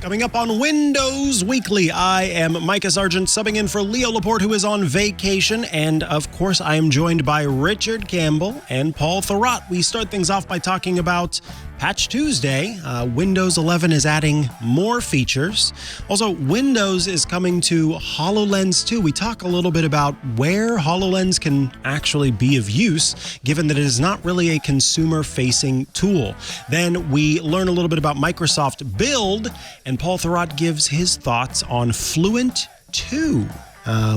Coming up on Windows Weekly, I am Micah Sargent, subbing in for Leo Laporte, who is on vacation. And, of course, I am joined by Richard Campbell and Paul Thurrott. We start things off by talking about Patch Tuesday. Windows 11 is adding more features. Also, Windows is coming to HoloLens 2. We talk a little bit about where HoloLens can actually be of use, given that it is not really a consumer-facing tool. Then we learn a little bit about Microsoft Build, and Paul Thurrott gives his thoughts on Fluent 2.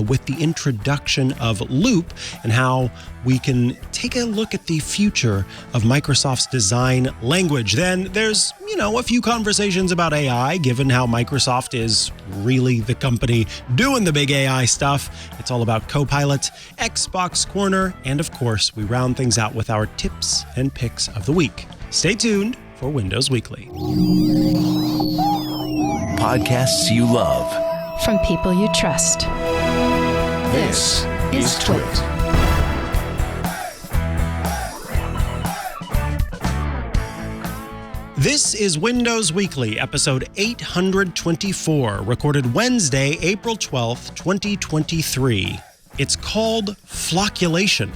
With the introduction of Loop and how we can take a look at the future of Microsoft's design language. Then there's, a few conversations about AI, given how Microsoft is really the company doing the big AI stuff. It's all about Copilot, Xbox Corner, and of course, we round things out with our tips and picks of the week. Stay tuned for Windows Weekly. Podcasts you love. From people you trust. This is TWiT. This is Windows Weekly, episode 824, recorded Wednesday, April 12th, 2023. It's called Flocculation.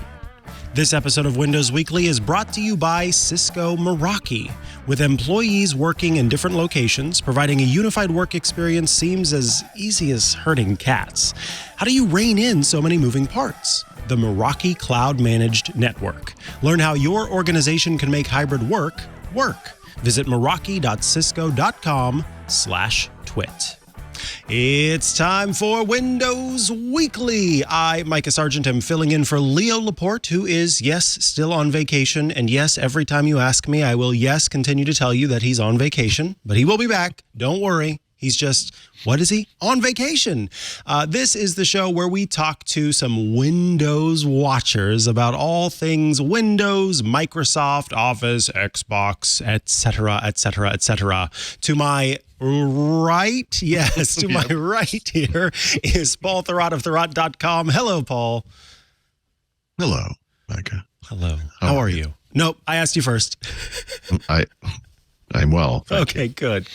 This episode of Windows Weekly is brought to you by Cisco Meraki. With employees working in different locations, providing a unified work experience seems as easy as herding cats. How do you rein in so many moving parts? The Meraki Cloud Managed Network. Learn how your organization can make hybrid work work. Visit meraki.cisco.com/twit. It's time for Windows Weekly. I, Micah Sargent, am filling in for Leo Laporte, who is, yes, still on vacation. And yes, every time you ask me, I will, yes, continue to tell you that he's on vacation. But he will be back. Don't worry. He's just, what is he? On vacation. This is the show where we talk to some Windows watchers about all things Windows, Microsoft, Office, Xbox, etc., etc., etc. To my right, yes, to my right here is Paul Thurrott of Thurrott.com. Hello, Paul. Hello, Micah. Hello. How are you? Nope, I asked you first. I'm well. Okay, good.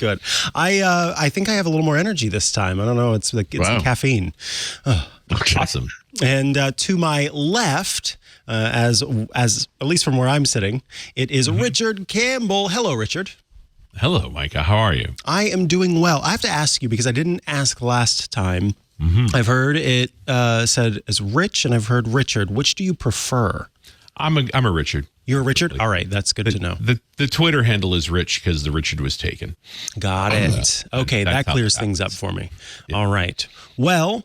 I think I have a little more energy this time. I don't know. It's the caffeine. Oh. Okay. Awesome. And to my left, as at least from where I'm sitting, it is Richard Campbell. Hello, Richard. Hello, Micah. How are you? I am doing well. I have to ask you because I didn't ask last time. I've heard it said as Rich, and I've heard Richard. Which do you prefer? I'm a Richard. You're a Richard? All right, that's good to know. The Twitter handle is Rich because the Richard was taken. Got it. Okay, that clears things up for me. Yeah. All right. Well,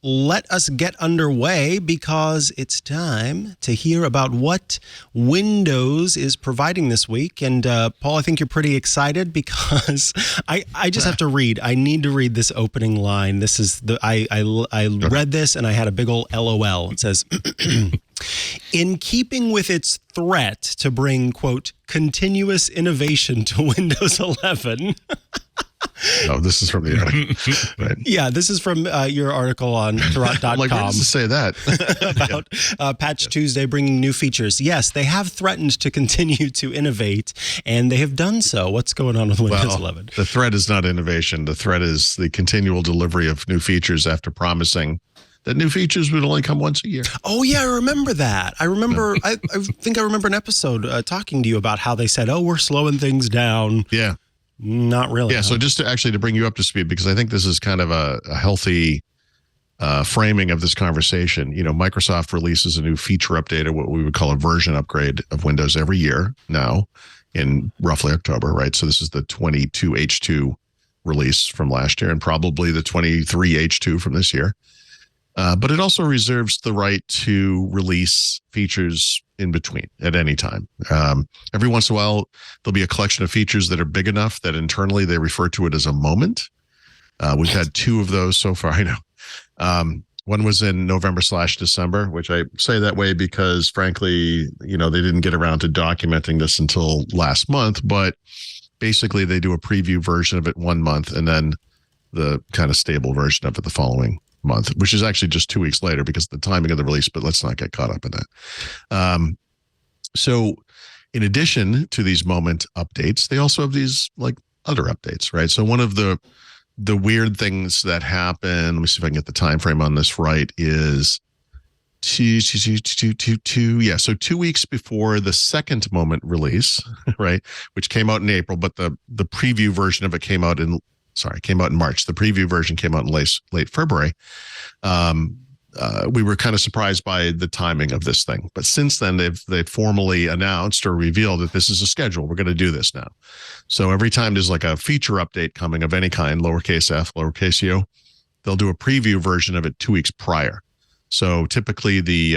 let us get underway because it's time to hear about what Windows is providing this week. And Paul, I think you're pretty excited because I just have to read. I need to read this opening line. This is I read this and I had a big old LOL. It says, in keeping with its threat to bring, quote, continuous innovation to Windows 11. Oh, this is from the article. Right. Yeah, this is from your article on Thurrott.com. I'm like, where does it say that? About Patch Tuesday bringing new features. Yes, they have threatened to continue to innovate, and they have done so. What's going on with Windows 11? The threat is not innovation. The threat is the continual delivery of new features after promising that new features would only come once a year. Oh, yeah, I remember that. I remember, I think I remember an episode talking to you about how they said, we're slowing things down. Yeah. Not really. Yeah, so just to bring you up to speed, because I think this is kind of a healthy framing of this conversation. Microsoft releases a new feature update, or what we would call a version upgrade of Windows every year now in roughly October, right? So this is the 22H2 release from last year and probably the 23H2 from this year. But it also reserves the right to release features in between at any time. Every once in a while, there'll be a collection of features that are big enough that internally they refer to it as a moment. We've had two of those so far. I know. One was in November/December, which I say that way because, frankly, they didn't get around to documenting this until last month. But basically, they do a preview version of it 1 month and then the kind of stable version of it the following month, which is actually just 2 weeks later because of the timing of the release, but let's not get caught up in that. So in addition to these moment updates, they also have these like other updates, right? So one of the weird things that happen, let me see if I can get the time frame on this right, is so 2 weeks before the second moment release, right, which came out in April, but the preview version of it came out in March. The preview version came out in late February. We were kind of surprised by the timing of this thing, but since then they've formally announced or revealed that this is a schedule. We're going to do this now. So every time there's like a feature update coming of any kind, lowercase f, lowercase u, they'll do a preview version of it 2 weeks prior. So typically the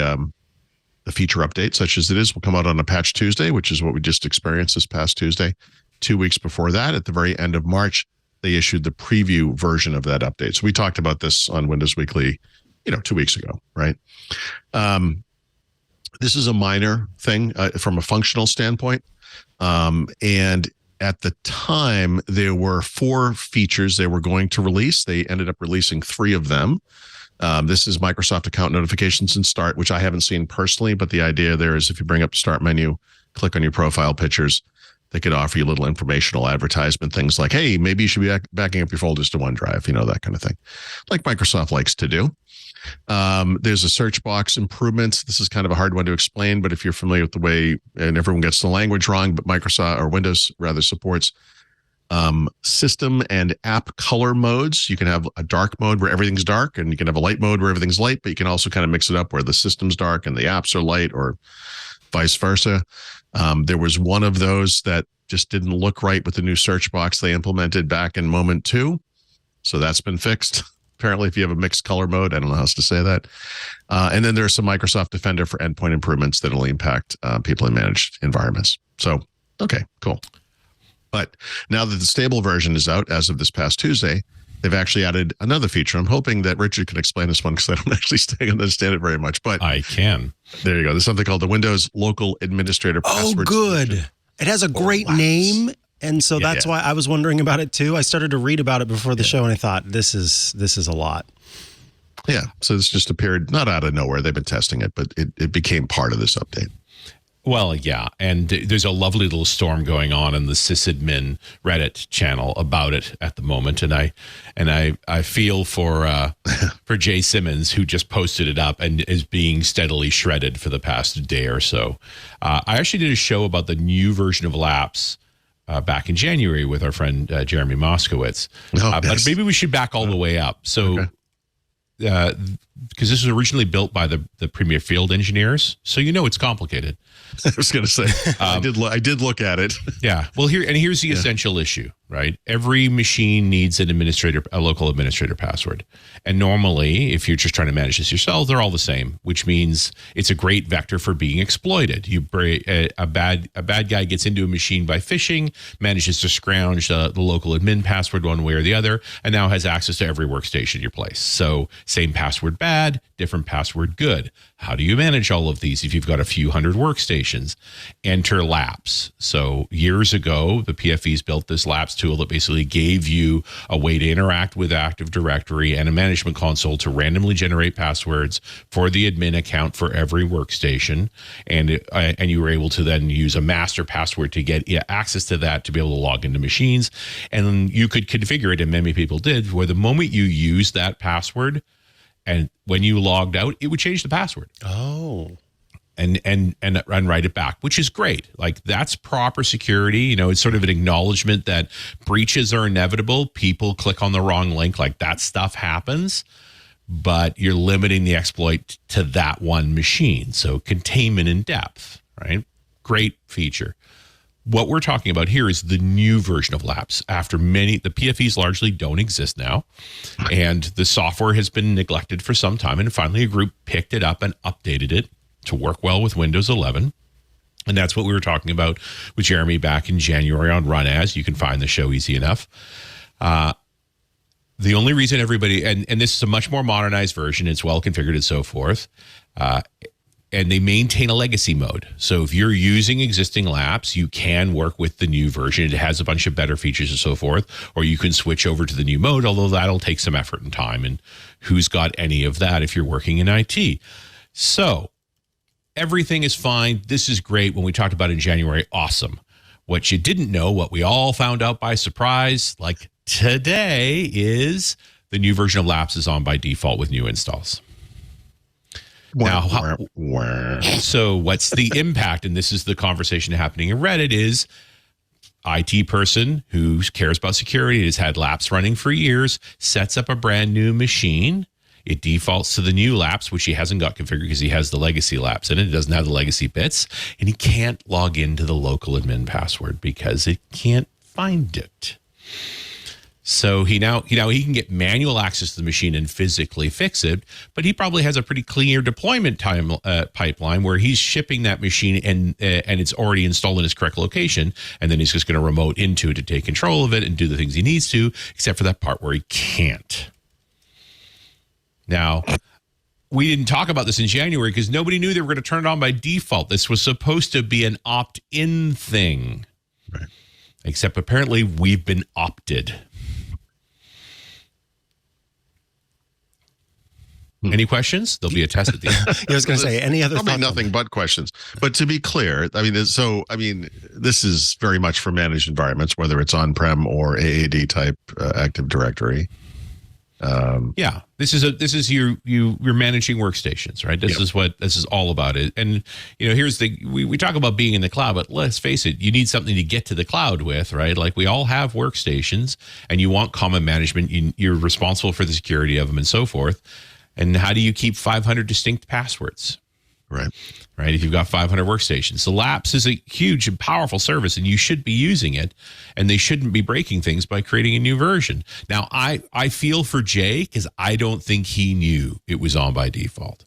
feature update, such as it is, will come out on a patch Tuesday, which is what we just experienced this past Tuesday. 2 weeks before that, at the very end of March, they issued the preview version of that update. So we talked about this on Windows Weekly, 2 weeks ago, right? This is a minor thing from a functional standpoint. And at the time, there were 4 features they were going to release. They ended up releasing 3 of them. This is Microsoft account notifications and Start, which I haven't seen personally, but the idea there is if you bring up the Start menu, click on your profile pictures, they could offer you little informational advertisement, things like, hey, maybe you should be backing up your folders to OneDrive, that kind of thing, like Microsoft likes to do. There's a search box improvement. This is kind of a hard one to explain, but if you're familiar with the way, and everyone gets the language wrong, but Microsoft or Windows rather supports system and app color modes. You can have a dark mode where everything's dark, and you can have a light mode where everything's light, but you can also kind of mix it up where the system's dark and the apps are light, or vice versa. There was one of those that just didn't look right with the new search box they implemented back in Moment 2. So that's been fixed. Apparently, if you have a mixed color mode, I don't know how else to say that. And then there's some Microsoft Defender for endpoint improvements that will impact people in managed environments. So, okay, cool. But now that the stable version is out as of this past Tuesday, they've actually added another feature. I'm hoping that Richard can explain this one because I don't actually understand it very much. But I can. There you go. There's something called the Windows Local Administrator Password. Oh, good. Solution. It has a great name. And so that's why I was wondering about it too. I started to read about it before the show, and I thought, this is a lot. Yeah. So this just appeared not out of nowhere. They've been testing it, but it became part of this update. Well, yeah, and there's a lovely little storm going on in the sysadmin Reddit channel about it at the moment, and I feel for Jay Simmons, who just posted it up and is being steadily shredded for the past day or so. I actually did a show about the new version of Laps back in January with our friend Jeremy Moskowitz, but maybe we should back all the way up. So. Okay. Because this was originally built by the Premier Field Engineers, so it's complicated. I was going to say I did look at it. Yeah. Well, here's the essential issue, right? Every machine needs a local administrator password, and normally, if you're just trying to manage this yourself, they're all the same, which means it's a great vector for being exploited. A bad guy gets into a machine by phishing, manages to scrounge the local admin password one way or the other, and now has access to every workstation in your place. So same password bad, different password good. How do you manage all of these if you've got a few hundred workstations? Enter Laps. So years ago, the PFEs built this Laps tool that basically gave you a way to interact with Active Directory and a management console to randomly generate passwords for the admin account for every workstation. And you were able to then use a master password to get access to that to be able to log into machines. And you could configure it, and many people did, where the moment you use that password, and when you logged out, it would change the password. Oh. And write it back, which is great. Like, that's proper security. It's sort of an acknowledgement that breaches are inevitable. People click on the wrong link. Like, that stuff happens, but you're limiting the exploit to that one machine. So containment in depth, right? Great feature. What we're talking about here is the new version of Laps. After the PFEs largely don't exist now, and the software has been neglected for some time, and finally a group picked it up and updated it to work well with Windows 11. And that's what we were talking about with Jeremy back in January on Run As. You can find the show easy enough. The only reason everybody, and this is a much more modernized version, it's well configured and so forth, and they maintain a legacy mode. So if you're using existing Laps, you can work with the new version. It has a bunch of better features and so forth, or you can switch over to the new mode, although that'll take some effort and time. And who's got any of that if you're working in IT? So everything is fine. This is great. When we talked about it in January, awesome. What you didn't know, what we all found out by surprise, like today, is the new version of Laps is on by default with new installs. Now, so what's the impact? And this is the conversation happening in Reddit is IT person who cares about security, has had Laps running for years, sets up a brand new machine. It defaults to the new Laps, which he hasn't got configured because he has the legacy Laps in it. It doesn't have the legacy bits. And he can't log into the local admin password because it can't find it. So he can get manual access to the machine and physically fix it, but he probably has a pretty clear deployment time pipeline where he's shipping that machine and it's already installed in its correct location, and then he's just going to remote into it to take control of it and do the things he needs to, except for that part where he can't. Now, we didn't talk about this in January because nobody knew they were going to turn it on by default. This was supposed to be an opt-in thing, right? Except apparently we've been opted. Any questions? There'll be a test at the end. I was going to say, any other thoughts? Nothing but questions. But to be clear, this is very much for managed environments, whether it's on-prem or AAD type Active Directory. Yeah, this is you're managing workstations, right? This is what this is all about. It, and here's we talk about being in the cloud, but let's face it, you need something to get to the cloud with, right? Like we all have workstations, and you want common management. You're responsible for the security of them and so forth. And how do you keep 500 distinct passwords? Right. If you've got 500 workstations. So Laps is a huge and powerful service, and you should be using it, and they shouldn't be breaking things by creating a new version. Now, I feel for Jay because I don't think he knew it was on by default.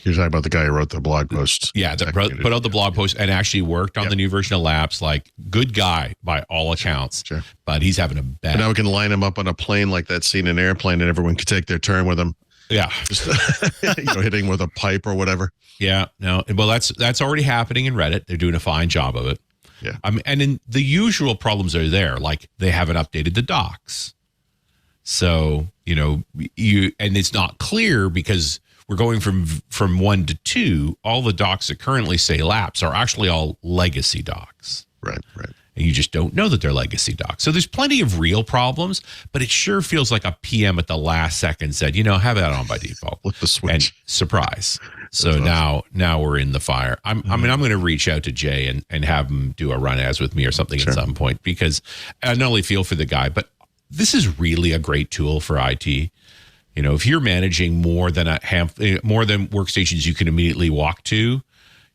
You're talking about the guy who wrote the blog post. Yeah, that put out the blog post and actually worked on the new version of Laps. Like, good guy by all accounts, sure. But he's having a bad. And now we can line him up on a plane like that scene in Airplane, and everyone can take their turn with him. Yeah, just hitting with a pipe or whatever. Yeah, no. Well, that's already happening in Reddit. They're doing a fine job of it. Yeah, and then the usual problems are there, like they haven't updated the docs. So and it's not clear because we're going from 1 to 2. All the docs that currently say Laps are actually all legacy docs. Right. And you just don't know that they're legacy docs. So there's plenty of real problems, but it sure feels like a PM at the last second said, have that on by default. Flip the switch. And surprise. So awesome. now we're in the fire. I'm going to reach out to Jay and have him do a run as with me or something at some point, because I not only feel for the guy, but this is really a great tool for IT. If you're managing more than workstations you can immediately walk to,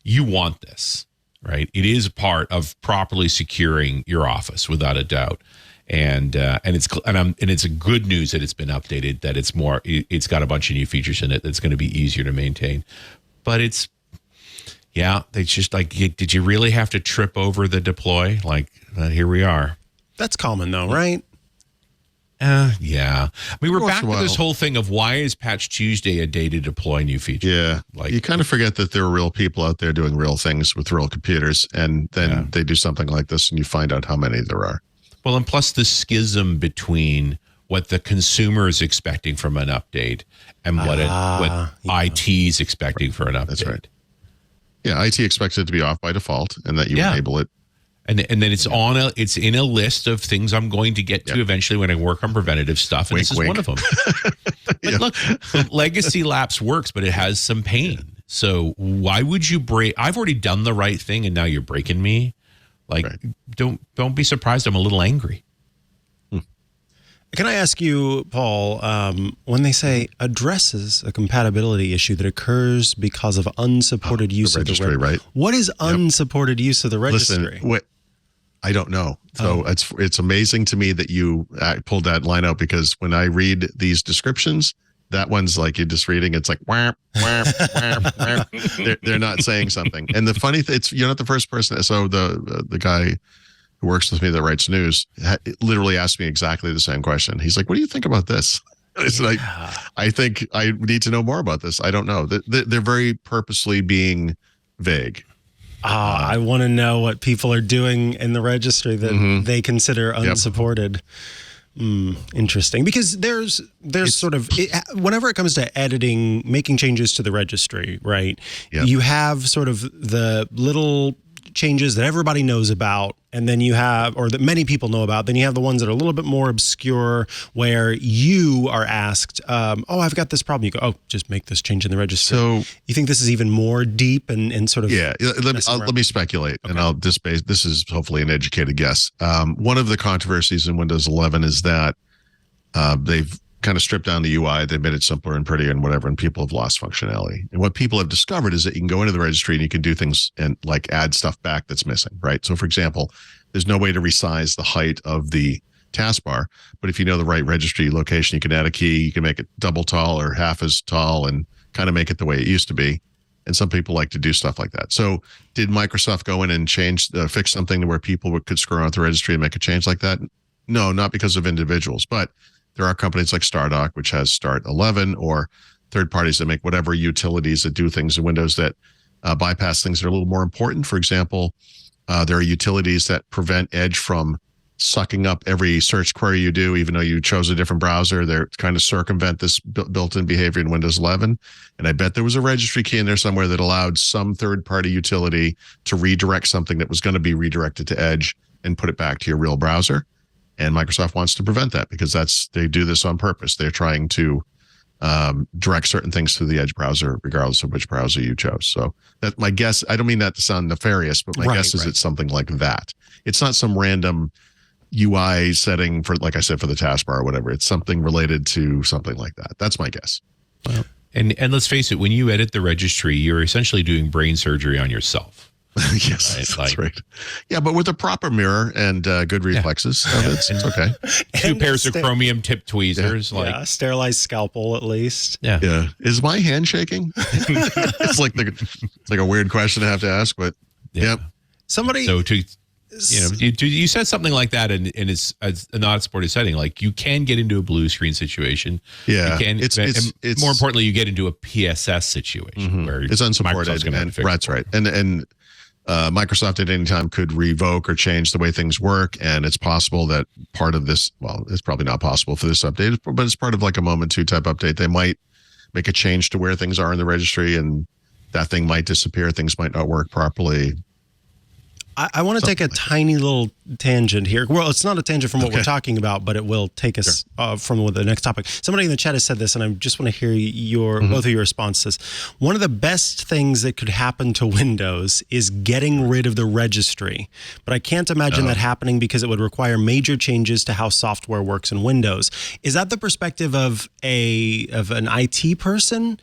you want this. Right, it is part of properly securing your office without a doubt, and it's a good news that it's been updated. That it's got a bunch of new features in it that's going to be easier to maintain. But it's just like, did you really have to trip over the deploy? Like here we are. That's common though, right? Yeah. We're back to this whole thing of why is Patch Tuesday a day to deploy new features? Yeah. Like you kind of forget that there are real people out there doing real things with real computers, and then they do something like this and you find out how many there are. Well, and plus the schism between what the consumer is expecting from an update and what IT is expecting for an update. That's right. Yeah, IT expects it to be off by default and that you enable it. And then it's it's in a list of things I'm going to get to eventually when I work on preventative stuff. And this is one of them. But look, legacy Laps works, but it has some pain. So why would you break? I've already done the right thing and now you're breaking me. Like, don't be surprised. I'm a little angry. Can I ask you, Paul, when they say addresses a compatibility issue that occurs because of unsupported use of the registry, right? What is unsupported use of the registry? Listen, I don't know. So it's amazing to me that you pulled that line out, because when I read these descriptions, that one's like you're just reading. It's like, wah, wah, wah, wah. They're not saying something. And the funny thing, you're not the first person. So the guy who works with me that writes news literally asked me exactly the same question. He's like, what do you think about this? It's like, I think I need to know more about this. I don't know. They're very purposely being vague. I want to know what people are doing in the registry that they consider unsupported. Interesting, because there's sort of whenever it comes to editing, making changes to the registry, right? You have sort of the little changes that everybody knows about, and then you have, or that many people know about, then you have the ones that are a little bit more obscure where you are asked, I've got this problem. You go, just make this change in the registry. So you think this is even more deep and sort of... Yeah, let me speculate, and this is hopefully an educated guess. One of the controversies in Windows 11 is that they've kind of stripped down the UI. They made it simpler and prettier and whatever, and people have lost functionality. And what people have discovered is that you can go into the registry and you can do things and like add stuff back that's missing, right? So for example, there's no way to resize the height of the taskbar, but if you know the right registry location, you can add a key, you can make it double tall or half as tall and kind of make it the way it used to be. And some people like to do stuff like that. So did Microsoft go in and fix something to where people could screw around with the registry and make a change like that? No, not because of individuals, but there are companies like Stardock, which has Start 11, or third parties that make whatever utilities that do things in Windows that bypass things that are a little more important. For example, there are utilities that prevent Edge from sucking up every search query you do, even though you chose a different browser. They're kind of circumvent this built-in behavior in Windows 11. And I bet there was a registry key in there somewhere that allowed some third-party utility to redirect something that was going to be redirected to Edge and put it back to your real browser. And Microsoft wants to prevent that because they do this on purpose. They're trying to direct certain things to the Edge browser, regardless of which browser you chose. So that my guess, I don't mean that to sound nefarious, but my guess is it's something like that. It's not some random UI setting for, like I said, for the taskbar or whatever. It's something related to something like that. That's my guess. Well, and let's face it, when you edit the registry, you're essentially doing brain surgery on yourself. Yes, that's right. Yeah, but with a proper mirror and good reflexes, it's okay. Two pairs of chromium tip tweezers, sterilized scalpel at least. Yeah. Is my hand shaking? It's like a weird question to have to ask, but yeah. Somebody. So you said something like that, and it's a not sporty setting. Like you can get into a blue screen situation. Yeah, you can. It's more importantly, you get into a PSS situation where it's unsupported. And that's right. And Microsoft at any time could revoke or change the way things work, and it's possible that part of this, well, it's probably not possible for this update, but it's part of like a moment 2 type update. They might make a change to where things are in the registry, and that thing might disappear. Things might not work properly. I want to take a tiny little tangent here. Well, it's not a tangent from what we're talking about, but it will take us from the next topic. Somebody in the chat has said this, and I just want to hear both of your responses. One of the best things that could happen to Windows is getting rid of the registry, but I can't imagine that happening because it would require major changes to how software works in Windows. Is that the perspective of an IT person?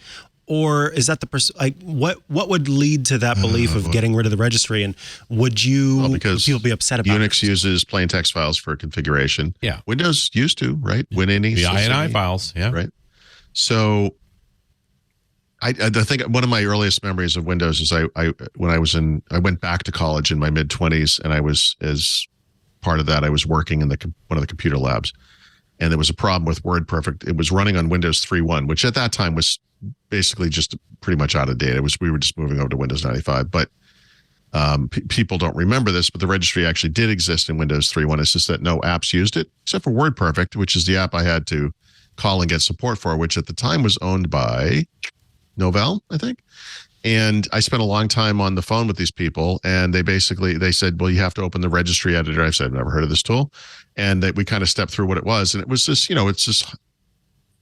Or is that the what would lead to that belief of getting rid of the registry? And would people be upset about Unix uses plain text files for configuration. Yeah. Windows used to, right? WinINI. The INI files. Yeah. Right. So I think one of my earliest memories of Windows is I went back to college in my mid-20s, and I was, as part of that, I was working in one of the computer labs. And there was a problem with WordPerfect. It was running on Windows 3.1, which at that time was basically just pretty much out of date. We were just moving over to Windows 95. But people don't remember this, but the registry actually did exist in Windows 3.1. It's just that no apps used it, except for WordPerfect, which is the app I had to call and get support for, which at the time was owned by Novell, I think. And I spent a long time on the phone with these people, and they said, well, you have to open the registry editor. I said, I've never heard of this tool. And we kind of stepped through what it was. And it was just, it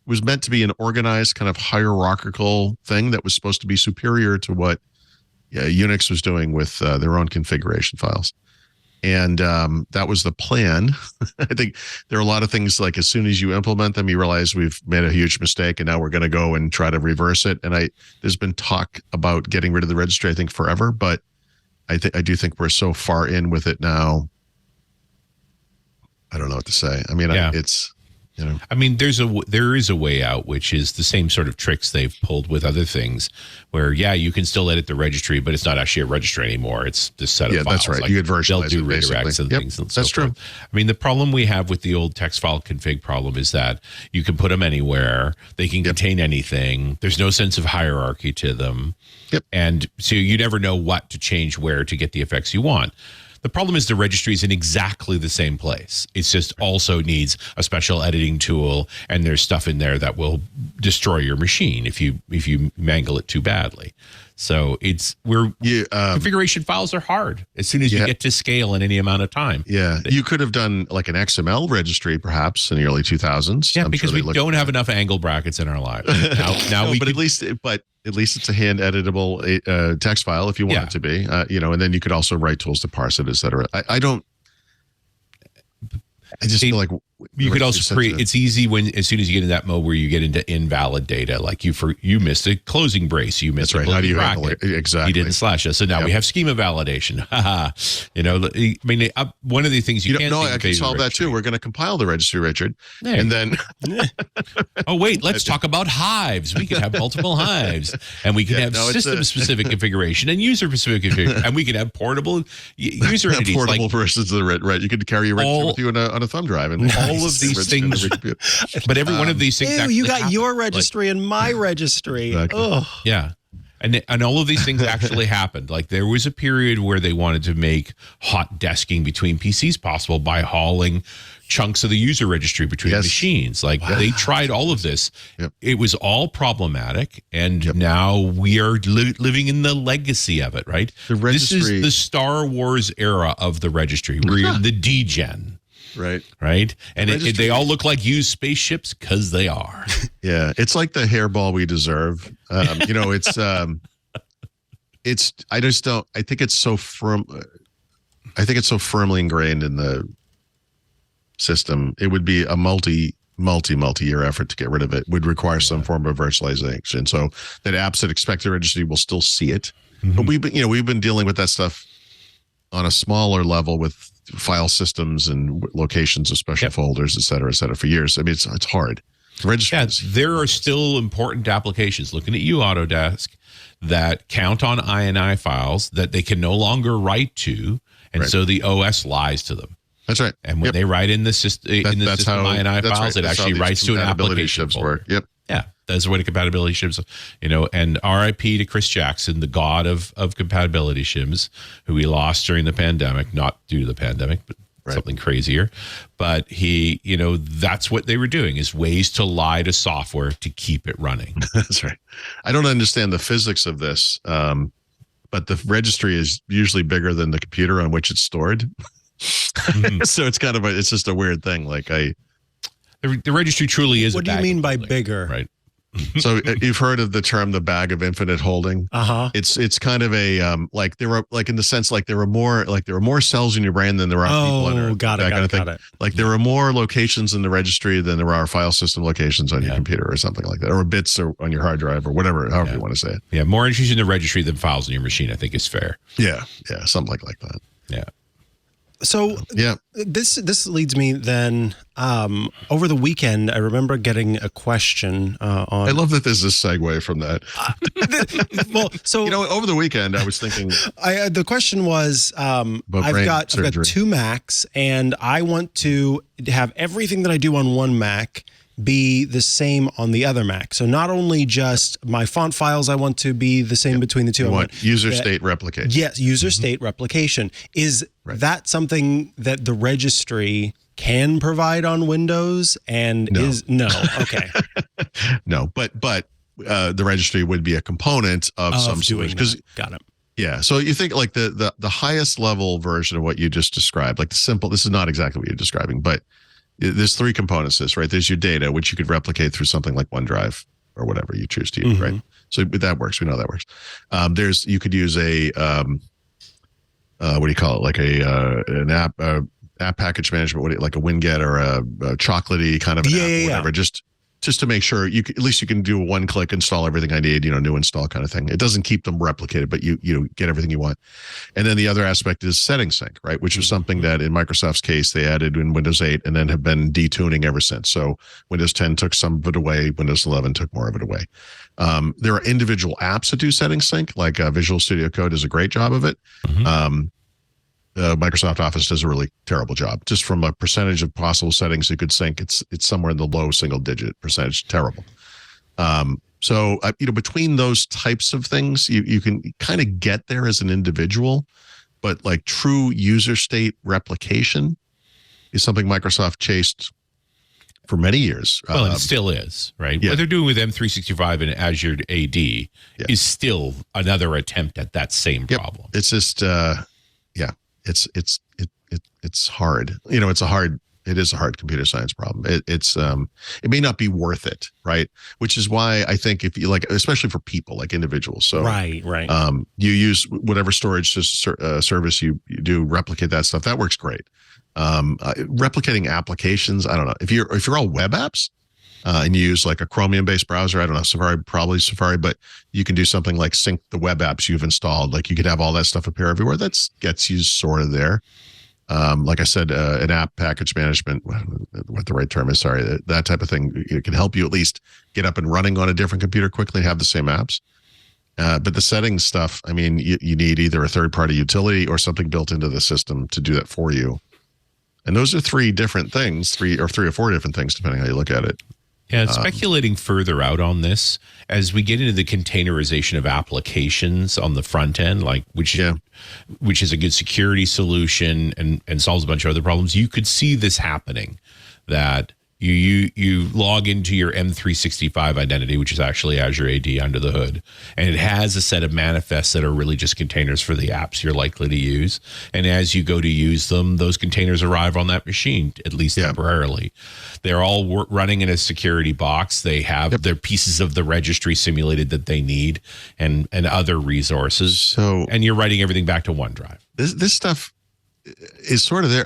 was meant to be an organized kind of hierarchical thing that was supposed to be superior to what Unix was doing with their own configuration files. And that was the plan. I think there are a lot of things like as soon as you implement them, you realize we've made a huge mistake and now we're going to go and try to reverse it. And there's been talk about getting rid of the registry, I think, forever. But I do think we're so far in with it now. I don't know what to say. I mean, it's... I mean, there is a way out, which is the same sort of tricks they've pulled with other things where, you can still edit the registry, but it's not actually a registry anymore. It's this set of files. Yeah, that's right. Like, you could virtualize they'll do it, redirects and things and so that's true. I mean, the problem we have with the old text file config problem is that you can put them anywhere. They can contain anything. There's no sense of hierarchy to them. Yep. And so you never know what to change where to get the effects you want. The problem is the registry is in exactly the same place. It just also needs a special editing tool, and there's stuff in there that will destroy your machine if you mangle it too badly. So configuration files are hard as soon as you get to scale in any amount of time. Yeah, you could have done like an XML registry perhaps in the early 2000s. Yeah, because we don't have enough angle brackets in our lives. Now at least it's a hand editable text file if you want it to be. And then you could also write tools to parse it, etc. I just feel like you could also create. It's easy as soon as you get in that mode where you get into invalid data, like you missed a closing brace, you missed a How do you bracket, handle it? Exactly. You didn't slash us, so now we have schema validation. One of the things I can solve that too. We're going to compile the registry, Richard, and then. Oh wait, let's talk about hives. We can have multiple hives, and we can have system-specific configuration and user-specific configuration, and we can have portable user entities. Portable versus the right. You could carry your registry with you on a thumb drive, and all of these things. But every one of these things. You got your registry and my registry. Exactly. Oh, yeah. And all of these things actually happened. Like there was a period where they wanted to make hot desking between PCs possible by hauling chunks of the user registry between machines. Like they tried all of this. Yep. It was all problematic. And now we are living in the legacy of it, right? This is the Star Wars era of the registry. We're in the D-Gen. Right. And they all look like used spaceships because they are. Yeah. It's like the hairball we deserve. I think it's so firmly ingrained in the system. It would be a multi-year effort to get rid of it. Would require some form of virtualization. So that apps that expect the registry will still see it. But we've been dealing with that stuff on a smaller level with file systems and locations of special folders, et cetera, for years. I mean, it's hard. There are still important applications. Looking at you, Autodesk, that count on INI files that they can no longer write to, and so the OS lies to them. That's right. And when they write in the system INI files, it actually writes to an application folder. Yep. Yeah, that's the way the compatibility shims, and RIP to Chris Jackson, the god of compatibility shims, who we lost during the pandemic, not due to the pandemic, but something crazier. But he, that's what they were doing, is ways to lie to software to keep it running. That's right. I don't understand the physics of this, but the registry is usually bigger than the computer on which it's stored. So it's it's just a weird thing. Like the registry truly is. What do you mean by bigger? Right. So you've heard of the term the bag of infinite holding. It's kind of a like there were like in the sense like there were more cells in your brain than there are people in it. Got it. Like there are more locations in the registry than there are file system locations on your computer or something like that, or bits on your hard drive or whatever, however you want to say it. Yeah, more entries in the registry than files in your machine, I think is fair. Yeah, something like that. Yeah. So this leads me then over the weekend. I remember getting a question on. I love that there's this segue from that. Over the weekend I was thinking. The question was, I've got 2 Macs and I want to have everything that I do on one Mac be the same on the other Mac. So not only just my font files, I want to be the same between the two. You want user state replication. Yes, user state replication. Is that something that the registry can provide on Windows? And no. Okay. No, but the registry would be a component of some solution. Got it. Yeah. So you think like the highest level version of what you just described, like this is not exactly what you're describing, but there's 3 components to this, right? There's your data, which you could replicate through something like OneDrive or whatever you choose to use, right? So that works. We know that works. You could use a, what do you call it? Like an app package management, like a Winget or a chocolatey kind of an app or whatever, just to make sure at least you can do a one-click install everything I need, new install kind of thing. It doesn't keep them replicated, but you get everything you want. And then the other aspect is setting sync, right? Which is something that in Microsoft's case, they added in Windows 8 and then have been detuning ever since. So Windows 10 took some of it away. Windows 11 took more of it away. There are individual apps that do setting sync, like Visual Studio Code does a great job of it. Microsoft Office does a really terrible job. Just from a percentage of possible settings you could sync, it's somewhere in the low single-digit percentage. Terrible. So between those types of things, you can kind of get there as an individual, but like true user state replication is something Microsoft chased for many years. Well, and it still is, right? Yeah. What they're doing with M365 and Azure AD is still another attempt at that same problem. It's just, it's hard. It is a hard computer science problem. It may not be worth it, right? Which is why I think if you especially for people, like individuals. So right. You use whatever storage service you do, replicate that stuff. That works great. Replicating applications, I don't know. If you're all web apps and you use like a Chromium-based browser, I don't know, probably Safari, but you can do something like sync the web apps you've installed. Like you could have all that stuff appear everywhere. That gets you sort of there. Like I said, an app package management, what the right term is, sorry, that type of thing, it can help you at least get up and running on a different computer quickly and have the same apps. But the settings stuff, I mean, you need either a third-party utility or something built into the system to do that for you. And those are three different things, three or four different things, depending how you look at it. Yeah, speculating further out on this, as we get into the containerization of applications on the front end, which is a good security solution and solves a bunch of other problems, you could see this happening, that you log into your M365 identity, which is actually Azure AD under the hood, and it has a set of manifests that are really just containers for the apps you're likely to use. And as you go to use them, those containers arrive on that machine, at least temporarily. They're all running in a security box. They have their pieces of the registry simulated that they need and other resources. So, and you're writing everything back to OneDrive. This stuff is sort of there.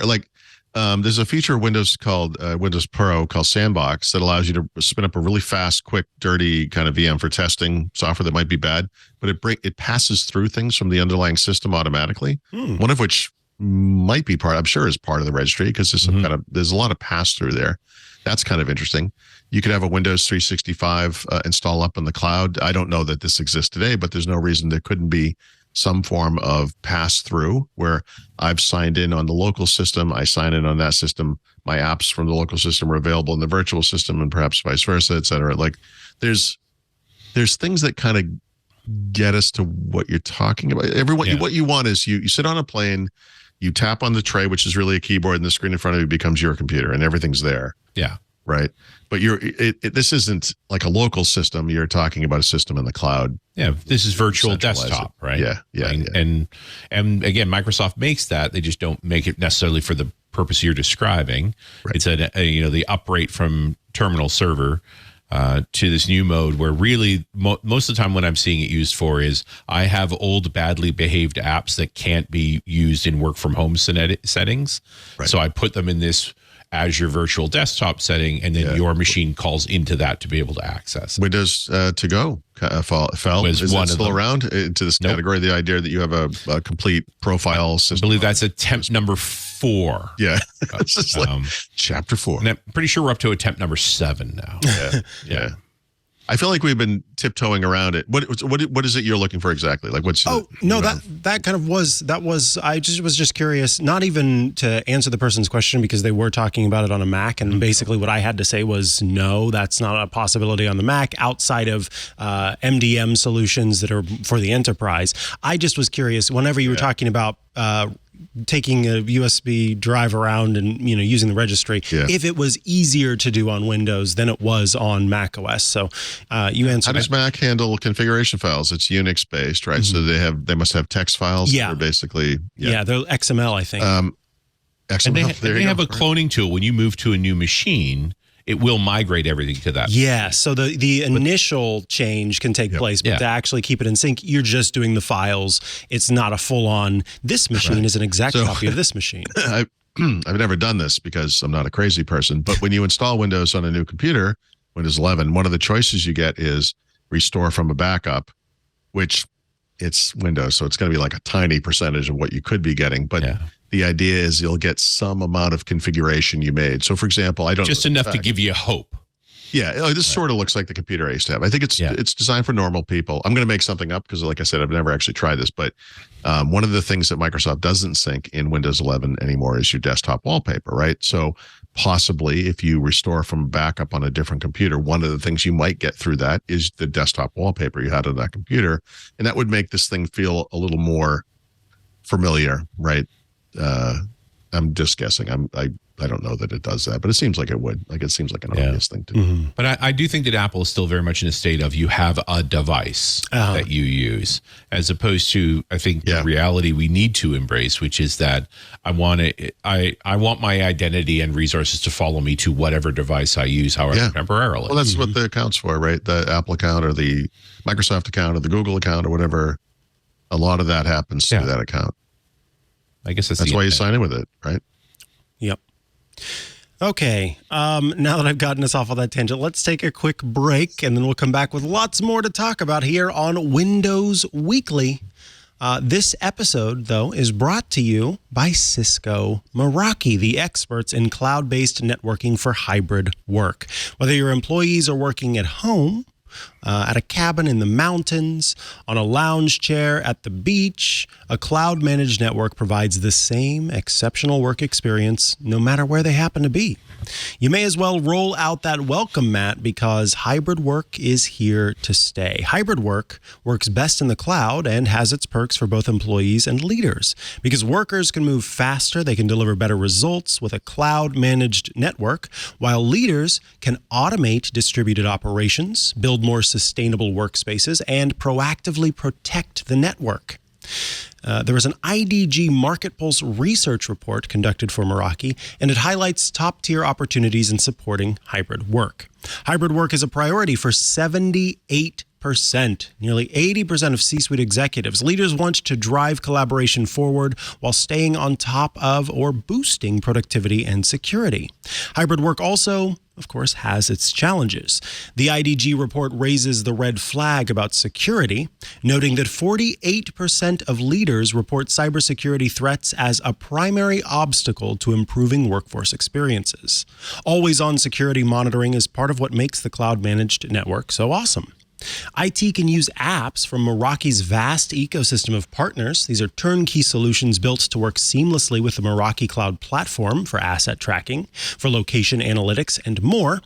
There's a feature of Windows called Windows Pro called Sandbox that allows you to spin up a really fast, quick, dirty kind of VM for testing software that might be bad, but it passes through things from the underlying system automatically. One of which might be part of the registry, because there's a lot of pass through there. That's kind of interesting. You could have a Windows 365 install up in the cloud. I don't know that this exists today, but there's no reason there couldn't be some form of pass-through where I've signed in on the local system, I sign in on that system, my apps from the local system are available in the virtual system, and perhaps vice versa, et cetera. Like there's things that kind of get us to what you're talking about. What you want is you sit on a plane, you tap on the tray, which is really a keyboard, and the screen in front of you becomes your computer, and everything's there. Yeah. Right. But this isn't like a local system. You're talking about a system in the cloud. Yeah. This is virtual desktop, right? Yeah. And again, Microsoft makes that. They just don't make it necessarily for the purpose you're describing. Right. It's the uprate from terminal server to this new mode where really most of the time what I'm seeing it used for is I have old badly behaved apps that can't be used in work from home settings. Right. So I put them in this Azure virtual desktop setting, and then your machine calls into that to be able to access it. Windows to go fell. Is that still around into this category? The idea that you have a complete profile system. I believe that's attempt number 4. Yeah, it's just like chapter 4. And I'm pretty sure we're up to attempt number 7 now. Yeah. I feel like we've been tiptoeing around it. What is it you're looking for exactly? Like what's? That kind of was I was just curious, not even to answer the person's question, because they were talking about it on a Mac, and basically what I had to say was no, that's not a possibility on the Mac outside of MDM solutions that are for the enterprise. I just was curious whenever you were talking about taking a USB drive around and using the registry, if it was easier to do on Windows than it was on Mac OS. So you answered. How does Mac handle configuration files? It's Unix based, right? So they must have text files. That are basically they're XML, I think. XML. And they have a cloning tool. When you move to a new machine, it will migrate everything to that. Yeah, so the initial change can take place, but to actually keep it in sync, you're just doing the files. It's not a full-on, this machine is an exact copy of this machine. I've never done this because I'm not a crazy person, but when you install Windows on a new computer, Windows 11, one of the choices you get is restore from a backup, which it's Windows, so it's going to be like a tiny percentage of what you could be getting, but the idea is you'll get some amount of configuration you made. So, for example, I don't just enough to give you hope. Yeah, this sort of looks like the computer I used to have. I think it's designed for normal people. I'm going to make something up because, like I said, I've never actually tried this. But one of the things that Microsoft doesn't sync in Windows 11 anymore is your desktop wallpaper, right? So possibly if you restore from backup on a different computer, one of the things you might get through that is the desktop wallpaper you had on that computer. And that would make this thing feel a little more familiar, right? I'm just guessing. I don't know that it does that, but it seems like it would. Like, it seems like an obvious thing to do. But I do think that Apple is still very much in a state of you have a device that you use, as opposed to, I think, the reality we need to embrace, which is that I want my identity and resources to follow me to whatever device I use, however temporarily. Well, that's what the account's for, right? The Apple account or the Microsoft account or the Google account or whatever. A lot of that happens through that account. I guess that's why you sign in with it, right? Yep. Okay, now that I've gotten us off on that tangent, let's take a quick break, and then we'll come back with lots more to talk about here on Windows Weekly. This episode, though, is brought to you by Cisco Meraki, the experts in cloud-based networking for hybrid work. Whether your employees are working at home, at a cabin in the mountains, on a lounge chair at the beach, a cloud-managed network provides the same exceptional work experience no matter where they happen to be. You may as well roll out that welcome mat because hybrid work is here to stay. Hybrid work works best in the cloud and has its perks for both employees and leaders. Because workers can move faster, they can deliver better results with a cloud-managed network, while leaders can automate distributed operations, build more sustainable workspaces, and proactively protect the network. There was an IDG Market Pulse research report conducted for Meraki, and it highlights top-tier opportunities in supporting hybrid work. Hybrid work is a priority for 78%. Nearly 80% of C-suite executives. Leaders want to drive collaboration forward while staying on top of or boosting productivity and security. Hybrid work also, of course, has its challenges. The IDG report raises the red flag about security, noting that 48% of leaders report cybersecurity threats as a primary obstacle to improving workforce experiences. Always-on security monitoring is part of what makes the cloud-managed network so awesome. IT can use apps from Meraki's vast ecosystem of partners. These are turnkey solutions built to work seamlessly with the Meraki Cloud Platform for asset tracking, for location analytics, and more.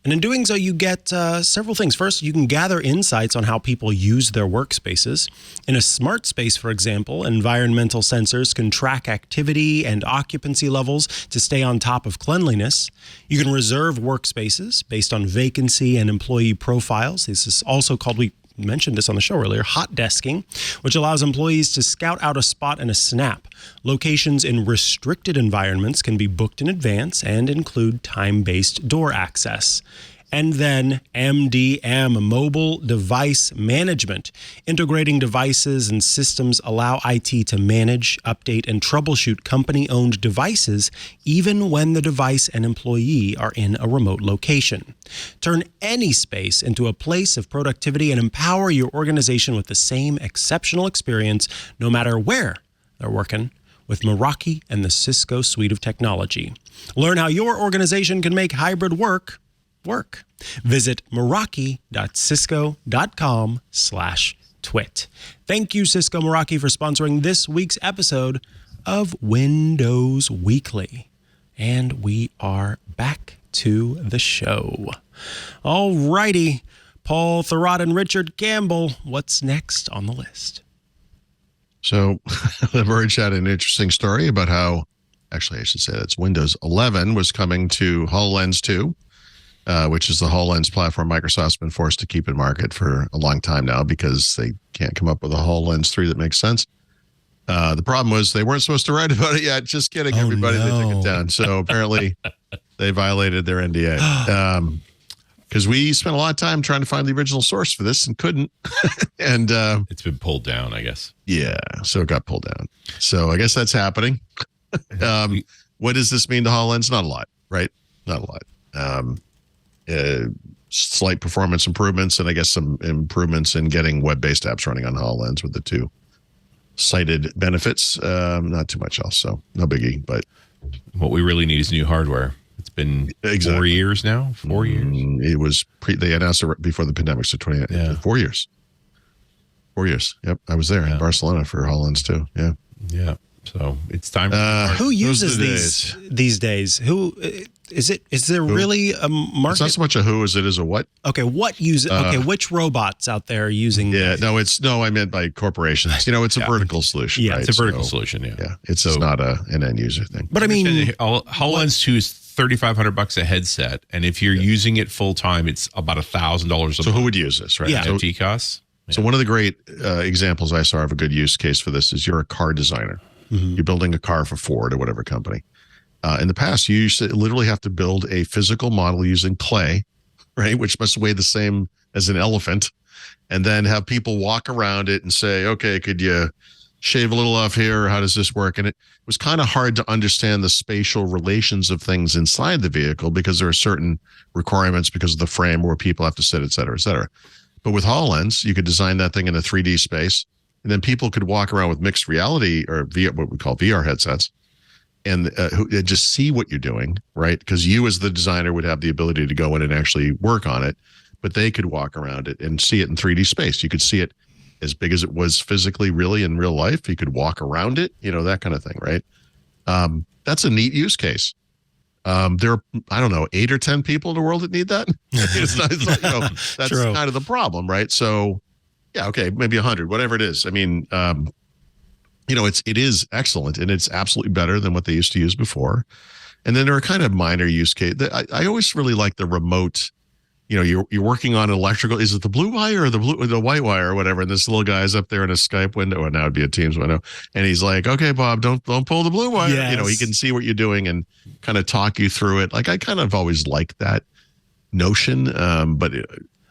And in doing so, you get several things. First, you can gather insights on how people use their workspaces. In a smart space, for example, environmental sensors can track activity and occupancy levels to stay on top of cleanliness. You can reserve workspaces based on vacancy and employee profiles. This is also called, we mentioned this on the show earlier, hot desking, which allows employees to scout out a spot in a snap. Locations in restricted environments can be booked in advance and include time-based door access. And then MDM, mobile device management. Integrating devices and systems allow IT to manage, update, and troubleshoot company-owned devices even when the device and employee are in a remote location. Turn any space into a place of productivity and empower your organization with the same exceptional experience no matter where they're working with Meraki and the Cisco suite of technology. Learn how your organization can make hybrid work. Visit meraki.cisco.com/twit. Thank you, Cisco Meraki, for sponsoring this week's episode of Windows Weekly. And we are back to the show. All righty, Paul Thurrott and Richard Campbell, what's next on the list? So The Verge had an interesting story about how, actually I should say that's Windows 11 was coming to HoloLens 2. Which is the HoloLens platform Microsoft's been forced to keep in market for a long time now because they can't come up with a HoloLens 3 that makes sense. The problem was they weren't supposed to write about it yet. Just kidding, everybody. No. They took it down. So apparently they violated their NDA. Because we spent a lot of time trying to find the original source for this and couldn't. And it's been pulled down, I guess. Yeah, so it got pulled down. So I guess that's happening. What does this mean to HoloLens? Not a lot, right? Not a lot. Slight performance improvements and I guess some improvements in getting web-based apps running on HoloLens with the two cited benefits. Not too much else, so no biggie. But what we really need is new hardware. It's been 4 years now. 4 years. It was they announced it before the pandemic, so 4 years. 4 years. Yep, I was there in Barcelona for HoloLens too. Yeah. So it's time. Who uses those are the these days? Who is it? Is there really a market? It's not so much a who as it is a what. Okay, which robots out there are using? Yeah, I meant by corporations. It's a vertical solution. Yeah, right? It's a vertical solution. Yeah, it's not an end user thing. But I mean, HoloLens 2 is $3,500 a headset, and if you're using it full time, it's about $1,000 a month. So who would use this, right? Yeah. NFT costs. So one of the great examples I saw of a good use case for this is you're a car designer. Mm-hmm. You're building a car for Ford or whatever company. In the past, you used to literally have to build a physical model using clay, right, which must weigh the same as an elephant, and then have people walk around it and say, okay, could you shave a little off here? Or how does this work? And it was kind of hard to understand the spatial relations of things inside the vehicle because there are certain requirements because of the frame where people have to sit, et cetera, et cetera. But with HoloLens, you could design that thing in a 3D space, and then people could walk around with mixed reality or what we call VR headsets and just see what you're doing, right? Because you as the designer would have the ability to go in and actually work on it, but they could walk around it and see it in 3D space. You could see it as big as it was physically really in real life. You could walk around it, that kind of thing, right? That's a neat use case. There are, I don't know, 8 or 10 people in the world that need that. It's not, that's True. kind of the problem, right? So, yeah, okay, maybe 100, whatever it is. I mean, it is excellent, and it's absolutely better than what they used to use before. And then there are kind of minor use cases. I always really like the remote. You're working on electrical. Is it the blue wire or the white wire or whatever? And this little guy's up there in a Skype window, or now it'd be a Teams window, and he's like, "Okay, Bob, don't pull the blue wire." Yes. He can see what you're doing and kind of talk you through it. Like I kind of always liked that notion, but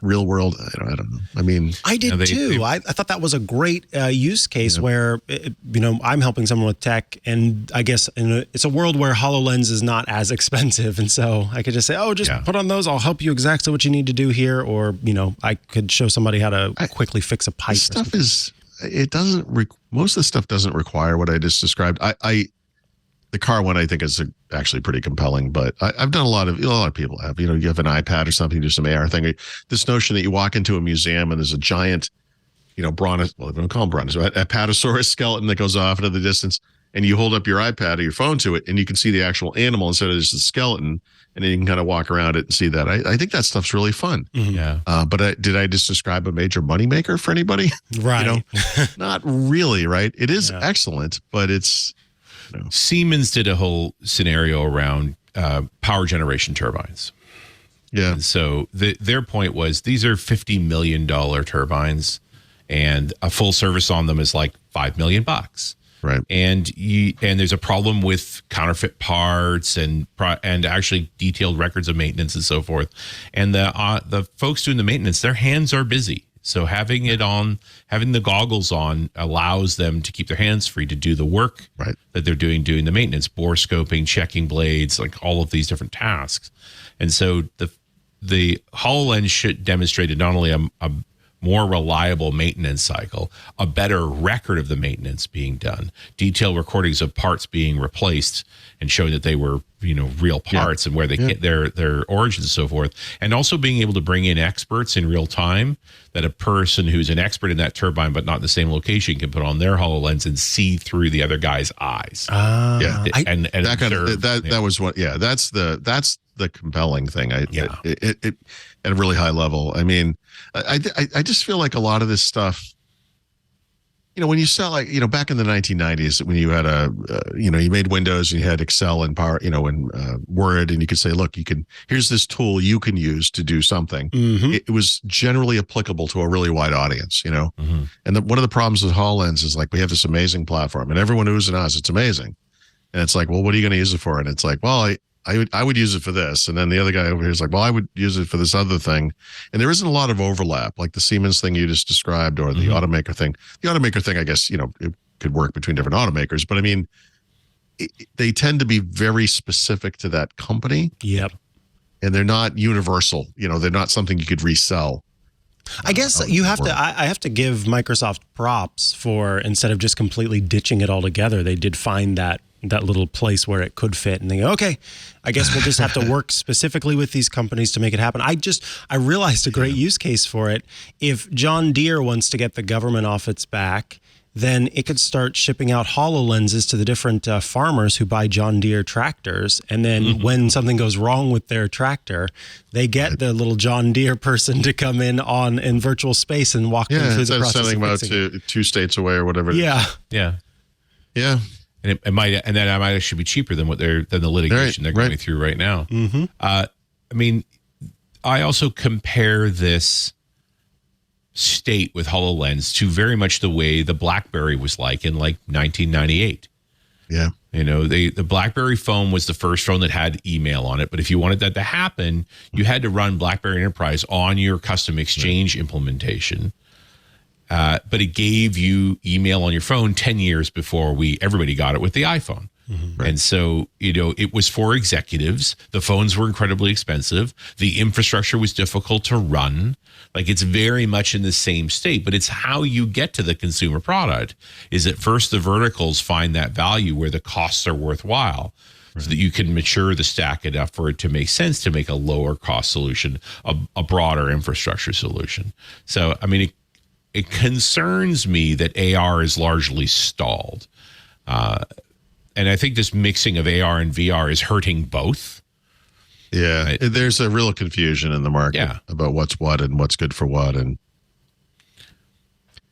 real world, I don't know. I mean, I did too. I thought that was a great use case where, I'm helping someone with tech, and I guess it's a world where HoloLens is not as expensive. And so I could just say, put on those. I'll help you exactly what you need to do here. Or, I could show somebody how to quickly fix a pipe. Most of the stuff doesn't require what I just described. The car one I think is actually pretty compelling, but I've done a lot of people have, you have an iPad or something, do some AR thing. This notion that you walk into a museum and there's a giant, they don't call them brontosaurus, a Apatosaurus skeleton that goes off into the distance, and you hold up your iPad or your phone to it and you can see the actual animal instead of just the skeleton, and then you can kind of walk around it and see that. I think that stuff's really fun. Mm-hmm. Yeah. But did I just describe a major moneymaker for anybody? Right. Not really, right? It is excellent, but it's, Siemens did a whole scenario around power generation turbines. Yeah. And so their point was these are $50 million turbines, and a full service on them is like $5 million. Right. And there's a problem with counterfeit parts and actually detailed records of maintenance and so forth. And the folks doing the maintenance, their hands are busy. So having the goggles on allows them to keep their hands free to do the work that they're doing the maintenance, bore scoping, checking blades, like all of these different tasks. And so the HoloLens should demonstrate not only a more reliable maintenance cycle, a better record of the maintenance being done, detailed recordings of parts being replaced and showing that they were, real parts and where they get their origins and so forth. And also being able to bring in experts in real time, that a person who's an expert in that turbine but not in the same location can put on their HoloLens and see through the other guy's eyes. That was what. Yeah, that's the compelling thing. It at a really high level. I mean, I just feel like a lot of this stuff. When you sell, back in the 1990s, when you had you made Windows and you had Excel and Power, and Word, and you could say, look, here's this tool you can use to do something. Mm-hmm. It was generally applicable to a really wide audience, Mm-hmm. And one of the problems with HoloLens is like, we have this amazing platform and everyone who's in us, it's amazing. And it's like, well, what are you going to use it for? And it's like, well, I would use it for this. And then the other guy over here is like, well, I would use it for this other thing. And there isn't a lot of overlap, like the Siemens thing you just described, or the automaker thing. The automaker thing, I guess, it could work between different automakers, but I mean, they tend to be very specific to that company. Yep. And they're not universal. They're not something you could resell. I guess you have to. I have to give Microsoft props for, instead of just completely ditching it altogether, they did find that little place where it could fit, and they go, okay, I guess we'll just have to work specifically with these companies to make it happen. I realized a great use case for it. If John Deere wants to get the government off its back, then it could start shipping out HoloLenses to the different farmers who buy John Deere tractors. And then when something goes wrong with their tractor, they get the little John Deere person to come in virtual space and walk them through the process. Sending them out to 2 states away or whatever. Yeah. Yeah. Yeah. And it might actually be cheaper than the litigation they're going through right now. Mm-hmm. I mean, I also compare this state with HoloLens to very much the way the BlackBerry was like in like 1998. Yeah. You know, the BlackBerry phone was the first phone that had email on it. But if you wanted that to happen, you had to run BlackBerry Enterprise on your custom Exchange implementation. But it gave you email on your phone 10 years before everybody got it with the iPhone. Mm-hmm. And so, you know, it was for executives. The phones were incredibly expensive. The infrastructure was difficult to run. Like, it's very much in the same state, but it's how you get to the consumer product is at first the verticals find that value where the costs are worthwhile, so that you can mature the stack enough for it to make sense to make a lower cost solution, a broader infrastructure solution. So, I mean, it concerns me that AR is largely stalled. And I think this mixing of AR and VR is hurting both. Yeah, there's a real confusion in the market about what's what and what's good for what. And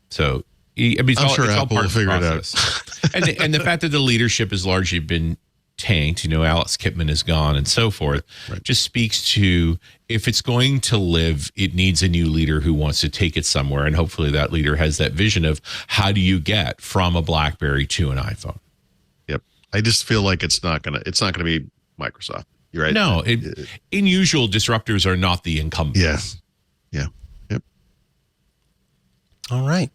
so, I mean, I'm sure Apple will figure it out. and the fact that the leadership has largely been tanked, you know, Alex Kipman is gone and so forth, just speaks to, if it's going to live, it needs a new leader who wants to take it somewhere. And hopefully that leader has that vision of how do you get from a BlackBerry to an iPhone? Yep. I just feel like it's not gonna be Microsoft. You're right. No, unusual disruptors are not the incumbents. Yeah. Yep. All right.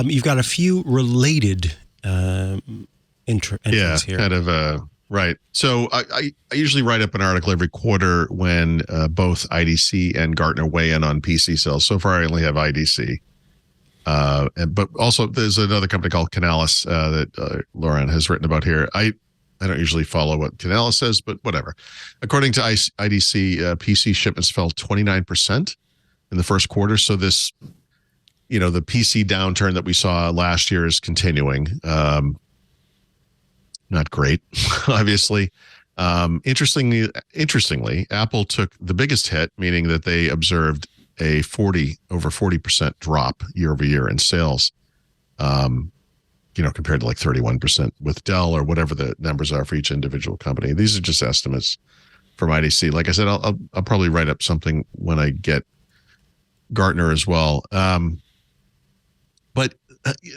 You've got a few related entries here. Kind of right. So I usually write up an article every quarter when both IDC and Gartner weigh in on PC sales. So far, I only have IDC. But also there's another company called Canalys that Lauren has written about here. I don't usually follow what Canalys says, but whatever. According to IDC, PC shipments fell 29% in the first quarter. So this, you know, the PC downturn that we saw last year is continuing. Not great, obviously. Interestingly, Apple took the biggest hit, meaning that they observed a over 40% drop year over year in sales. You know, compared to like 31% with Dell or whatever the numbers are for each individual company. These are just estimates from IDC. Like I said, I'll probably write up something when I get Gartner as well. But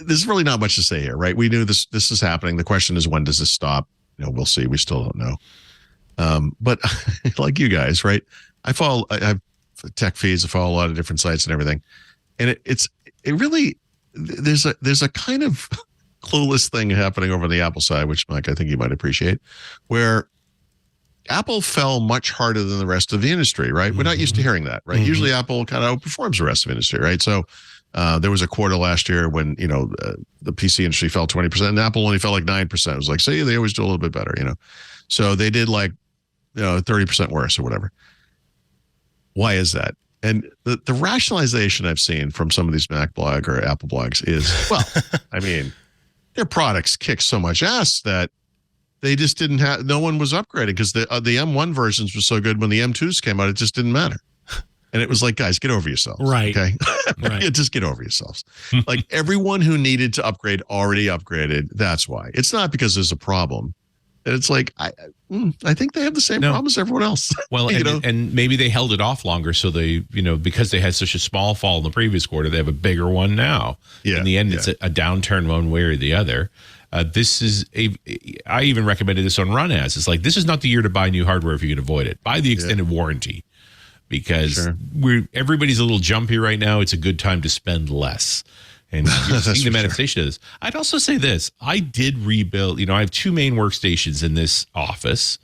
there's really not much to say here, right? We knew this is happening. The question is, when does this stop? You know, we'll see. We still don't know. But like you guys, right? I have tech feeds. I follow a lot of different sites and everything, and it really there's a kind of clueless thing happening over on the Apple side, which, Mike, I think you might appreciate, where Apple fell much harder than the rest of the industry, right? We're not used to hearing that, right? Usually Apple kind of outperforms the rest of the industry, right? So there was a quarter last year when, you know, the PC industry fell 20% and Apple only fell like 9%. It was like, say, they always do a little bit better, you know? So they did like, you know, 30% worse or whatever. Why is that? And the rationalization I've seen from some of these Mac blog or Apple blogs is, well, I mean, their products kick so much ass that they just didn't have, no one was upgrading because the M1 versions were so good when the M2s came out, it just didn't matter. And it was like, guys, get over yourselves. Right. Okay. Right. Just get over yourselves. Like, everyone who needed to upgrade already upgraded. That's why. It's not because there's a problem. And it's like, I think they have the same problem as everyone else. Well, and maybe they held it off longer. So they, you know, because they had such a small fall in the previous quarter, they have a bigger one now. Yeah. In the end, it's a downturn one way or the other. This is I even recommended this on Run As. It's like, this is not the year to buy new hardware if you can avoid it. Buy the extended warranty, because everybody's a little jumpy right now. It's a good time to spend less. And you're seeing the manifestation of this. I'd also say this. I did rebuild, you know, I have two main workstations in this office.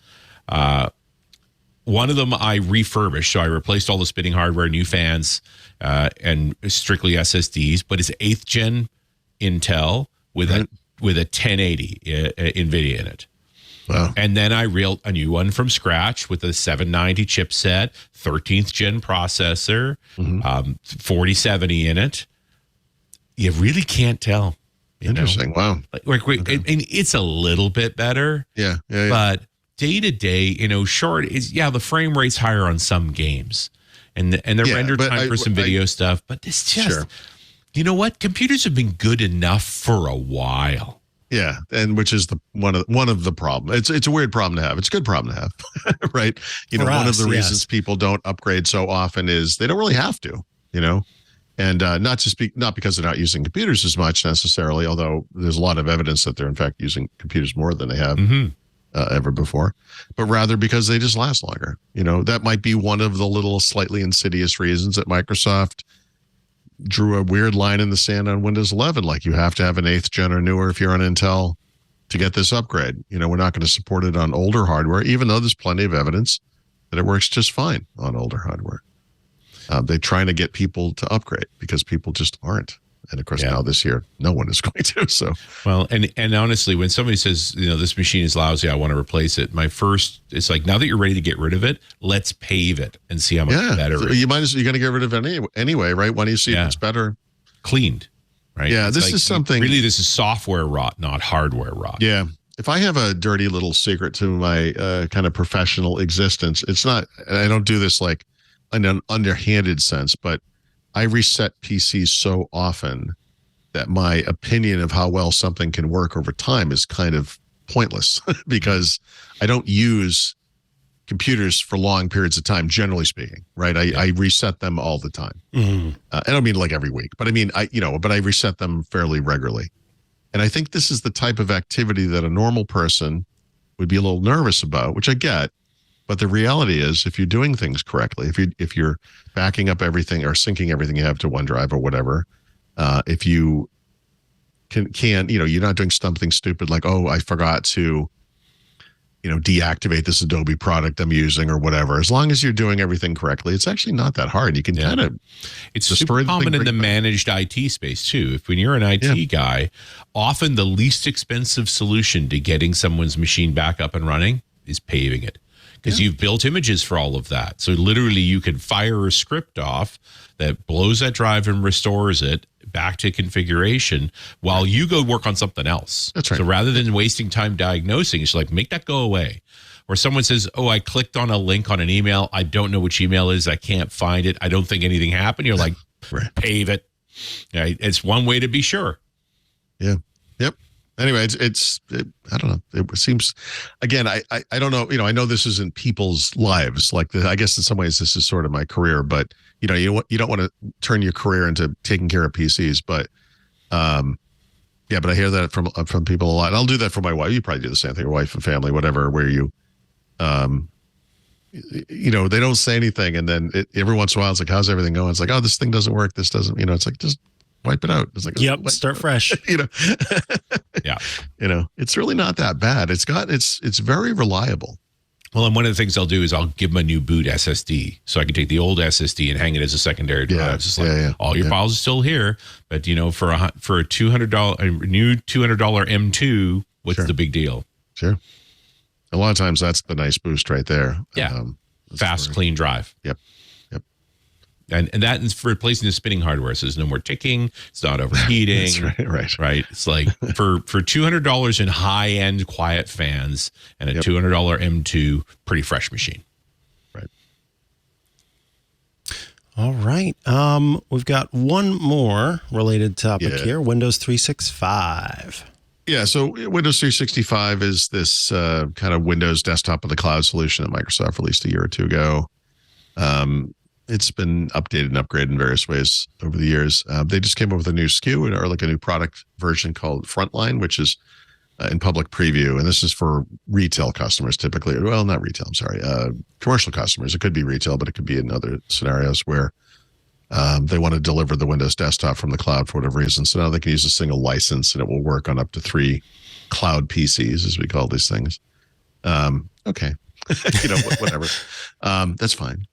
One of them I refurbished. So I replaced all the spinning hardware, new fans, and strictly SSDs, but it's 8th gen Intel with a 1080 NVIDIA in it. Wow. And then I reeled a new one from scratch with a 790 chipset, 13th gen processor, 4070 in it. You really can't tell. Interesting. Wow. Okay. And it's a little bit better. Yeah. But day to day, short is the frame rate's higher on some games, and the render time for some video stuff. But it's just, you know what? Computers have been good enough for a while. Yeah, and which is one of the problems. It's a weird problem to have. It's a good problem to have, right? One of the reasons people don't upgrade so often is they don't really have to. And not because they're not using computers as much necessarily, although there's a lot of evidence that they're in fact using computers more than they have ever before, but rather because they just last longer. That might be one of the little slightly insidious reasons that Microsoft drew a weird line in the sand on Windows 11. Like, you have to have an 8th gen or newer if you're on Intel to get this upgrade. We're not going to support it on older hardware, even though there's plenty of evidence that it works just fine on older hardware. They're trying to get people to upgrade because people just aren't. And of course, now this year, no one is going to. So, well, and honestly, when somebody says, this machine is lousy, I want to replace it, it's like, now that you're ready to get rid of it, let's pave it and see how much better. So you're going to get rid of it anyway, right? When do you see if it's better? Cleaned, right? Yeah, this is something. Really, this is software rot, not hardware rot. Yeah. If I have a dirty little secret to my kind of professional existence, it's not, and I don't do this like in an underhanded sense, but I reset PCs so often that my opinion of how well something can work over time is kind of pointless because I don't use computers for long periods of time, generally speaking, right? I reset them all the time. I don't mean like every week, but I mean, but I reset them fairly regularly. And I think this is the type of activity that a normal person would be a little nervous about, which I get. But the reality is, if you're doing things correctly, if you're backing up everything or syncing everything you have to OneDrive or whatever, if you can you're not doing something stupid like, oh, I forgot to, deactivate this Adobe product I'm using or whatever. As long as you're doing everything correctly, it's actually not that hard. You can kind of. It's super common in the managed IT space too. When you're an IT guy, often the least expensive solution to getting someone's machine back up and running is paving it. Because you've built images for all of that. So literally you can fire a script off that blows that drive and restores it back to configuration while you go work on something else. That's right. So rather than wasting time diagnosing, it's like, make that go away. Or someone says, oh, I clicked on a link on an email. I don't know which email it is. I can't find it. I don't think anything happened. You're like, pave it. Right? It's one way to be sure. Yeah. Yep. Anyway, I don't know. It seems, again, I don't know. I know this isn't people's lives. Like, I guess in some ways this is sort of my career, but you don't want to turn your career into taking care of PCs. But but I hear that from people a lot. And I'll do that for my wife. You probably do the same thing, your wife and family, whatever, where you, they don't say anything, and then every once in a while it's like, how's everything going? It's like, oh, this thing doesn't work. This doesn't. It's like, just wipe it out. It's like, start fresh. Yeah. It's really not that bad. It's very reliable. Well, and one of the things I'll do is I'll give them a new boot SSD, so I can take the old SSD and hang it as a secondary drive. It's just like, all your files are still here, but for a $200 a new $200 M2, what's the big deal? Sure. A lot of times that's the nice boost right there. Yeah. Fast, clean drive. Yep. And that is for replacing the spinning hardware. So there's no more ticking. It's not overheating. That's right. It's like for $200 in high end quiet fans and a $200 M2, pretty fresh machine. Right. All right. We've got one more related topic here. Windows 365. Yeah, so Windows 365 is this kind of Windows desktop of the cloud solution that Microsoft released a year or two ago. It's been updated and upgraded in various ways over the years. They just came up with a new SKU or like a new product version called Frontline, which is in public preview. And this is for retail customers typically. Well, not retail, I'm sorry. Commercial customers. It could be retail, but it could be in other scenarios where they want to deliver the Windows desktop from the cloud for whatever reason. So now they can use a single license and it will work on up to 3 cloud PCs, as we call these things. Okay. Whatever. That's fine.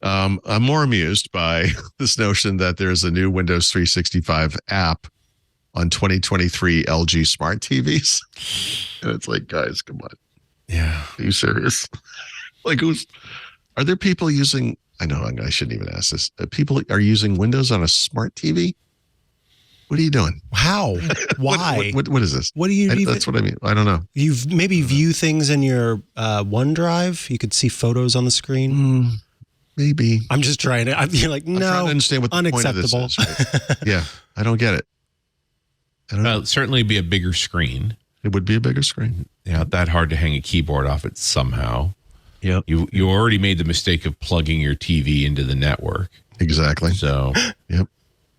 I'm more amused by this notion that there's a new Windows 365 app on 2023 LG smart TVs. And it's like, guys, come on. Yeah. Are you serious? Like, are there people using, I know I shouldn't even ask this. People are using Windows on a smart TV? What are you doing? How? Why? What is this? What do you? That's what I mean. I don't know. You've maybe view things in your OneDrive. You could see photos on the screen. Maybe. I'm just trying to. You're like, no, I'm trying to understand what the unacceptable. point of this is, right? Yeah, I don't get it. I don't know. It'd certainly be a bigger screen. It would be a bigger screen. Yeah, that hard to hang a keyboard off it somehow. Yep. You already made the mistake of plugging your TV into the network. Exactly. So, yep.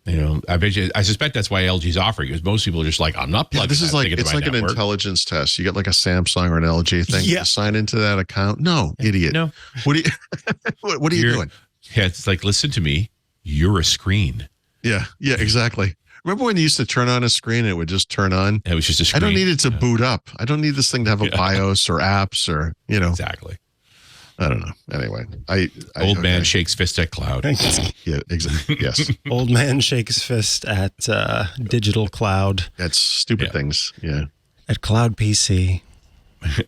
I suspect that's why LG's offering, because most people are just like, I'm not plugging. This is like, it's like an intelligence test. You get like a Samsung or an LG thing. Yeah. You sign into that account. No, idiot. No. What are you, what are you doing? Yeah, it's like, listen to me. You're a screen. Yeah, exactly. Remember when you used to turn on a screen and it would just turn on? It was just a screen. I don't need it to boot up. I don't need this thing to have a BIOS or apps or, Exactly. I don't know. Anyway, Old man shakes fist at cloud. Yeah, exactly. Yes. Old man shakes fist at digital cloud. That's stupid things. Yeah. At Cloud PC.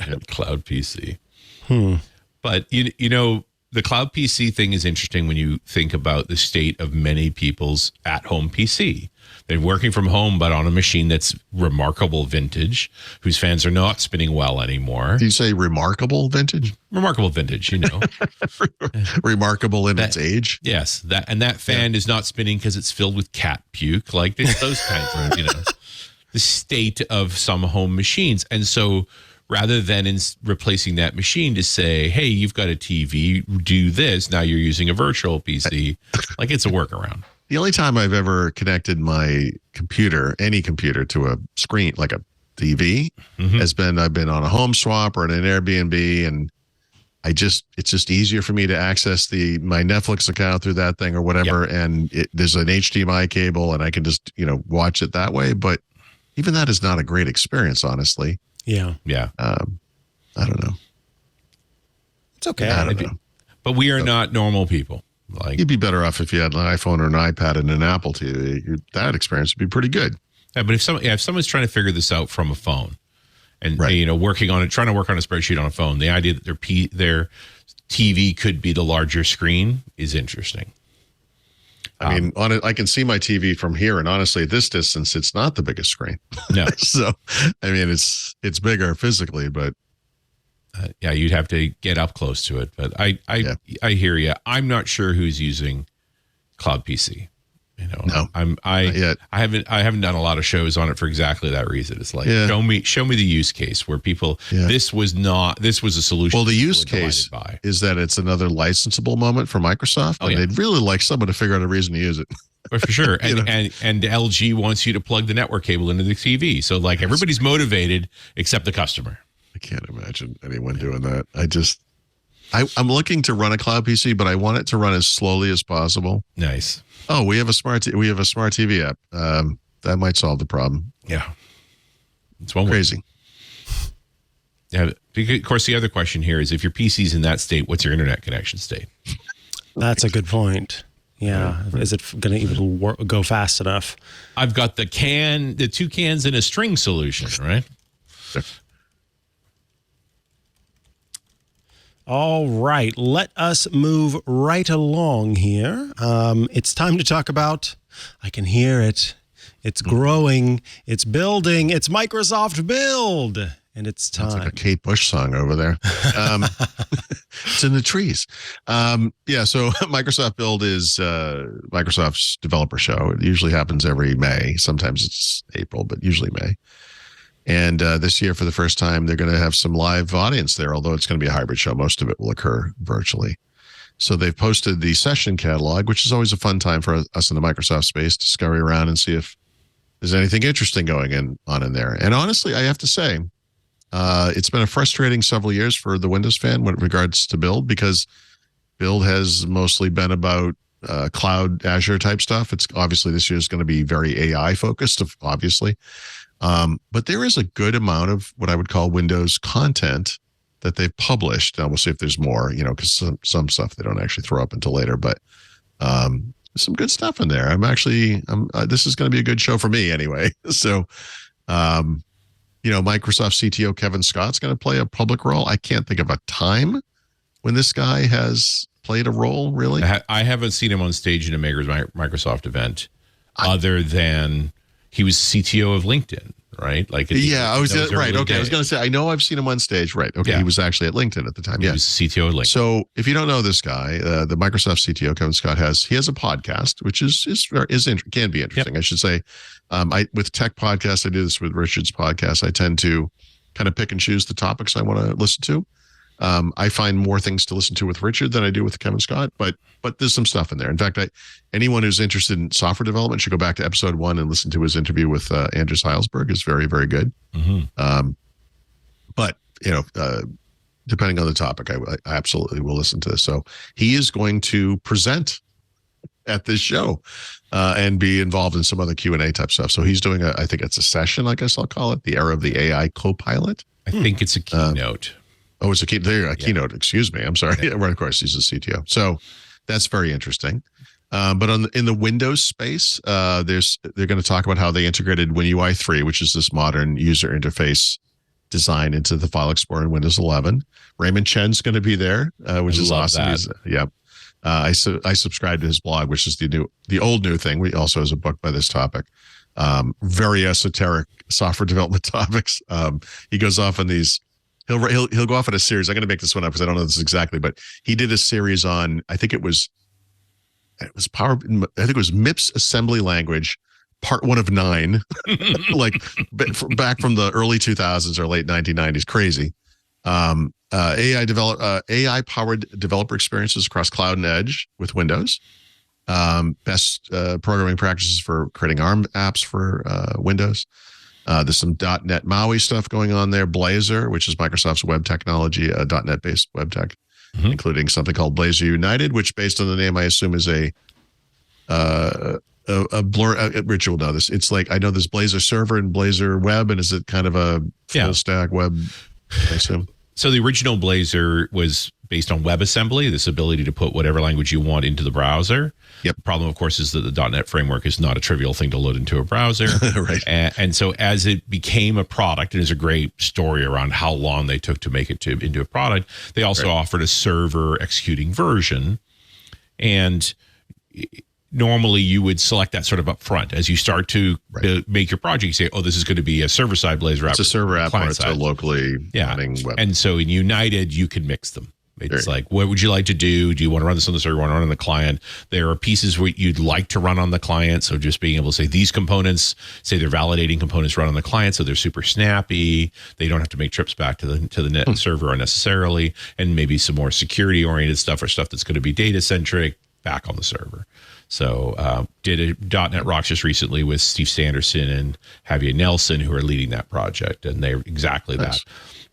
At Cloud PC. But, the Cloud PC thing is interesting when you think about the state of many people's at-home PC. They're working from home, but on a machine that's remarkable vintage, whose fans are not spinning well anymore. Do you say remarkable vintage? Remarkable vintage, Remarkable in its age? Yes. That fan is not spinning because it's filled with cat puke. Like those kinds of, the state of some home machines. And so rather than replacing that machine to say, hey, you've got a TV, do this, now you're using a virtual PC, like it's a workaround. The only time I've ever connected my computer, any computer, to a screen, like a TV, has been I've been on a home swap or in an Airbnb, and it's just easier for me to access my Netflix account through that thing or whatever, and there's an HDMI cable, and I can just watch it that way. But even that is not a great experience, honestly. Yeah. I don't know. It's okay. I don't know. But we are not normal people. Like, you'd be better off if you had an iPhone or an iPad and an Apple TV. That experience would be pretty good. Yeah, but if someone's trying to figure this out from a phone, and working on it, trying to work on a spreadsheet on a phone, the idea that their TV could be the larger screen is interesting. I mean, on it, I can see my TV from here, and honestly, at this distance, it's not the biggest screen. No. So, I mean, it's bigger physically, but you'd have to get up close to it. But I hear you. I'm not sure who's using Cloud PC. No, I haven't done a lot of shows on it for exactly that reason. It's like, show me the use case where people, this was a solution. Well, the use case is that it's another licensable moment for Microsoft, and they'd really like someone to figure out a reason to use it. For sure. And LG wants you to plug the network cable into the TV. So like everybody's motivated except the customer. I can't imagine anyone doing that. I'm looking to run a Cloud PC, but I want it to run as slowly as possible. Nice. Oh, we have a smart TV app. That might solve the problem. Yeah. It's one crazy. Yeah. Of course, the other question here is if your PC's in that state, what's your internet connection state? That's a good point. Yeah. Is it going to even go fast enough? I've got the 2 cans in a string solution, right? All right, let us move right along here. It's time to talk about, I can hear it. It's growing, it's building, it's Microsoft Build, and it's time. It's like a Kate Bush song over there. It's in the trees. So Microsoft Build is Microsoft's developer show. It usually happens every May. Sometimes it's April, but usually May. And this year, for the first time, they're going to have some live audience there, although it's going to be a hybrid show. Most of it will occur virtually. So they've posted the session catalog, which is always a fun time for us in the Microsoft space to scurry around and see if there's anything interesting going on in there. And honestly, I have to say, it's been a frustrating several years for the Windows fan with regards to Build, because Build has mostly been about cloud Azure type stuff. It's obviously this year is going to be very AI focused, obviously. But there is a good amount of what I would call Windows content that they've published. Now we'll see if there's more, because some stuff they don't actually throw up until later, but some good stuff in there. This is going to be a good show for me anyway. So, Microsoft CTO Kevin Scott's going to play a public role. I can't think of a time when this guy has played a role, really. I haven't seen him on stage in a Microsoft event other than He was CTO of LinkedIn, right? Like, I was right. Okay, days. I was going to say, I know I've seen him on stage, right? Okay, He was actually at LinkedIn at the time. He was CTO of LinkedIn. So if you don't know this guy, the Microsoft CTO Kevin Scott has a podcast, which can be interesting. I should say, with tech podcasts, I do this with Richard's podcast. I tend to kind of pick and choose the topics I want to listen to. I find more things to listen to with Richard than I do with Kevin Scott, but there's some stuff in there. In fact, anyone who's interested in software development should go back to episode 1 and listen to his interview with Andreas Heilsberg. It's very, very good. But depending on the topic, I absolutely will listen to this. So he is going to present at this show and be involved in some other Q&A type stuff. So he's doing I think it's a session, I guess I'll call it, the era of the AI co-pilot. I think it's a keynote. It's a keynote. Excuse me. I'm sorry. Yeah. Right, of course, he's a CTO. So that's very interesting. But in the Windows space, they're going to talk about how they integrated WinUI 3, which is this modern user interface design, into the File Explorer in Windows 11. Raymond Chen's going to be there, which is awesome. I subscribe to his blog, which is the old new thing. We also has a book by this topic. Very esoteric software development topics. He goes off on these. He'll go off on a series. I'm going to make this one up because I don't know this exactly, but he did a series on, I think it was MIPS assembly language, part 1 of 9, like back from the early 2000s or late 1990s. Crazy. AI powered developer experiences across cloud and edge with Windows. Best programming practices for creating ARM apps for Windows. There's some .NET MAUI stuff going on there. Blazor, which is Microsoft's web technology, .NET-based web tech, including something called Blazor United, which, based on the name, I assume is a blur. Rich will know this. It's like, I know there's Blazor server and Blazor web, and is it kind of a full stack web, I assume? So the original Blazor was based on WebAssembly, this ability to put whatever language you want into the browser. Yep. The problem, of course, is that the .NET framework is not a trivial thing to load into a browser. Right. And so as it became a product, and there's a great story around how long they took to make it into a product, they also offered a server executing version. And normally you would select that sort of up front. As you start to make your project, you say, oh, this is going to be a server-side Blazor app. It's a server app or it's a locally running web. And so in United, you can mix them. It's like, what would you like to do? Do you want to run this on the server? Want to run on the client? There are pieces where you'd like to run on the client. So just being able to say these components, say they're validating components, run on the client. So they're super snappy. They don't have to make trips back to the net server unnecessarily. And maybe some more security oriented stuff or stuff that's going to be data centric back on the server. So did a .NET Rocks just recently with Steve Sanderson and Javier Nelson, who are leading that project. And they're exactly that.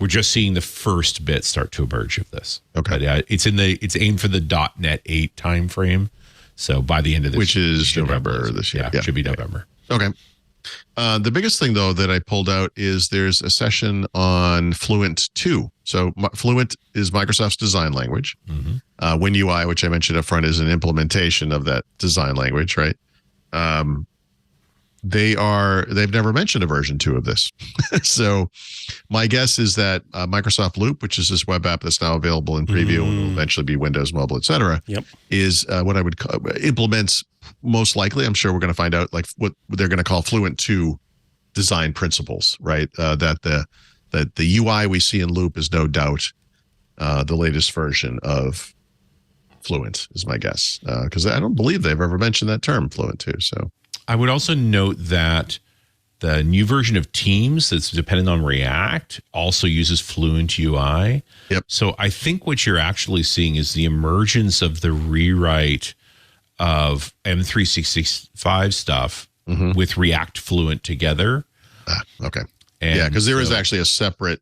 We're just seeing the first bit start to emerge of this. Okay. But, it's aimed for the .NET 8 timeframe. So by the end of this, which is November this year. Yeah, it should be November. Okay. The biggest thing, though, that I pulled out is there's a session on Fluent 2. So Fluent is Microsoft's design language. WinUI, which I mentioned up front, is an implementation of that design language, right? They've never mentioned a version 2 of this. So my guess is that Microsoft Loop, which is this web app that's now available in preview and will eventually be Windows Mobile, et cetera, is what I would call, implements, most likely, I'm sure we're going to find out, like what they're going to call Fluent 2 design principles, right? That the UI we see in Loop is no doubt the latest version of Fluent, is my guess. Because I don't believe they've ever mentioned that term, Fluent 2. So I would also note that the new version of Teams that's dependent on React also uses Fluent UI. Yep. So I think what you're actually seeing is the emergence of the rewrite of M365 stuff with React Fluent together. Okay. And because there is actually a separate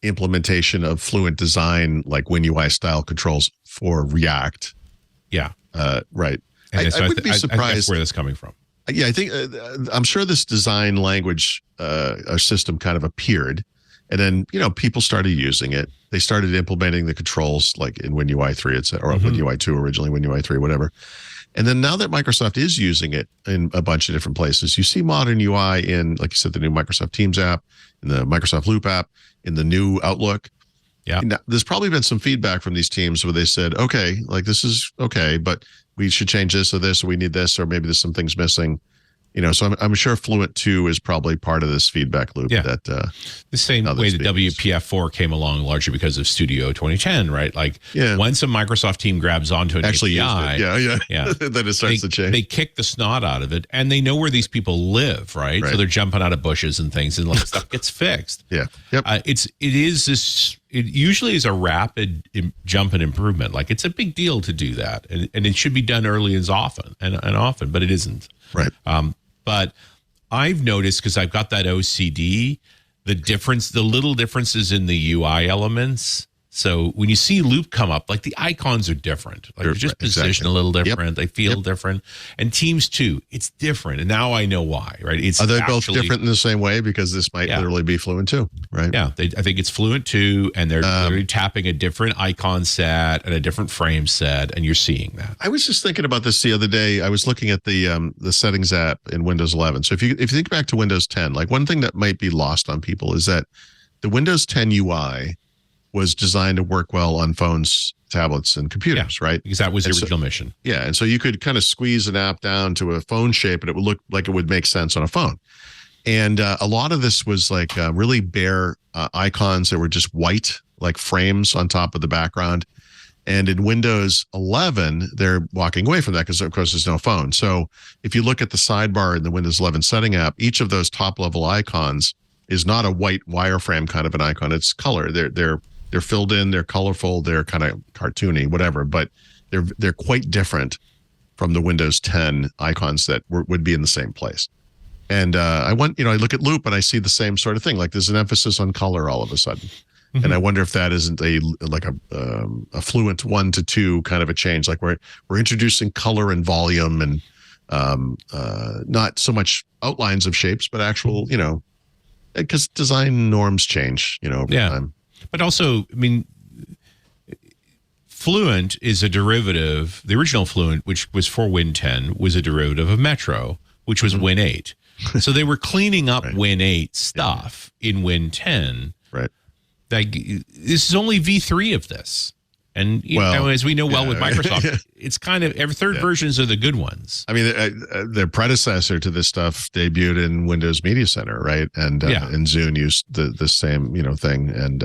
implementation of Fluent design, like WinUI style controls for React. Yeah. Right. And I wouldn't be surprised. I think that's where that's coming from. Yeah, I think I'm sure this design language system kind of appeared, and then people started using it. They started implementing the controls like in WinUI 3, or WinUI 2 originally, WinUI 3, whatever. And then now that Microsoft is using it in a bunch of different places, you see modern UI in, like you said, the new Microsoft Teams app, in the Microsoft Loop app, in the new Outlook. Yeah, now, there's probably been some feedback from these teams where they said, okay, like this is okay, but we should change this or this, or we need this, or maybe there's some things missing. So I'm sure Fluent 2 is probably part of this feedback loop. Yeah. That the same way the WPF4 came along, largely because of Studio 2010, right? Like once a Microsoft team grabs onto an API, then it starts to change. They kick the snot out of it, and they know where these people live, right? So they're jumping out of bushes and things, and stuff gets fixed. Yeah, yep. It usually is a rapid jump in improvement. Like it's a big deal to do that, and it should be done early and often, but it isn't. Right. But I've noticed, because I've got that OCD, the little differences in the UI elements. So when you see Loop come up, like the icons are different. Like they're just positioned a little different. Yep. They feel different. And Teams too, it's different. And now I know why, right? Are they both different in the same way? Because this might literally be Fluent 2, right? Yeah, I think it's Fluent 2, and they're tapping a different icon set and a different frame set, and you're seeing that. I was just thinking about this the other day. I was looking at the settings app in Windows 11. So if you think back to Windows 10, like one thing that might be lost on people is that the Windows 10 UI was designed to work well on phones, tablets, and computers, right? Because that was the original mission. Yeah, and so you could kind of squeeze an app down to a phone shape, and it would look like it would make sense on a phone. And a lot of this was like really bare icons that were just white, like frames on top of the background. And in Windows 11, they're walking away from that because, of course, there's no phone. So if you look at the sidebar in the Windows 11 setting app, each of those top-level icons is not a white wireframe kind of an icon. It's color. They're filled in, they're colorful, they're kind of cartoony, whatever, but they're quite different from the Windows 10 icons that would be in the same place. And I look at Loop and I see the same sort of thing. Like there's an emphasis on color all of a sudden. Mm-hmm. And I wonder if that isn't a Fluent 1 to 2 kind of a change. Like we're introducing color and volume and not so much outlines of shapes, but actual, because design norms change, over time. But also, I mean, Fluent is a derivative. The original Fluent, which was for Win 10, was a derivative of Metro, which was Win 8. So they were cleaning up Win 8 stuff in Win 10. Right. This is only V3 of this. And as we know with Microsoft, it's kind of every third versions are the good ones. I mean, their predecessor to this stuff debuted in Windows Media Center, right? And Zune used the same thing. And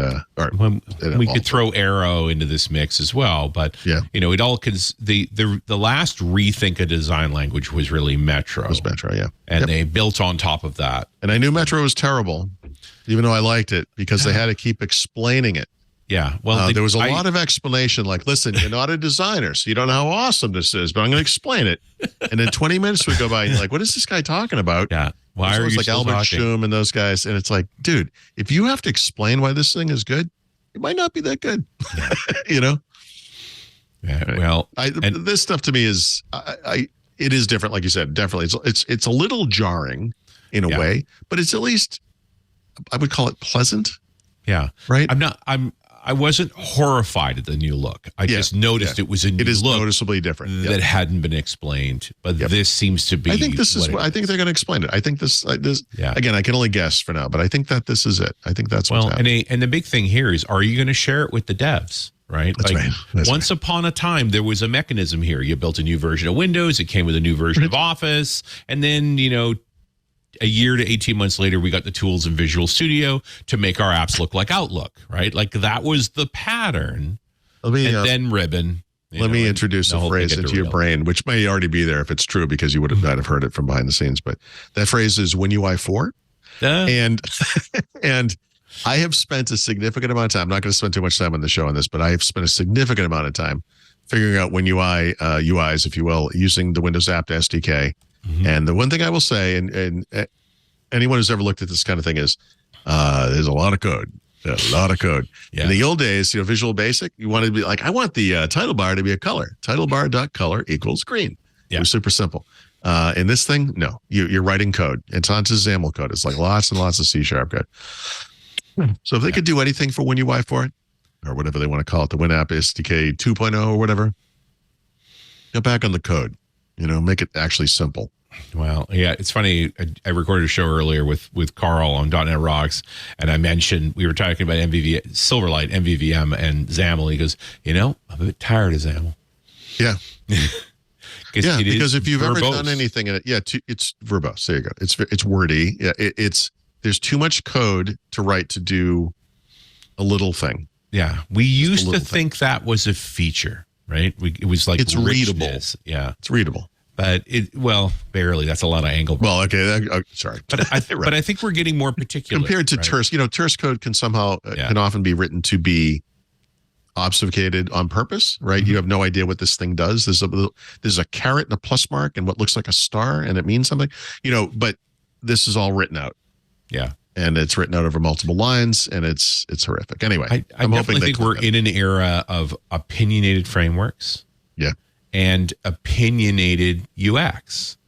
we could throw Arrow into this mix as well, but it all the last rethink a design language was really Metro. It was Metro, yeah, and they built on top of that. And I knew Metro was terrible, even though I liked it because they had to keep explaining it. Yeah, well, there was a lot of explanation. Like, listen, you're not a designer, so you don't know how awesome this is, but I'm going to explain it. And then 20 minutes would go by, and you're like, "What is this guy talking about?" Yeah, why are you like Albert talking? Schum and those guys? And it's like, dude, if you have to explain why this thing is good, it might not be that good. Yeah, well, this stuff to me is, it is different, like you said. Definitely, it's a little jarring in a way, but it's at least, I would call it pleasant. Yeah, right. I wasn't horrified at the new look. I just noticed it was a new look. It is noticeably different that hadn't been explained. But this seems to be. I think I think they're going to explain it. I think this. Again, I can only guess for now, but I think that this is it. I think that's what's happening. And the big thing here is, are you going to share it with the devs? Right. That's right. Once upon a time, there was a mechanism here. You built a new version of Windows. It came with a new version of Office, and then a year to 18 months later, we got the tools in Visual Studio to make our apps look like Outlook, right? Like that was the pattern. Then Ribbon. Let me introduce a phrase into your brain, which may already be there if it's true, because you would have not have heard it from behind the scenes. But that phrase is WinUI 4. And I have spent a significant amount of time. I'm not going to spend too much time on the show on this, but I have spent a significant amount of time figuring out WinUI UIs, if you will, using the Windows App SDK. Mm-hmm. And the one thing I will say, and anyone who's ever looked at this kind of thing is, there's a lot of code. Yeah. In the old days, Visual Basic, you wanted to be like, I want the title bar to be a color. Title bar.color equals green. Yeah. It was super simple. In this thing, no, you're writing code. It's onto XAML code. It's like lots and lots of C# code. So if they could do anything for WinUI for it, or whatever they want to call it, the WinApp SDK 2.0 or whatever, go back on the code. Make it actually simple. Well, yeah, it's funny. I recorded a show earlier with Carl on .NET Rocks, and I mentioned we were talking about Silverlight, MVVM, and XAML. He goes, I'm a bit tired of XAML. Yeah. Yeah, it is because if you've ever verbose. done anything in it, it's verbose. There you go. It's wordy. Yeah, there's too much code to write to do a little thing. Yeah, we used to think that was a feature, right? It was like it's readable. Yeah, it's readable. But barely. That's a lot of angle. Well, okay, sorry. But I think we're getting more particular compared to terse. Terse code can somehow can often be written to be obfuscated on purpose, right? You have no idea what this thing does. There's a caret and a plus mark and what looks like a star, and it means something. But this is all written out. Yeah. And it's written out over multiple lines, and it's horrific. Anyway, I definitely think we're in an era of opinionated frameworks. Yeah. And opinionated UX.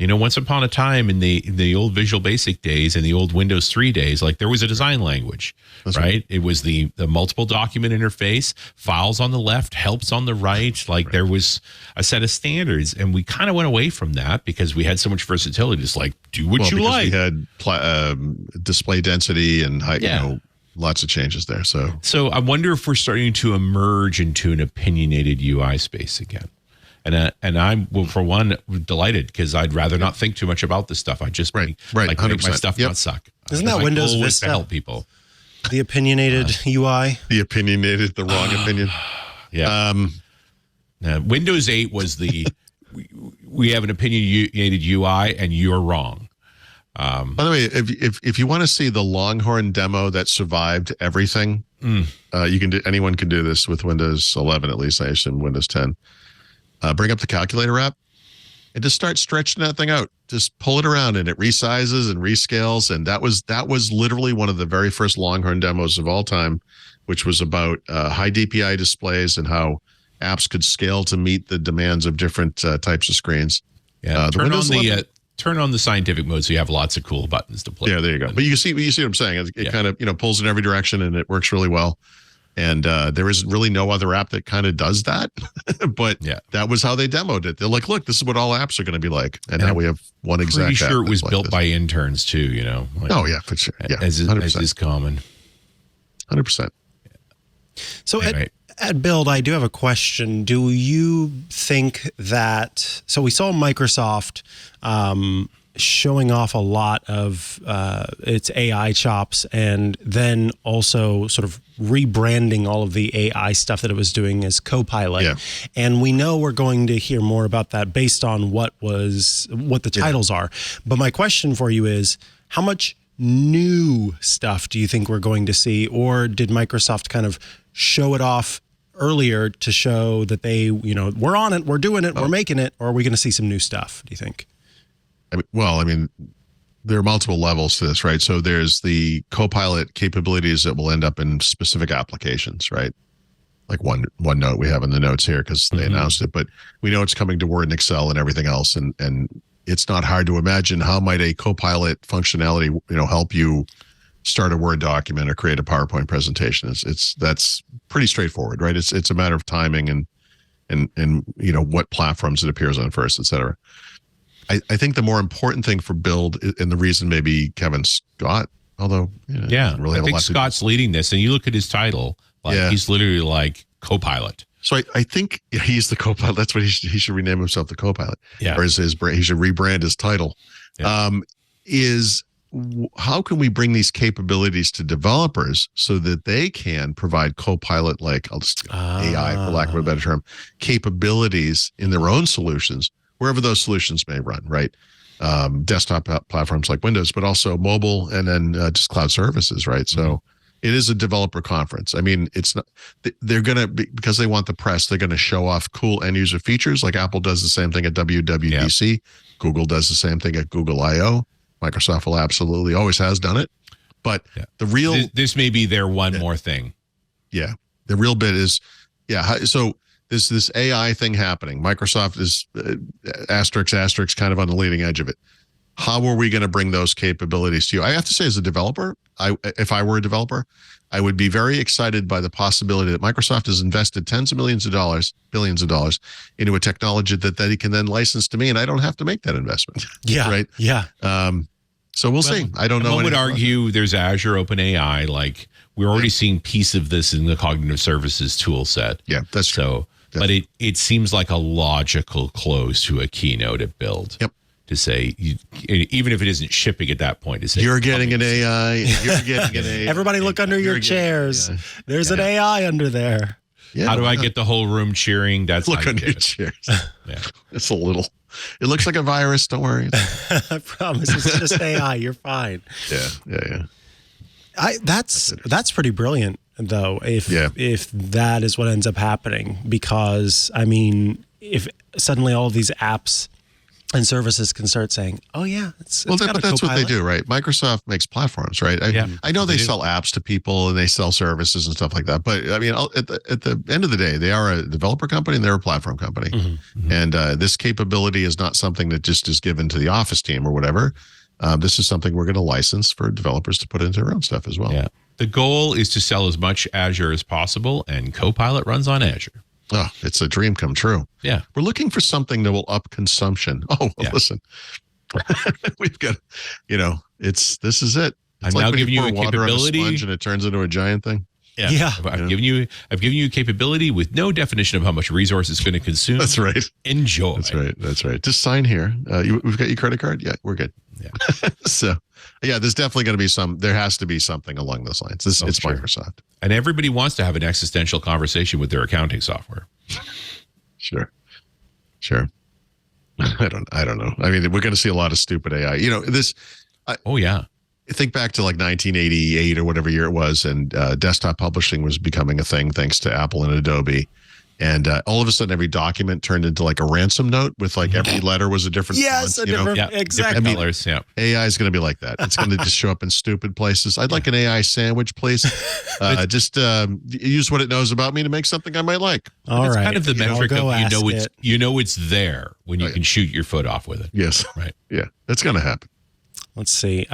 Once upon a time in the old Visual Basic days and the old Windows 3 days, like there was a design language, right? It was the multiple document interface, files on the left, helps on the right. Like there was a set of standards, and we kind of went away from that because we had so much versatility. Just like do what you like. We had display density and height, lots of changes there. So I wonder if we're starting to emerge into an opinionated UI space again. And I'm, for one, delighted because I'd rather not think too much about this stuff. I just right, like make my stuff not suck. Isn't that Windows Vista? To help people. The opinionated UI. The wrong opinion. Yeah. Windows 8 was we have an opinionated UI and you're wrong. By the way, if you want to see the Longhorn demo that survived everything, anyone can do this with Windows 11 at least. I assume Windows 10. Bring up the calculator app and just start stretching that thing out. Just pull it around and it resizes and rescales. And that was literally one of the very first Longhorn demos of all time, which was about high DPI displays and how apps could scale to meet the demands of different types of screens. Yeah, turn on the scientific mode so you have lots of cool buttons to play. Yeah, there you go. But you see what I'm saying. It kind of pulls in every direction and it works really well. And there is really no other app that kind of does that. But that was how they demoed it. They're like, look, this is what all apps are going to be like. And now we have one exact Pretty sure app it was like built this. by interns too, Oh, yeah, for sure. Yeah, as is common. 100%. So anyway. at Build, I do have a question. Do you think that, so we saw Microsoft showing off a lot of its AI chops and then also sort of rebranding all of the AI stuff that it was doing as Copilot. Yeah. And we know we're going to hear more about that based on what the titles are. But my question for you is, how much new stuff do you think we're going to see? Or did Microsoft kind of show it off earlier to show that they, we're on it, we're doing it, we're making it, or are we going to see some new stuff, do you think? I mean, there are multiple levels to this, right? So there's the Copilot capabilities that will end up in specific applications, right? Like OneNote we have in the notes here because they announced it, but we know it's coming to Word and Excel and everything else. And it's not hard to imagine how might a Copilot functionality, help you start a Word document or create a PowerPoint presentation. That's pretty straightforward, right? It's a matter of timing and what platforms it appears on first, et cetera. I think the more important thing for Build, and the reason maybe Kevin Scott, although really I think Scott's leading this, and you look at his title, he's literally like Copilot. So I think he's the Copilot. That's what he should rename himself, the Copilot. Yeah, or he should rebrand his title. Yeah. How can we bring these capabilities to developers so that they can provide Copilot AI, for lack of a better term, capabilities in their own solutions, wherever those solutions may run, right? Desktop platforms like Windows, but also mobile and then just cloud services, right? So it is a developer conference. I mean, it's not, they're going to be, because they want the press, they're going to show off cool end user features. Like Apple does the same thing at WWDC. Yeah. Google does the same thing at Google I/O. Microsoft will absolutely always has done it. But the real, this may be their one more thing. Yeah. The real bit is, so there's this AI thing happening. Microsoft is asterisk kind of on the leading edge of it. How are we going to bring those capabilities to you? I have to say, as a developer, if I were a developer, I would be very excited by the possibility that Microsoft has invested tens of millions of dollars, billions of dollars into a technology that they can then license to me, and I don't have to make that investment. Yeah. Right. Yeah. So we'll see. I don't know. One would argue there's Azure OpenAI. Like we're already seeing piece of this in the cognitive services tool set. Yeah, that's true. But it seems like a logical close to a keynote at Build. Yep. To say, even if it isn't shipping at that point, to say you're getting an AI. You're getting an AI. Everybody look under your chairs. There's an AI under there. Yeah, how do I get the whole room cheering? That's look under your chairs. Yeah. It's a little. It looks like a virus. Don't worry. I promise, it's just AI. You're fine. Yeah. That's pretty brilliant, though. If that is what ends up happening, because I mean, if suddenly all of these apps and services can start saying, "Oh yeah, it's but that's what they do, right? Microsoft makes platforms, right? I know they sell apps to people and they sell services and stuff like that. But I mean, at the end of the day, they are a developer company and they're a platform company. And this capability is not something that just is given to the Office team or whatever. This is something we're going to license for developers to put into their own stuff as well. Yeah. The goal is to sell as much Azure as possible, and Copilot runs on Azure. Oh, it's a dream come true. Yeah. We're looking for something that will up consumption. Oh, well, listen, we've got, this is it. It's I'm like now when giving you a pour water on capability sponge and it turns into a giant thing. Yeah. I've given you a capability with no definition of how much resource it's going to consume. That's right. Enjoy. That's right. Just sign here. We've got your credit card. Yeah, we're good. Yeah. So, there's definitely going to be there has to be something along those lines. It's sure. Microsoft. And everybody wants to have an existential conversation with their accounting software. Sure. I don't know. I mean, we're going to see a lot of stupid AI. Think back to like 1988 or whatever year it was, and desktop publishing was becoming a thing thanks to Apple and Adobe. And all of a sudden, every document turned into like a ransom note with like every letter was a different font, exactly. Different colors. Yeah. AI is going to be like that. It's going to just show up in stupid places. I'd like an AI sandwich, please. Just use what it knows about me to make something I might like. All right. It's kind of the metric of you know it's there when you can shoot your foot off with it. Yes. Right. Yeah. That's going to happen. Let's see.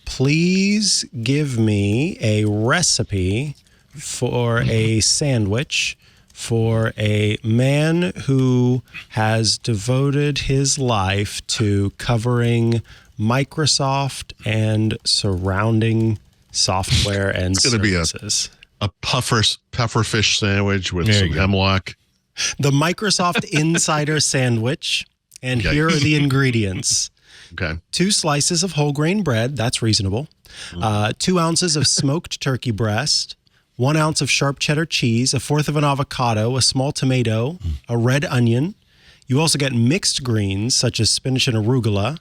Please give me a recipe for a sandwich for a man who has devoted his life to covering Microsoft and surrounding software and it's going to be a pufferfish sandwich with some hemlock. The Microsoft Insider Sandwich. And here are the ingredients. Okay. 2 slices of whole grain bread. That's reasonable. 2 ounces of smoked turkey breast. 1 ounce of sharp cheddar cheese, 1/4 of an avocado, a small tomato, a red onion. You also get mixed greens such as spinach and arugula,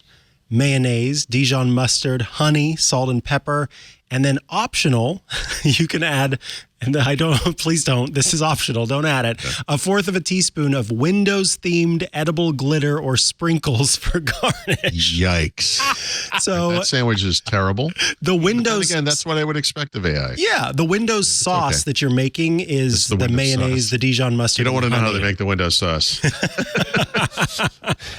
mayonnaise, Dijon mustard, honey, salt and pepper, and then optional, you can add, and please don't, this is optional, don't add it, 1/4 of a teaspoon of Windows-themed edible glitter or sprinkles for garnish. Yikes. So that sandwich is terrible. The Windows... Again, that's what I would expect of AI. Yeah, the Windows sauce that you're making is the mayonnaise, sauce. The Dijon mustard. You don't want to know how they make the Windows sauce.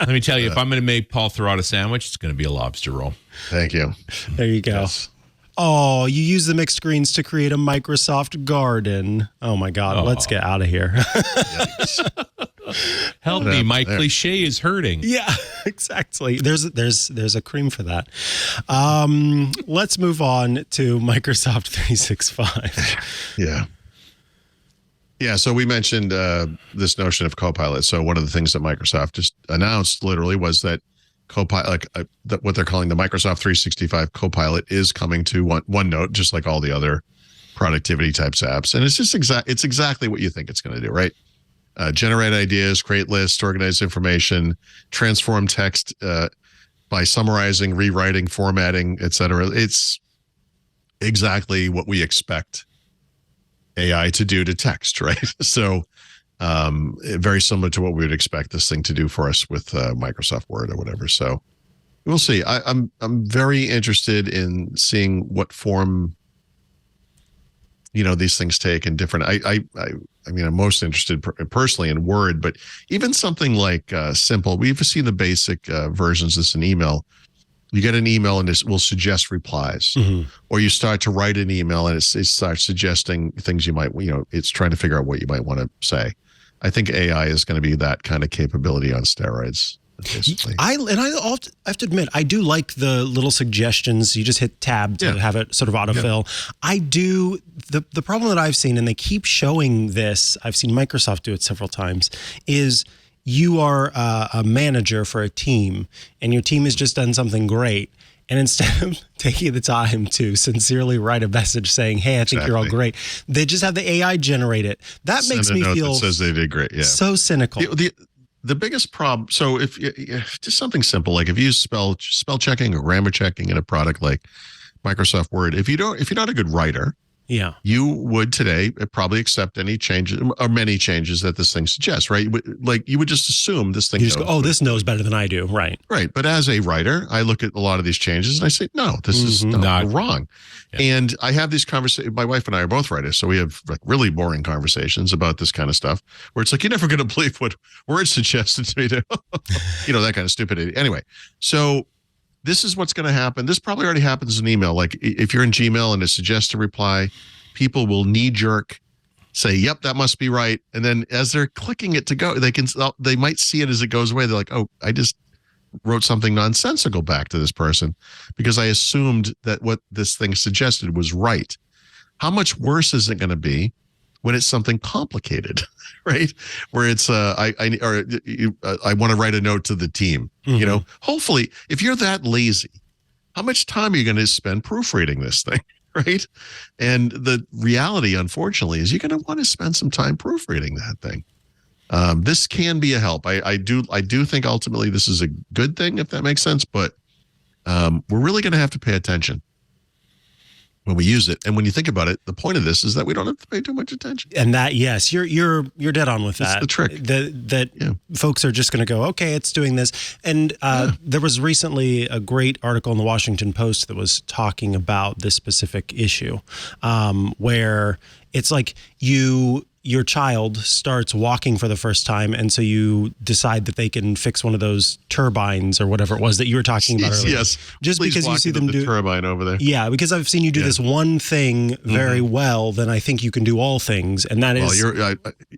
Let me tell you, if I'm going to make Paul Thurrott a sandwich, it's going to be a lobster roll. Thank you. There you go. Yes. Oh, you use the mixed greens to create a Microsoft garden. Oh my God, let's get out of here. Help me, my cliche is hurting. Yeah, exactly. There's a cream for that. Let's move on to Microsoft 365. Yeah, so we mentioned this notion of Copilot. So one of the things that Microsoft just announced literally was that Copilot, what they're calling the Microsoft 365 Copilot, is coming to OneNote, just like all the other productivity types apps. And it's just exactly what you think it's going to do, right? Generate ideas, create lists, organize information, transform text by summarizing, rewriting, formatting, etc. It's exactly what we expect AI to do to text, right? So very similar to what we would expect this thing to do for us with Microsoft Word or whatever. So we'll see. I'm very interested in seeing what form these things take in different. I mean, I'm most interested personally in Word, but even something like simple. We've seen the basic versions of this in email. You get an email and it will suggest replies, or you start to write an email and it starts suggesting things you might, it's trying to figure out what you might want to say. I think AI is going to be that kind of capability on steroids. basically. I have to admit, I do like the little suggestions. You just hit tab to have it sort of autofill. I do. The problem that I've seen, and they keep showing this, I've seen Microsoft do it several times, is you are a manager for a team, and your team has just done something great. And instead of taking the time to sincerely write a message saying, "Hey, I think you're all great," they just have the AI generate it. That makes me feel that says they did great. Yeah, so cynical. The biggest problem. So if just something simple like if you use spell checking or grammar checking in a product like Microsoft Word, if you're not a good writer, you would today probably accept any changes or many changes that this thing suggests, right? Like you would just assume this thing. You just go, "Oh, this knows better than I do," right? Right. But as a writer, I look at a lot of these changes and I say, "No, this is not wrong." Yeah. And I have these conversations. My wife and I are both writers, so we have like really boring conversations about this kind of stuff, where it's like you're never going to believe what Word suggested to me to, that kind of stupidity. Anyway, so. This is what's going to happen. This probably already happens in email. Like if you're in Gmail and it suggests a reply, people will knee jerk say, "Yep, that must be right." And then as they're clicking it to go, they might see it as it goes away. They're like, "Oh, I just wrote something nonsensical back to this person because I assumed that what this thing suggested was right." How much worse is it going to be when it's something complicated, right? Where it's I want to write a note to the team. Hopefully, if you're that lazy, how much time are you going to spend proofreading this thing, right? And the reality, unfortunately, is you're going to want to spend some time proofreading that thing. This can be a help. I do think ultimately this is a good thing, if that makes sense. But we're really going to have to pay attention when we use it. And when you think about it, the point of this is that we don't have to pay too much attention. And that, yes, you're dead on with that. That's the trick. That folks are just going to go, "Okay, it's doing this." And there was recently a great article in the Washington Post that was talking about this specific issue, where it's like your child starts walking for the first time, and so you decide that they can fix one of those turbines or whatever it was that you were talking about earlier. Yes, just please because you see them do the turbine over there. Yeah, because I've seen you do this one thing very well, then I think you can do all things, and that is. Well,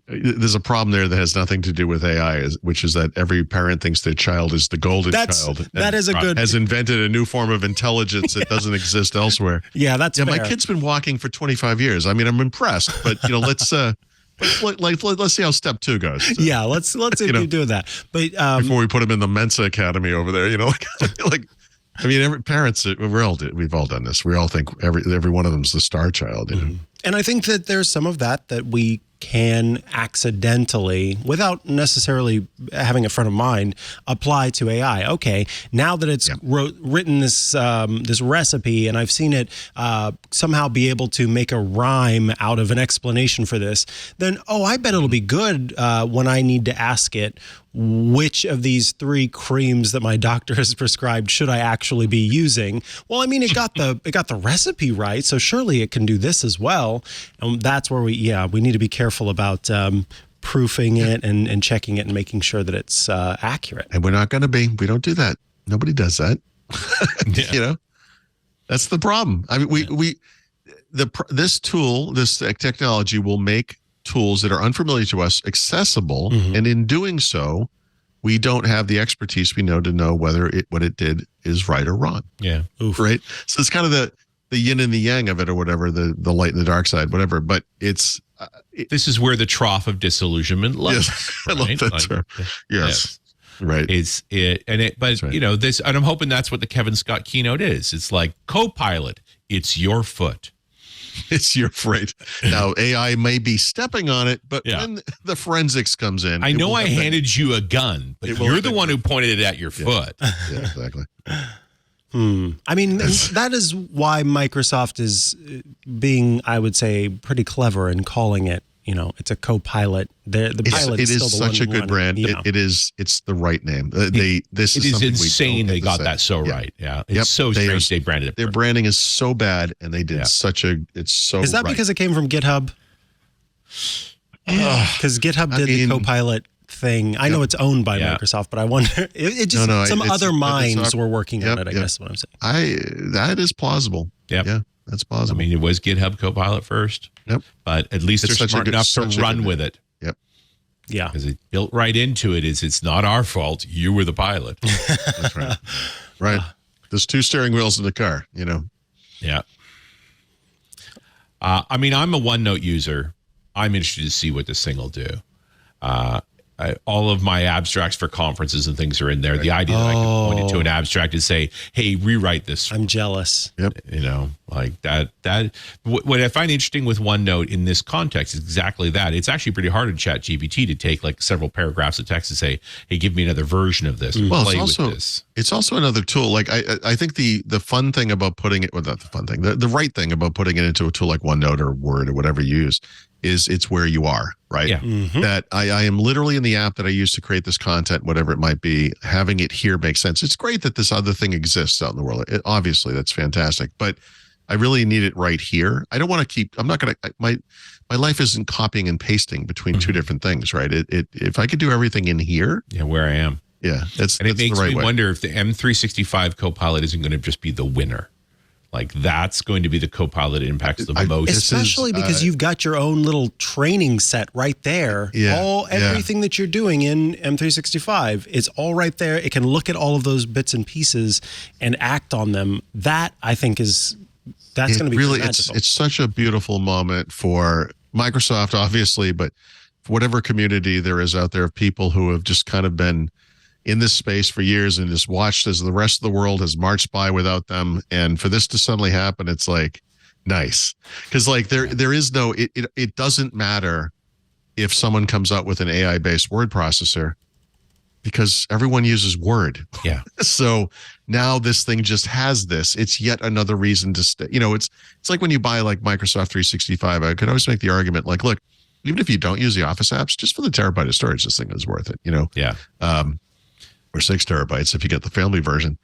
there's a problem there that has nothing to do with AI, which is that every parent thinks their child is the golden child. That is a good. Has invented a new form of intelligence that doesn't exist elsewhere. Yeah, that's fair. My kid's been walking for 25 years. I mean, I'm impressed, but let's. Let's see how step 2 goes. So, yeah, let's see if you do that. But before we put him in the Mensa Academy over there, every parents, we've all done this. We all think every one of them's the star child. And I think that there's some of that we can accidentally, without necessarily having it front of mind, apply to AI. Okay, now that it's written this recipe, and I've seen it somehow be able to make a rhyme out of an explanation for this, then I bet it'll be good when I need to ask it which of these 3 creams that my doctor has prescribed should I actually be using. Well, I mean, it got the recipe right, so surely it can do this as well. And that's where we need to be careful about proofing it and checking it and making sure that it's accurate. And we're not going to be. We don't do that. Nobody does that. That's the problem. I mean, this tool, this technology will make tools that are unfamiliar to us accessible, and in doing so, we don't have the expertise we know to know whether what it did is right or wrong. Yeah. Oof. Right. So it's kind of the yin and the yang of it, or whatever, the light and the dark side, whatever. But it's this is where the trough of disillusionment lies. Yes, I love that term. Yes. Right. Right. This, and I'm hoping that's what the Kevin Scott keynote is. It's like Copilot. It's your foot. It's your freight. Now, AI may be stepping on it, but when the forensics comes in. I know I handed you a gun, but you're the one who pointed it at your foot. Yeah, exactly. I mean, that is why Microsoft is being, I would say, pretty clever in calling it, it's a Copilot. The pilot is still the one. It is such a good brand. It's the right name. It is insane they got that so right. Yeah. It's so strange they branded it. Their branding is so bad, and they did it's so Is that because it came from GitHub? Because GitHub did the Copilot thing. I know it's owned by Microsoft, but I wonder, some other minds were working on it, I guess is what I'm saying. That is plausible. Yep. Yeah, that's plausible. I mean, it was GitHub Copilot first. Yep. But at least they're smart enough to run with it. Yep. Yeah. Because it built right into it is it's not our fault. You were the pilot. That's right. Right. There's 2 steering wheels in the car, you know. Yeah. I mean, I'm a OneNote user. I'm interested to see what this thing will do. All of my abstracts for conferences and things are in there. The idea that I can point it to an abstract and say, hey, rewrite this. I'm jealous. Yep. You know, like that. What I find interesting with OneNote in this context is exactly that. It's actually pretty hard in ChatGPT to take like several paragraphs of text and say, hey, give me another version of this. Well, Play with this. It's also another tool. Like I think the fun thing about putting it, well, not the fun thing, the right thing about putting it into a tool like OneNote or Word or whatever you use is it's where you are, right? Yeah. That I am literally in the app that I use to create this content, whatever it might be. Having it here makes sense. It's great that this other thing exists out in the world. Obviously, that's fantastic. But I really need it right here. I don't want to keep. I'm not going to. My life isn't copying and pasting between 2 different things, right? If I could do everything in here, Yeah, where I am. yeah, that's And it makes the right me way. wonder if the M365 Copilot isn't going to just be the winner. Like that's going to be the Copilot that impacts the most. Especially because you've got your own little training set right there. Yeah, Everything that you're doing in M365, it's all right there. It can look at all of those bits and pieces and act on them. That I think that's going to be really magical. it's such a beautiful moment for Microsoft, obviously, but for whatever community there is out there of people who have just kind of been in this space for years and just watched as the rest of the world has marched by without them. And for this to suddenly happen, it's like nice. Because like there is no, it doesn't matter if someone comes out with an AI-based word processor because everyone uses Word. Yeah. So now this thing just has this. It's yet another reason to stay. You know, it's like when you buy like Microsoft 365, I could always make the argument like, look, even if you don't use the Office apps, just for the terabyte of storage, this thing is worth it, you know? Yeah. Or 6 terabytes if you get the family version.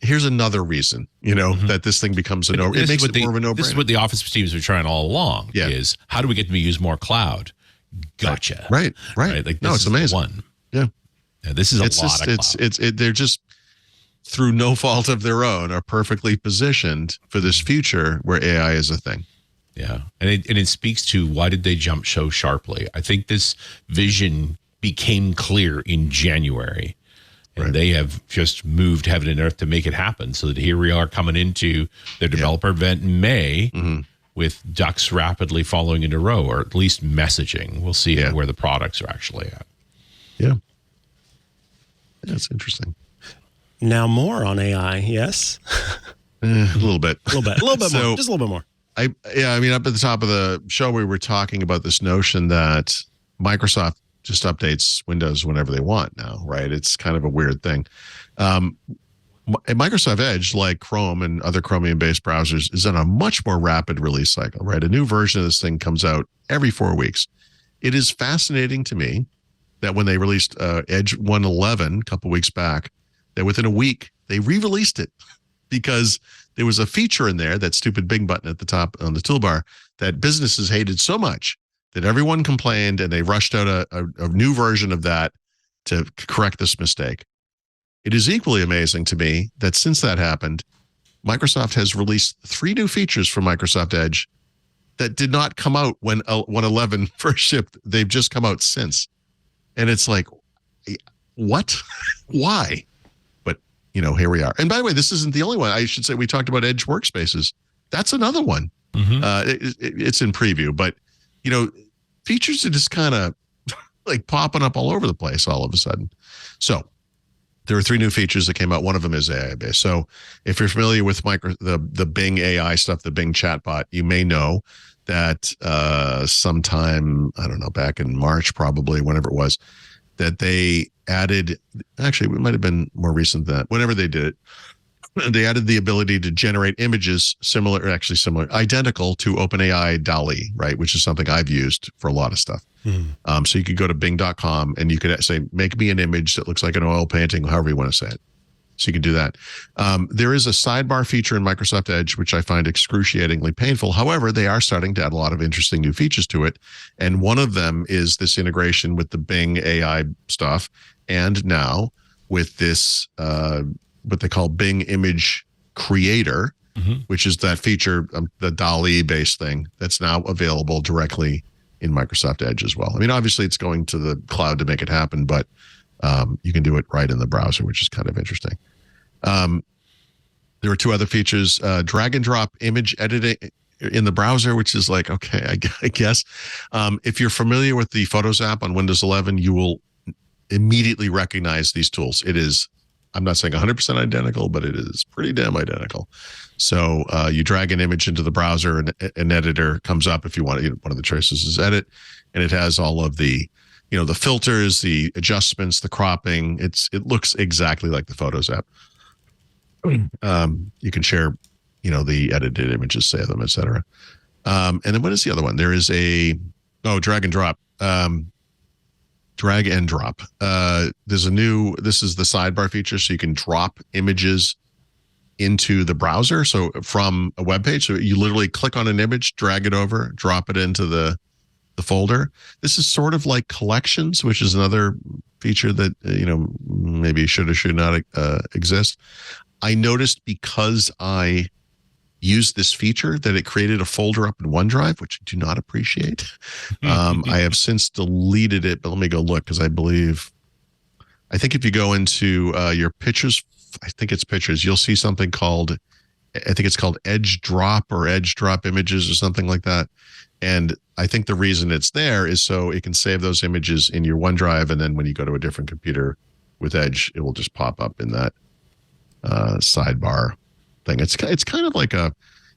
Here's another reason, you know, that this thing becomes it makes it more of a no-brainer. This is what the Office teams are trying all along. Yeah. Is how do we get them to use more cloud? Gotcha. Right. Like No, it's this is the amazing. one. Yeah. This is a It's lot just, of cloud. they're just through no fault of their own are perfectly positioned for this future where AI is a thing. Yeah. And it speaks to why did they jump so sharply? I think this vision became clear in January. And they have just moved heaven and earth to make it happen. So that here we are coming into their developer event in May with ducks rapidly following in a row, or at least messaging. We'll see where the products are actually at. Yeah. That's interesting. Now more on AI, yes? A little bit. A little bit So- more, just a little bit more. I mean, up at the top of the show, we were talking about this notion that Microsoft just updates Windows whenever they want now, right? It's kind of a weird thing. Microsoft Edge, like Chrome and other Chromium-based browsers, is on a much more rapid release cycle, right? A new version of this thing comes out every 4 weeks. It is fascinating to me that when they released Edge 111 a couple weeks back, that within a week, they re-released it because there was a feature in there, that stupid Bing button at the top on the toolbar, that businesses hated so much that everyone complained and they rushed out a new version of that to correct this mistake. It is equally amazing to me that since that happened, Microsoft has released 3 new features for Microsoft Edge that did not come out when 111 first shipped. They've just come out since. And it's like, what? Why? But, you know, here we are. And by the way, this isn't the only one. I should say we talked about Edge workspaces. That's another one. It's in preview, but, you know, features are just kind of like popping up all over the place all of a sudden. So there are 3 new features that came out. One of them is AI based. So if you're familiar with the Bing AI stuff, the Bing chatbot, you may know that sometime, I don't know, back in March, probably, whenever it was, that they added, actually, it might have been more recent than that, whenever they did it, they added the ability to generate images identical to OpenAI DALL-E, right? Which is something I've used for a lot of stuff. So you could go to bing.com and you could say, make me an image that looks like an oil painting, however you want to say it. So you can do that. There is a sidebar feature in Microsoft Edge, which I find excruciatingly painful. However, they are starting to add a lot of interesting new features to it. And one of them is this integration with the Bing AI stuff. And now with this, what they call Bing Image Creator, which is that feature, the DALL-E based thing that's now available directly in Microsoft Edge as well. I mean, obviously it's going to the cloud to make it happen, but you can do it right in the browser, which is kind of interesting. There were two other features, drag and drop image editing in the browser, which is like, okay, I guess. If you're familiar with the Photos app on Windows 11, you will immediately recognize these tools. It is, I'm not saying 100% identical, but it is pretty damn identical. So you drag an image into the browser and an editor comes up if you want. One of the choices is edit, and it has all of the, the filters, the adjustments, the cropping. It looks exactly like the Photos app. You can share, the edited images, save them, etc. And then what is the other one? There is drag and drop. Drag and drop. This is the sidebar feature, so you can drop images into the browser. So from a web page, so you literally click on an image, drag it over, drop it into the folder. This is sort of like collections, which is another feature that, maybe should or should not exist. I noticed because I used this feature that it created a folder up in OneDrive, which I do not appreciate. I have since deleted it, but let me go look, because I think if you go into your pictures, I think it's pictures, you'll see something called, I think it's called Edge Drop or Edge Drop Images or something like that. And I think the reason it's there is so it can save those images in your OneDrive, and then when you go to a different computer with Edge, it will just pop up in that sidebar thing. It's kind of like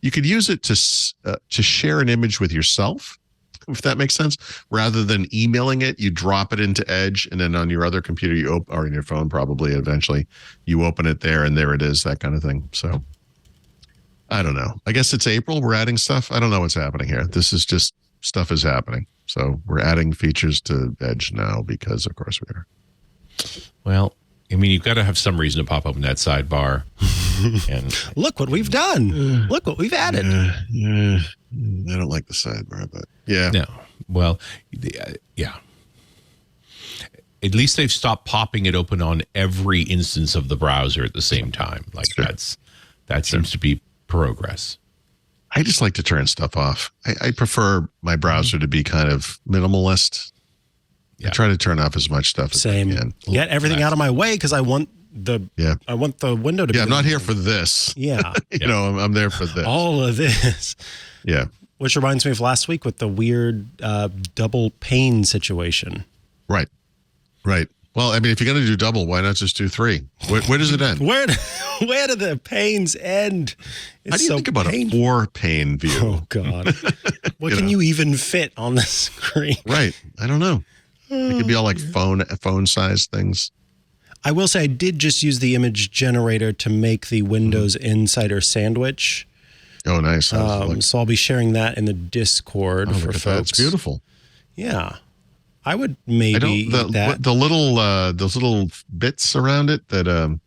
you could use it to share an image with yourself, if that makes sense. Rather than emailing it, you drop it into Edge, and then on your other computer or in your phone probably eventually, you open it there, and there it is, that kind of thing. So I don't know. I guess it's April. We're adding stuff. I don't know what's happening here. This is just stuff is happening. So we're adding features to Edge now because, of course, we are. Well, I mean, you've got to have some reason to pop up in that sidebar. And look what we've done. Look what we've added. I don't like the sidebar, but yeah. No. Well, yeah. At least they've stopped popping it open on every instance of the browser at the same time. Like sure. That seems to be progress. I just like to turn stuff off. I prefer my browser to be kind of minimalist. Yeah. I try to turn off as much stuff as I can. Get everything out of my way because I want the window to be. Yeah, I'm not here for this. Yeah. I'm there for this. All of this. Yeah. Which reminds me of last week with the weird double pane situation. Right. Well, I mean, if you're going to do double, why not just do three? Where does it end? Where do the panes end? It's How do you think about painful. a 4-pane view? Oh, God. What can you even fit on the screen? Right. I don't know. It could be all like phone-sized things. I will say I did just use the image generator to make the Windows Insider sandwich. Oh, nice. So I'll be sharing that in the Discord for folks. That. It's beautiful. Yeah. I would maybe the little bits around it that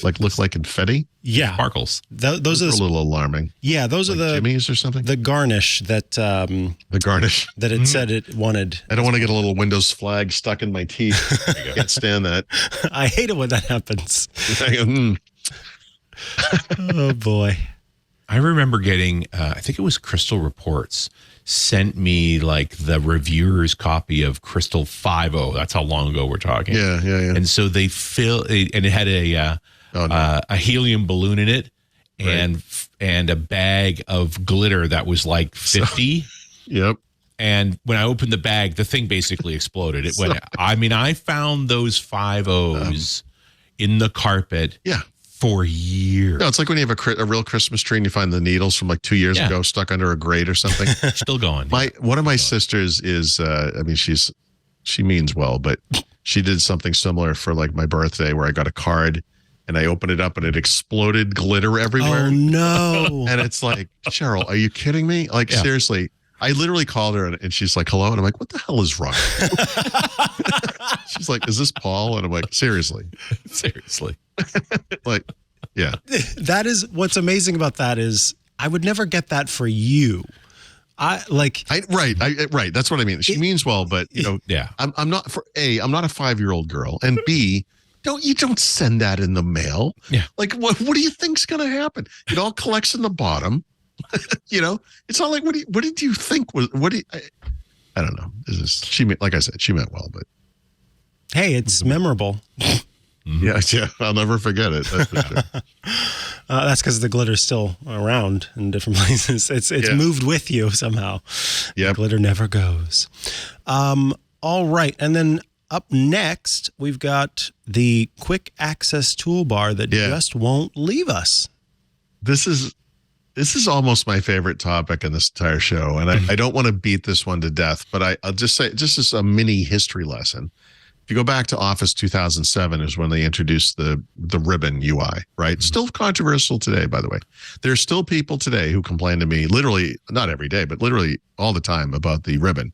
look like confetti. Yeah, sparkles. Those are a little alarming. Yeah, those are the jimmies or something. The garnish that that it said it wanted. I don't want to get a little Windows flag stuck in my teeth. I can't stand that. I hate it when that happens. Oh boy. I remember getting, I think it was Crystal Reports, sent me like the reviewer's copy of Crystal 5.0. That's how long ago we're talking. Yeah. And so they and it had a helium balloon in it, and a bag of glitter that was like 50. Yep. And when I opened the bag, the thing basically exploded. It went. I mean, I found those 5.0s in the carpet. Yeah. For years. No, it's like when you have a real Christmas tree and you find the needles from like 2 years ago stuck under a grate or something. Still going. One of my sisters is, she means well, but she did something similar for like my birthday where I got a card and I opened it up and it exploded glitter everywhere. Oh no. And it's like, Cheryl, are you kidding me? Like seriously, I literally called her and she's like, hello. And I'm like, what the hell is wrong? She's like, is this Paul? And I'm like, seriously. Like, yeah. That is what's amazing about that is I would never get that for you. Right. That's what I mean. She means well, but I'm not I'm not a 5-year-old girl, and B, don't send that in the mail. Yeah. Like what do you think's gonna happen? It all collects in the bottom. It's not like what do you think was I I don't know. Like I said, she meant well, but Hey, it's memorable. yeah, I'll never forget it. That's for sure. That's because the glitter's still around in different places. It's moved with you somehow. Yep. The glitter never goes. All right. And then up next, we've got the quick access toolbar that just won't leave us. This is almost my favorite topic in this entire show. And I don't want to beat this one to death, but I'll just say, just as a mini history lesson. If you go back to Office 2007 is when they introduced the ribbon UI, right? Still controversial today, by the way. There's still people today who complain to me, literally, not every day, but literally all the time about the ribbon.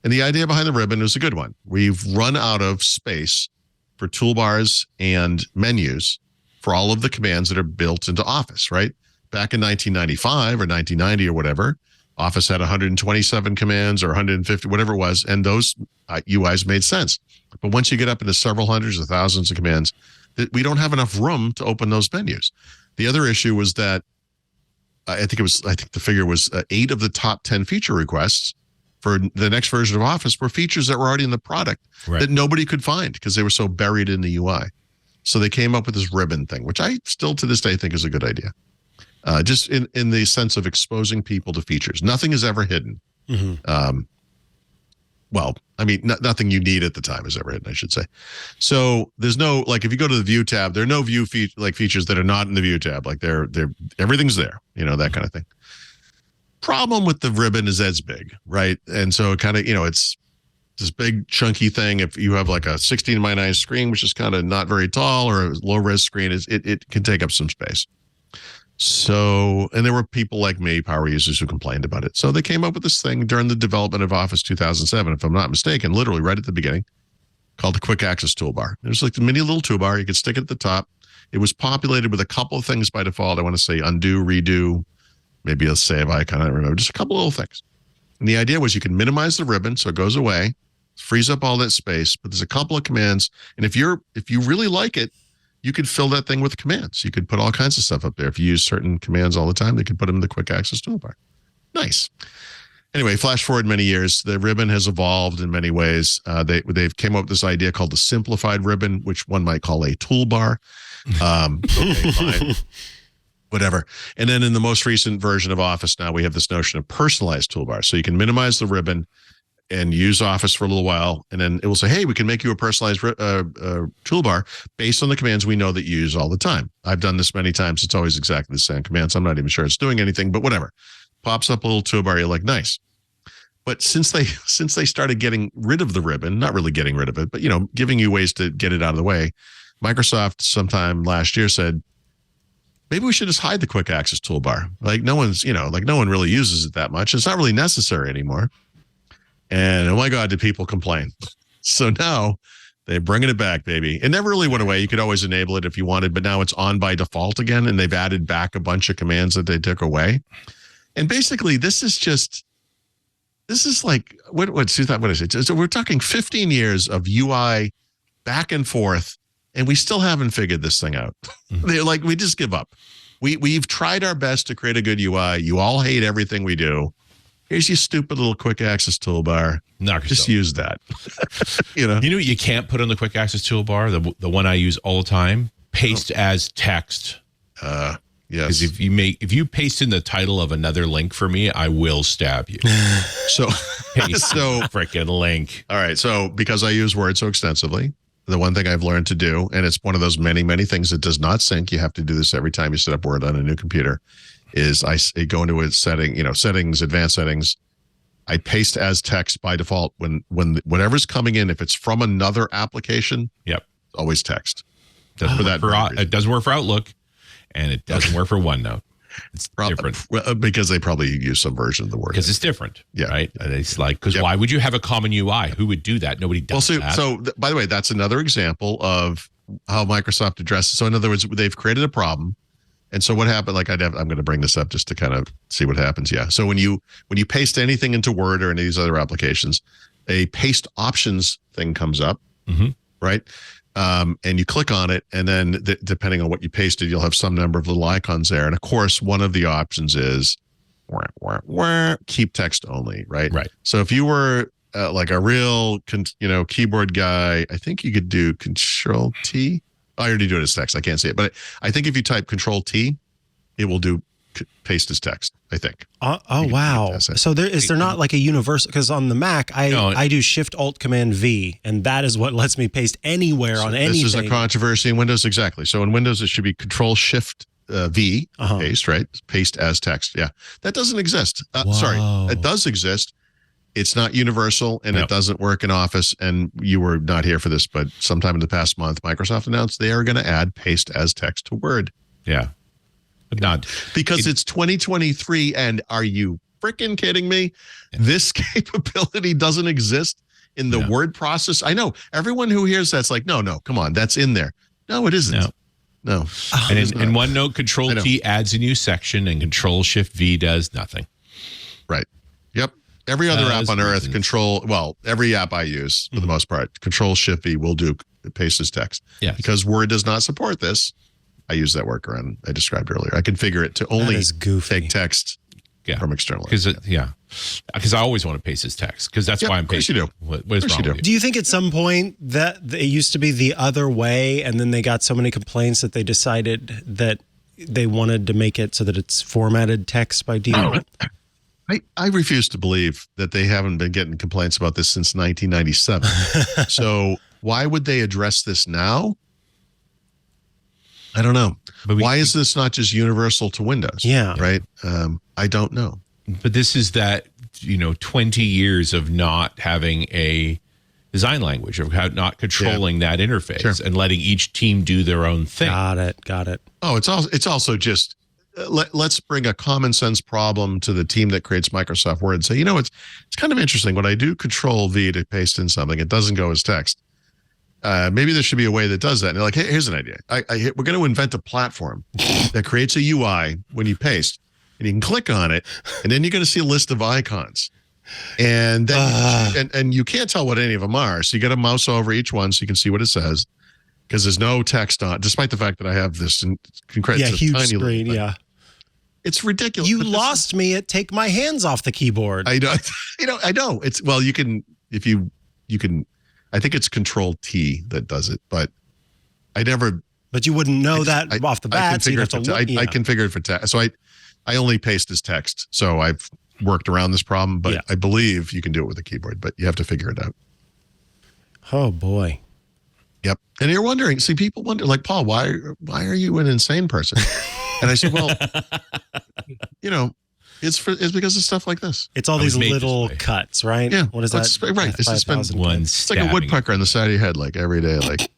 And the idea behind the ribbon is a good one. We've run out of space for toolbars and menus for all of the commands that are built into Office, right? Back in 1995 or 1990 or whatever, Office had 127 commands or 150, whatever it was, and those UIs made sense. But once you get up into several hundreds or thousands of commands, we don't have enough room to open those menus. The other issue was that I think the figure was 8 of the top 10 feature requests for the next version of Office were features that were already in the product that nobody could find because they were so buried in the UI. So they came up with this ribbon thing, which I still to this day think is a good idea. Just in the sense of exposing people to features. Nothing is ever hidden. Well, I mean, nothing you need at the time is ever hidden, I should say. So there's no, like, if you go to the view tab, there are no view features that are not in the view tab. Like they're everything's there, that kind of thing. Problem with the ribbon is that it's big, right? And so it kind of, it's this big chunky thing. If you have like a 16:9 screen, which is kind of not very tall, or a low res screen, it can take up some space. So, and there were people like me, power users, who complained about it. So they came up with this thing during the development of Office 2007, if I'm not mistaken, literally right at the beginning, called the Quick Access Toolbar. It was like the mini little toolbar. You could stick it at the top. It was populated with a couple of things by default. I want to say undo, redo, maybe a save icon. I don't remember. Just a couple of little things. And the idea was you can minimize the ribbon so it goes away, frees up all that space, but there's a couple of commands. And if you really like it, you could fill that thing with commands. You could put all kinds of stuff up there. If you use certain commands all the time, they could put them in the quick access toolbar. Nice. Anyway, flash forward many years, the ribbon has evolved in many ways. They've came up with this idea called the simplified ribbon, which one might call a toolbar. Okay, fine. Whatever. And then in the most recent version of Office now, we have this notion of personalized toolbar. So you can minimize the ribbon and use Office for a little while, and then it will say, hey, we can make you a personalized toolbar based on the commands we know that you use all the time. I've done this many times. It's always exactly the same commands. I'm not even sure it's doing anything, but whatever. Pops up a little toolbar. You're like, nice. But since they started getting rid of the ribbon, not really getting rid of it, but giving you ways to get it out of the way, Microsoft sometime last year said, maybe we should just hide the quick access toolbar. Like no one really uses it that much. It's not really necessary anymore. And oh my God, did people complain? So now they're bringing it back, baby. It never really went away. You could always enable it if you wanted, but now it's on by default again. And they've added back a bunch of commands that they took away. And basically, this is like, what is it? So we're talking 15 years of UI back and forth, and we still haven't figured this thing out. They're like, we just give up. We've tried our best to create a good UI. You all hate everything we do. Here's your stupid little quick access toolbar. Just use that. You know what you can't put on the quick access toolbar? The one I use all the time, paste as text. Yes. Because if you paste in the title of another link for me, I will stab you. So freaking link. All right. So because I use Word so extensively, the one thing I've learned to do, and it's one of those many, many things that does not sync. You have to do this every time you set up Word on a new computer. Is I go into a setting, settings, advanced settings. I paste as text by default when whatever's coming in, if it's from another application, always text. It doesn't work for Outlook, and it doesn't work for OneNote. It's different because they probably use some version of the Word. Because it's different, right? And it's like, why would you have a common UI? Who would do that? Nobody does that. So by the way, that's another example of how Microsoft addresses. So in other words, they've created a problem. And so what happened, I'm going to bring this up just to kind of see what happens. Yeah. So when you paste anything into Word or any of these other applications, a paste options thing comes up, right? And you click on it, and then depending on what you pasted, you'll have some number of little icons there. And of course, one of the options is keep text only, right? Right. So if you were like a real, keyboard guy, I think you could do Control T. I already do it as text. I can't see it, but I think if you type Control T, it will do paste as text. I think. Wow. So is there not like a universal? Because on the Mac, I do Shift Alt Command V, and that is what lets me paste anywhere on anything. This is a controversy in Windows, exactly. So in Windows, it should be Control Shift V, paste, right? Paste as text. Yeah, that doesn't exist. Sorry, it does exist. It's not universal, and it doesn't work in Office. And you were not here for this, but sometime in the past month, Microsoft announced they are going to add paste as text to Word. Yeah. But not because it's 2023, and are you freaking kidding me? Yeah. This capability doesn't exist in the word process. I know everyone who hears that's like, no, come on, that's in there. No, it isn't. No. And in OneNote, Control T adds a new section, and Control Shift V does nothing. Right. Yep. Every other app on Earth, every app I use for the most part, Control Shift V will do paste as text. Yeah. Because Word does not support this. I use that workaround I described earlier. I configure it to only take text from external. Because I always want to paste as text, because that's why I'm pasting. You do. What is wrong with you? Do you think at some point that it used to be the other way, and then they got so many complaints that they decided that they wanted to make it so that it's formatted text by default? I refuse to believe that they haven't been getting complaints about this since 1997. So why would they address this now? I don't know. But why is this not just universal to Windows? Yeah. Right? I don't know. But this is that, 20 years of not having a design language, of not controlling that interface and letting each team do their own thing. Got it. Oh, it's also just let's bring a common sense problem to the team that creates Microsoft Word and say, it's kind of interesting. When I do Control V to paste in something, it doesn't go as text. Maybe there should be a way that does that. And they're like, hey, here's an idea. We're going to invent a platform that creates a UI when you paste, and you can click on it, and then you're going to see a list of icons. And then and you can't tell what any of them are. So you got to mouse over each one so you can see what it says, because there's no text on, despite the fact that I have this huge tiny screen. Yeah. It's ridiculous. You lost me at take my hands off the keyboard. I know. I know. It's, well, you can, I think it's Control T that does it, but I never. But you wouldn't know that off the bat. I configured for text. So I only paste as text. So I've worked around this problem, but I believe you can do it with a keyboard, but you have to figure it out. Oh boy. Yep. And you're wondering, people wonder, like, Paul, why are you an insane person? And I said, well, it's because of stuff like this. It's all these little cuts, right? Yeah. What is that? Right. It's just been it's like a woodpecker on the side of your head, like every day, like,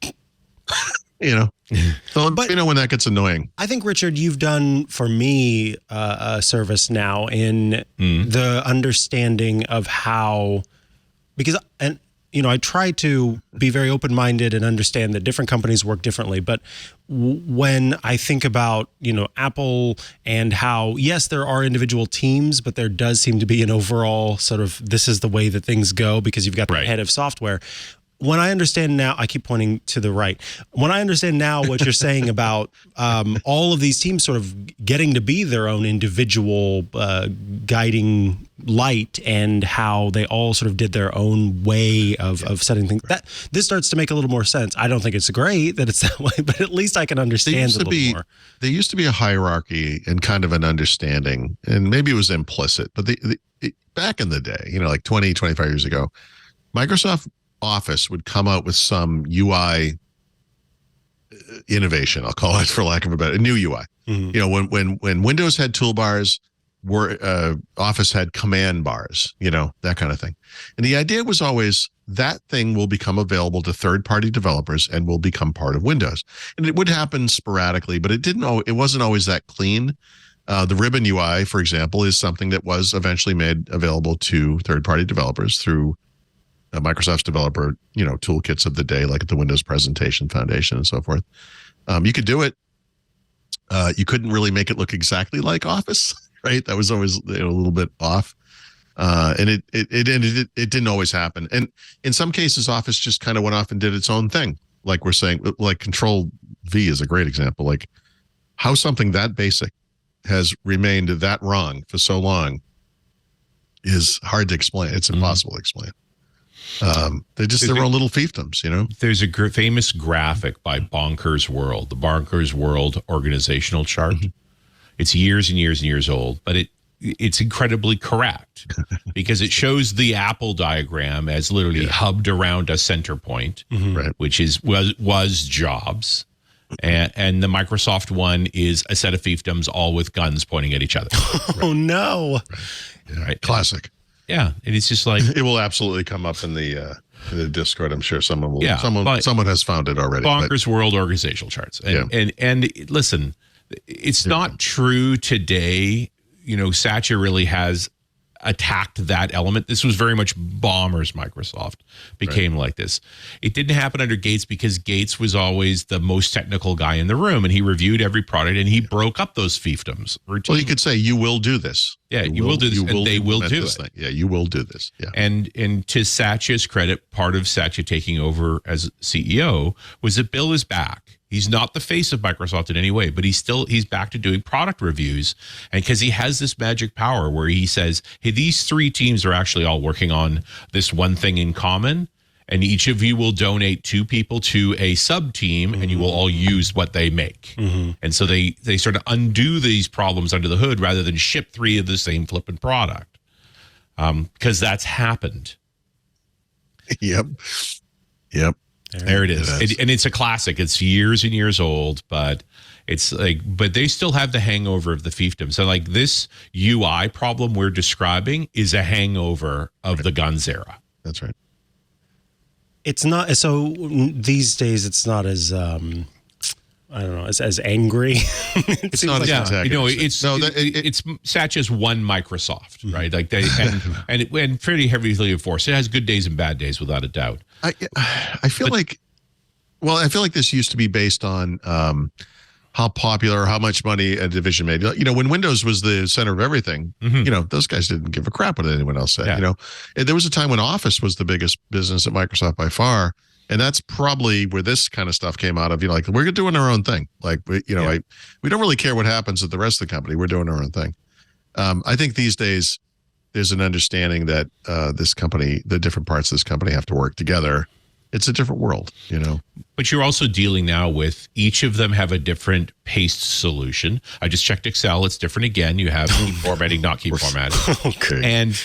So, but when that gets annoying. I think, Richard, you've done for me a service now in the understanding of how, because, I try to be very open-minded and understand that different companies work differently. But when I think about, Apple and how, yes, there are individual teams, but there does seem to be an overall sort of, this is the way that things go because you've got the head of software. When I understand now, I keep pointing to the right. When I understand now what you're saying about all of these teams sort of getting to be their own individual guiding light, and how they all sort of did their own way of setting things, this starts to make a little more sense. I don't think it's great that it's that way, but at least I can understand it a little more. There used to be a hierarchy and kind of an understanding, and maybe it was implicit, but back in the day, like 20, 25 years ago, Microsoft Office would come out with some UI innovation, I'll call it, for lack of a new UI. Mm-hmm. When Windows had toolbars, Office had command bars, that kind of thing. And the idea was always that thing will become available to third-party developers and will become part of Windows. And it would happen sporadically, but it wasn't always that clean. The Ribbon UI, for example, is something that was eventually made available to third-party developers through Microsoft's developer, toolkits of the day, like the Windows Presentation Foundation and so forth. You could do it. You couldn't really make it look exactly like Office, right? That was always a little bit off. And it didn't always happen. And in some cases, Office just kind of went off and did its own thing. Like we're saying, like Control V is a great example. Like how something that basic has remained that wrong for so long is hard to explain. It's impossible to explain. They're just their own little fiefdoms, you know? There's a famous graphic by Bonkers World, the Bonkers World organizational chart. It's years and years and years old, but it's incredibly correct because it shows the Apple diagram as literally hubbed around a center point, Right. which was Jobs. And the Microsoft one is a set of fiefdoms all with guns pointing at each other. Oh, no. Yeah. Right. Classic. Yeah. And it's just like It will absolutely come up in the Discord. I'm sure someone will. Yeah, someone has found it already. Bonkers World organizational charts. And listen, it's not true today. You know, Satya really has attacked that element. This was very much Bombers Microsoft became like this. It didn't happen under Gates because Gates was always the most technical guy in the room, and he reviewed every product and he broke up those fiefdoms. Well, you could say you will do this. Yeah, you will do this, and they will do it. Thing. Yeah, you will do this. Yeah. And to Satya's credit, part of Satya taking over as CEO was that Bill is back. He's not the face of Microsoft in any way, but he's back to doing product reviews. And because he has this magic power where he says, hey, these three teams are actually all working on this one thing in common. And each of you will donate 2 people to a sub team and you will all use what they make. And so they sort of undo these problems under the hood rather than ship 3 of the same flipping product. Because that's happened. Yep. There it is. And it's a classic. It's years and years old, but it's like, but they still have the hangover of the fiefdom. So like this UI problem we're describing is a hangover of the guns era. That's right. It's not, so these days it's not as, I don't know, as angry. It's not as Yeah, you know, antagonistic. it's Satya's one Microsoft, right? Like they and pretty heavily enforced. It has good days and bad days, without a doubt. I feel like this used to be based on how popular, how much money a division made. You know, when Windows was the center of everything, you know, those guys didn't give a crap what anyone else said. Yeah. You know, and there was a time when Office was the biggest business at Microsoft by far. And that's probably where this kind of stuff came out of. You know, like we're doing our own thing. Like, we don't really care what happens at the rest of the company. We're doing our own thing. I think these days there's an understanding that this company, the different parts of this company have to work together. It's a different world, you know. But you're also dealing now with each of them have a different paste solution. I just checked Excel. It's different again. You have keep formatting, not keep formatting. Okay. And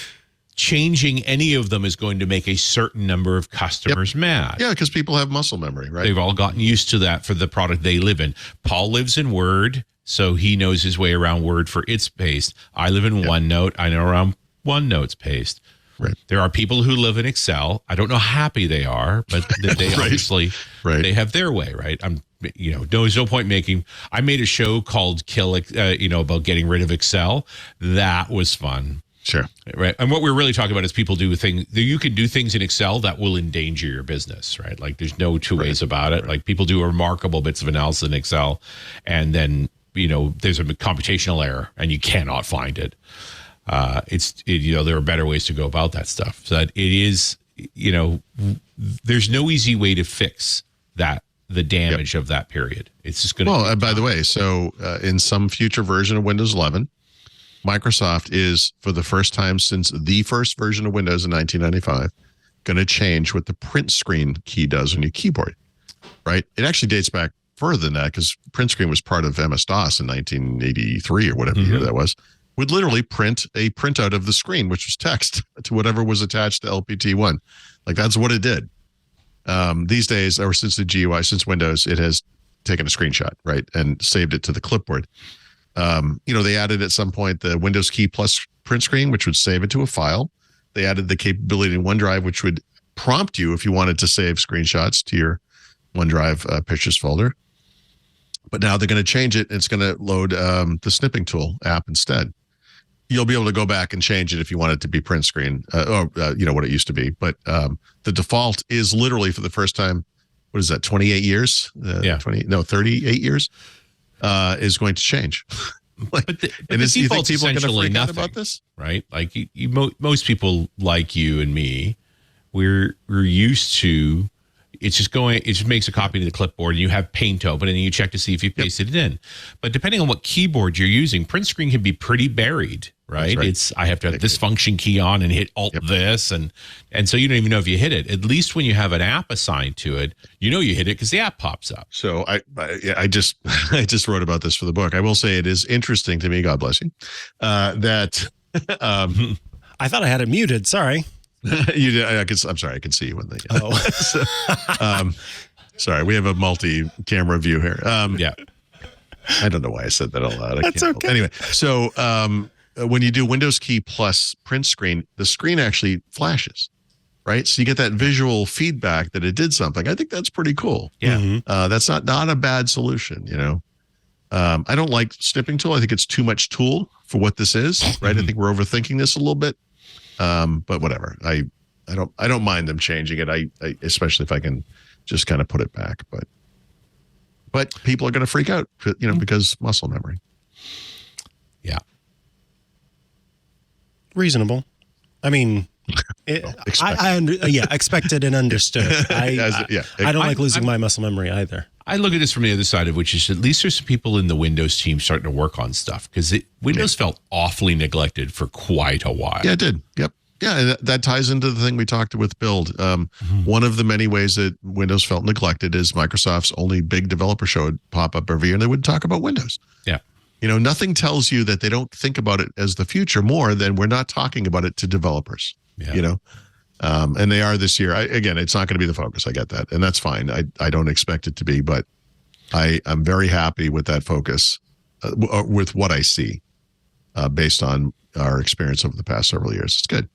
changing any of them is going to make a certain number of customers mad. Yeah, because people have muscle memory, right? They've all gotten used to that for the product they live in. Paul lives in Word, so he knows his way around Word for its paste. I live in OneNote. I know around OneNote's paste. Right. There are people who live in Excel. I don't know how happy they are, but they obviously they have their way, right? There's no point making. I made a show called Kill, about getting rid of Excel. That was fun. Sure. Right. And what we're really talking about is people do things. You can do things in Excel that will endanger your business, right? Like there's no two ways about it. Like people do remarkable bits of analysis in Excel, and then, there's a computational error and you cannot find it. There are better ways to go about that stuff. So that it is, there's no easy way to fix the damage of that period. It's just going to. Well, by the way, so in some future version of Windows 11, Microsoft is, for the first time since the first version of Windows in 1995, going to change what the print screen key does on your keyboard, right? It actually dates back further than that because print screen was part of MS-DOS in 1983 or whatever year that was. Would literally print a printout of the screen, which was text, to whatever was attached to LPT1. Like that's what it did. These days, or since the GUI, since Windows, it has taken a screenshot, right, and saved it to the clipboard. They added at some point the Windows key plus print screen, which would save it to a file. They added the capability in OneDrive, which would prompt you if you wanted to save screenshots to your OneDrive pictures folder. But now they're going to change it. And it's going to load the snipping tool app instead. You'll be able to go back and change it if you want it to be print screen, what it used to be. But the default is literally for the first time, what is that, 28 years? 38 years. Is going to change. But the default's essentially nothing about this, right? Like most people like you and me, we're used to It's just it just makes a copy to the clipboard, and you have Paint open, and then you check to see if you pasted it in. But depending on what keyboard you're using, print screen can be pretty buried, right? I have to have this function key on and hit Alt this, and so you don't even know if you hit it. At least when you have an app assigned to it, you know you hit it because the app pops up. So I just wrote about this for the book. I will say it is interesting to me, God bless you, that I thought I had it muted. Sorry. You did. I'm sorry. I can see you when they. Sorry, we have a multi-camera view here. Yeah. I don't know why I said that out loud. That's okay. Anyway, so when you do Windows key plus print screen, the screen actually flashes, right? So you get that visual feedback that it did something. I think that's pretty cool. Yeah. That's not a bad solution, I don't like snipping tool. I think it's too much tool for what this is, right? I think we're overthinking this a little bit. But whatever. I don't mind them changing it. I especially if I can just kind of put it back. But people are going to freak out, because muscle memory. Yeah. Reasonable. I mean, expected and understood. I don't like losing my muscle memory either. I look at this from the other side of which is at least there's some people in the Windows team starting to work on stuff because Windows felt awfully neglected for quite a while. Yeah, it did. Yep. Yeah, and that ties into the thing we talked with Build. One of the many ways that Windows felt neglected is Microsoft's only big developer show would pop up every year and they would talk about Windows. Yeah. Nothing tells you that they don't think about it as the future more than we're not talking about it to developers, and they are this year. Again, it's not going to be the focus. I get that. And that's fine. I don't expect it to be, but I'm very happy with that focus, with what I see based on our experience over the past several years. It's good.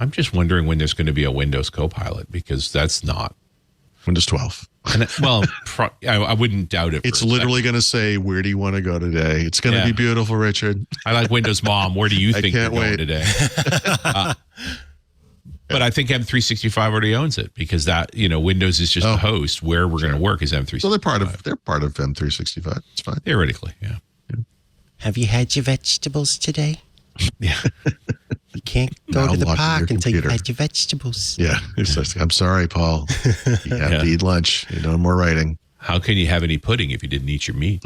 I'm just wondering when there's going to be a Windows Copilot because that's not. Windows 12. I wouldn't doubt it. It's literally going to say, where do you want to go today? It's going to be beautiful, Richard. I like Windows Mom. Where do you think you're going today? But I think M365 already owns it because that, Windows is just a host. Where we're going to work is M365. So they're part of M365. It's fine. Theoretically, yeah. Have you had your vegetables today? Yeah. You can't go to the park until you had your vegetables. Yeah. I'm sorry, Paul. You have to eat lunch. No more writing. How can you have any pudding if you didn't eat your meat?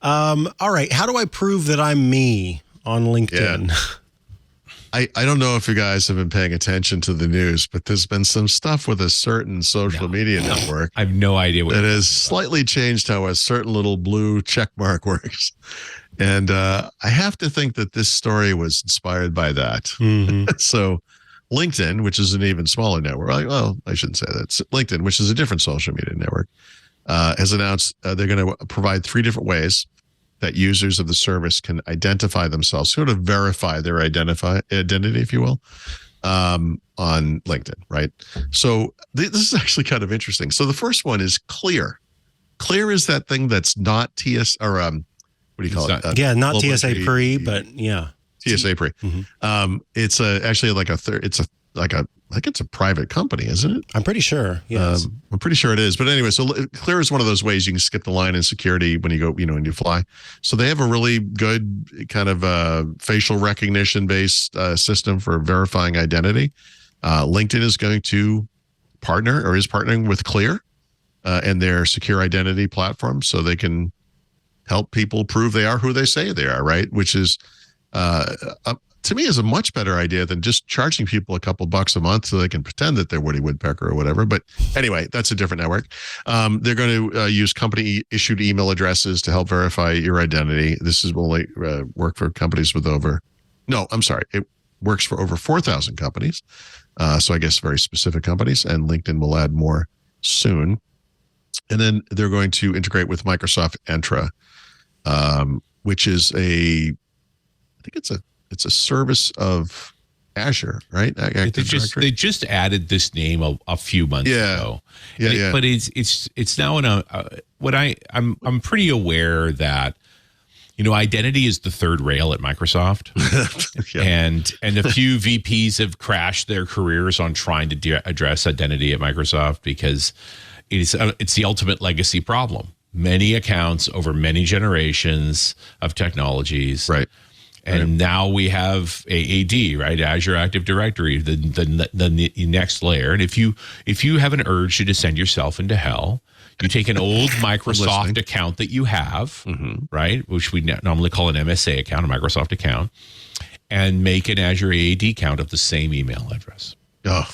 All right. How do I prove that I'm me on LinkedIn? Yeah. I don't know if you guys have been paying attention to the news, but there's been some stuff with a certain social media network. I have no idea what that has slightly changed how a certain little blue check mark works. And I have to think that this story was inspired by that. Mm-hmm. So LinkedIn, which is an even smaller network, I shouldn't say that. LinkedIn, which is a different social media network, has announced they're going to provide 3 different ways that users of the service can identify themselves, sort of verify their identity, if you will, on LinkedIn, right? So this is actually kind of interesting. So the first one is Clear. Clear is that thing that's not TS or what do you call it? Not TSA pre, but yeah. TSA pre. Mm-hmm. It's actually like it's a private company, isn't it? I'm pretty sure. Yes. I'm pretty sure it is. But anyway, so Clear is one of those ways you can skip the line in security when you go, when you fly. So they have a really good kind of facial recognition based system for verifying identity. LinkedIn is going to partner or is partnering with Clear and their secure identity platform so they can help people prove they are who they say they are, right? Which is to me is a much better idea than just charging people a couple bucks a month so they can pretend that they're Woody Woodpecker or whatever. But anyway, that's a different network. They're going to use company issued email addresses to help verify your identity. This is will work for companies with it works for over 4,000 companies. So I guess very specific companies, and LinkedIn will add more soon. And then they're going to integrate with Microsoft Entra, which is I think it's a service of Azure, right? They just added this name a few months ago. Yeah. But it's now in I'm pretty aware that identity is the third rail at Microsoft, and a few VPs have crashed their careers on trying to address identity at Microsoft because it's the ultimate legacy problem. Many accounts over many generations of technologies, right? And now we have AAD, right? Azure Active Directory, the next layer. And if you have an urge to send yourself into hell, you take an old Microsoft account that you have, right, which we normally call an MSA account, a Microsoft account, and make an Azure AAD account of the same email address. Oh,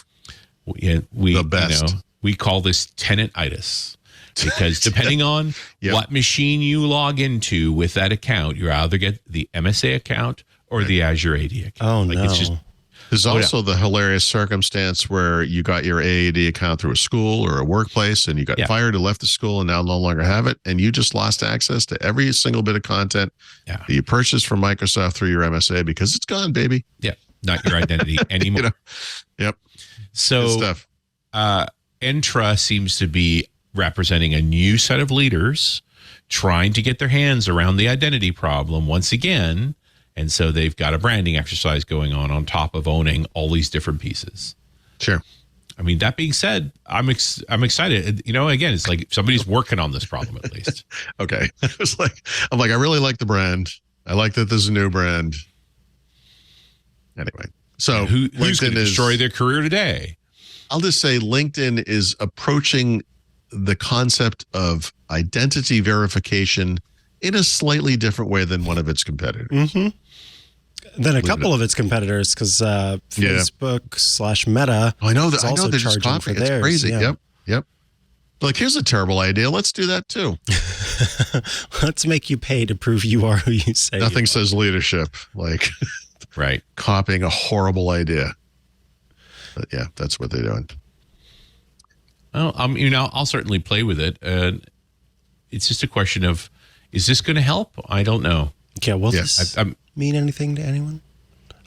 the best. We call this tenant-itis. Because depending on what machine you log into with that account, you either get the MSA account or the Azure AD account. Oh, no. It's just, there's also the hilarious circumstance where you got your AAD account through a school or a workplace and you got fired and left the school and now no longer have it. And you just lost access to every single bit of content that you purchased from Microsoft through your MSA because it's gone, baby. Yeah. Not your identity anymore. Yep. So, good stuff. Entra seems to be representing a new set of leaders trying to get their hands around the identity problem once again. And so they've got a branding exercise going on top of owning all these different pieces. Sure. I mean, that being said, I'm excited. You know, again, it's like somebody's working on this problem at least. Okay. I'm like, I really like the brand. I like that there's a new brand. Anyway, so who's going to destroy their career today? I'll just say LinkedIn is approaching the concept of identity verification in a slightly different way than one of its competitors. Than a couple of its competitors, because Facebook / Meta. I know that. I know they're just copying. It's crazy. Yep. Like, here's a terrible idea. Let's do that too. Let's make you pay to prove you are who you say. Nothing says leadership like copying a horrible idea. But yeah, that's what they're doing. Well, I'll certainly play with it. It's just a question of, is this going to help? I don't know. Yeah, will this mean anything to anyone?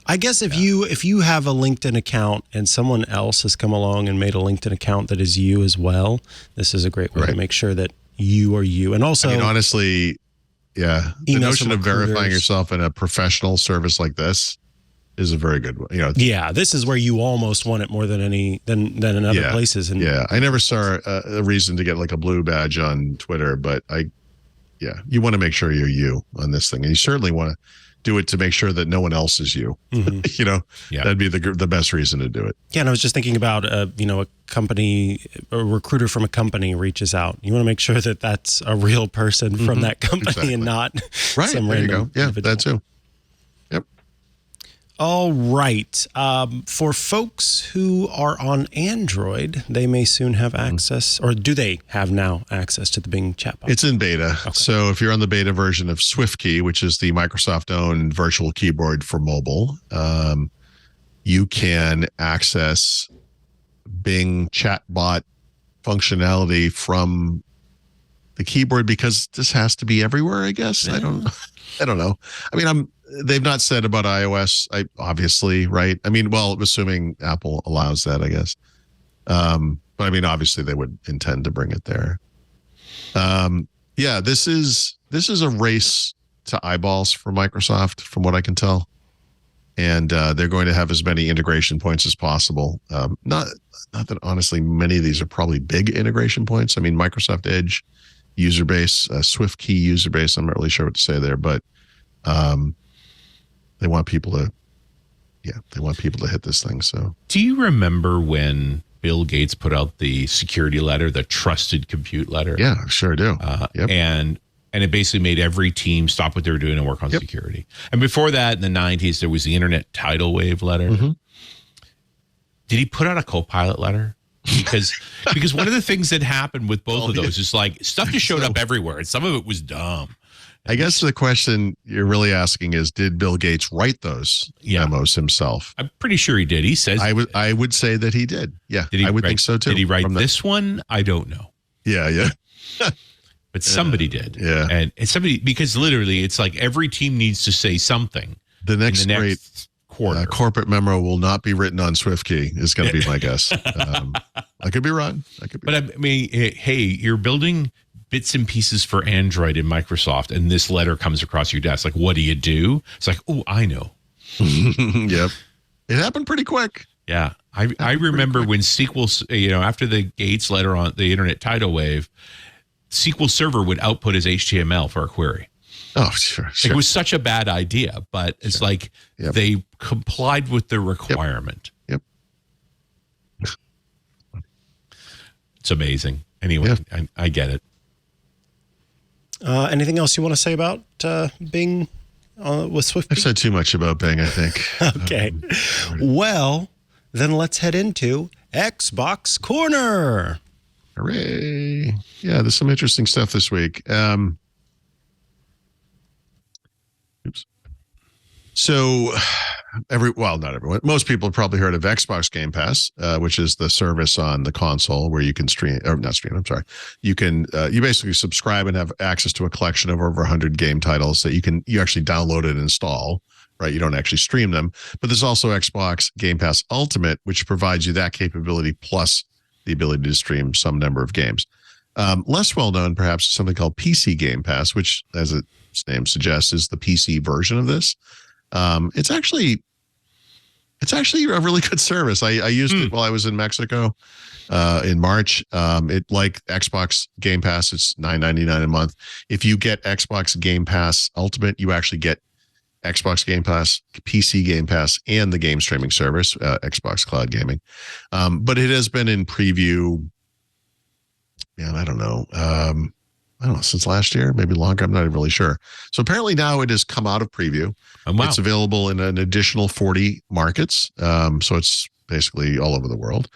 I guess if you have a LinkedIn account and someone else has come along and made a LinkedIn account that is you as well, this is a great way to make sure that you are you. And also, I mean, honestly, the notion of verifying yourself in a professional service like this is a very good one. This is where you almost want it more than in other places. And I never saw a reason to get like a blue badge on Twitter, but you want to make sure you're you on this thing, and you certainly want to do it to make sure that no one else is you. That'd be the best reason to do it. Yeah, and I was just thinking about a company, a recruiter from a company reaches out. You want to make sure that that's a real person from that company and not some random. Yeah, that too. All right. For folks who are on Android, they may soon have access, or do they have now access to the Bing chatbot? It's in beta. Okay. So if you're on the beta version of SwiftKey, which is the Microsoft-owned virtual keyboard for mobile, you can access Bing chatbot functionality from the keyboard, because this has to be everywhere, I guess. Yeah. I don't know. I mean, they've not said about iOS, obviously, right? I mean, well, assuming Apple allows that, I guess. But I mean, obviously they would intend to bring it there. This is a race to eyeballs for Microsoft, from what I can tell. And they're going to have as many integration points as possible. Not that honestly, many of these are probably big integration points. I mean, Microsoft Edge user base, SwiftKey user base. I'm not really sure what to say there, but they want people to hit this thing. So, do you remember when Bill Gates put out the security letter, the trusted compute letter? Yeah, I sure do. And it basically made every team stop what they were doing and work on security. And before that, in the 90s, there was the Internet Tidal Wave letter. Did he put out a Copilot letter? Because one of the things that happened with both of those is like stuff just showed up everywhere, and some of it was dumb. I guess the question you're really asking is, did Bill Gates write those memos himself? I'm pretty sure he did. He says I would say that he did. Yeah, I would think so too. Did he write this one? I don't know. Yeah. But somebody did. Yeah. And somebody, because literally it's like every team needs to say something. The next great quarter. Corporate memo will not be written on SwiftKey is going to be my guess. I could be wrong. I mean, hey, you're building bits and pieces for Android in Microsoft, and this letter comes across your desk. Like, what do you do? It's like, oh, I know. Yep. It happened pretty quick. Yeah. I remember when SQL, after the Gates letter on the Internet Tidal Wave, SQL Server would output as HTML for a query. Oh, sure. It was such a bad idea, but it's like they complied with the requirement. Yep. It's amazing. Anyway, I get it. Anything else you want to say about Bing with SwiftKey? I've said too much about Bing, I think. Okay. Well, then let's head into Xbox Corner. Hooray. Yeah, there's some interesting stuff this week. So not everyone. Most people have probably heard of Xbox Game Pass, which is the service on the console where you can you can you basically subscribe and have access to a collection of over 100 game titles that you actually download and install, right? You don't actually stream them. But there's also Xbox Game Pass Ultimate, which provides you that capability plus the ability to stream some number of games. Less well known, perhaps, is something called PC Game Pass, which, as its name suggests, is the PC version of this. It's actually a really good service. I used it while I was in Mexico in March. It like Xbox Game Pass, it's $9.99 a month. If you get Xbox Game Pass Ultimate, you actually get Xbox Game Pass, PC Game Pass, and the game streaming service, Xbox Cloud Gaming. But it has been in preview. Man, I don't know, since last year, maybe longer. I'm not even really sure. So apparently now it has come out of preview. Oh, wow. It's available in an additional 40 markets. So it's basically all over the world.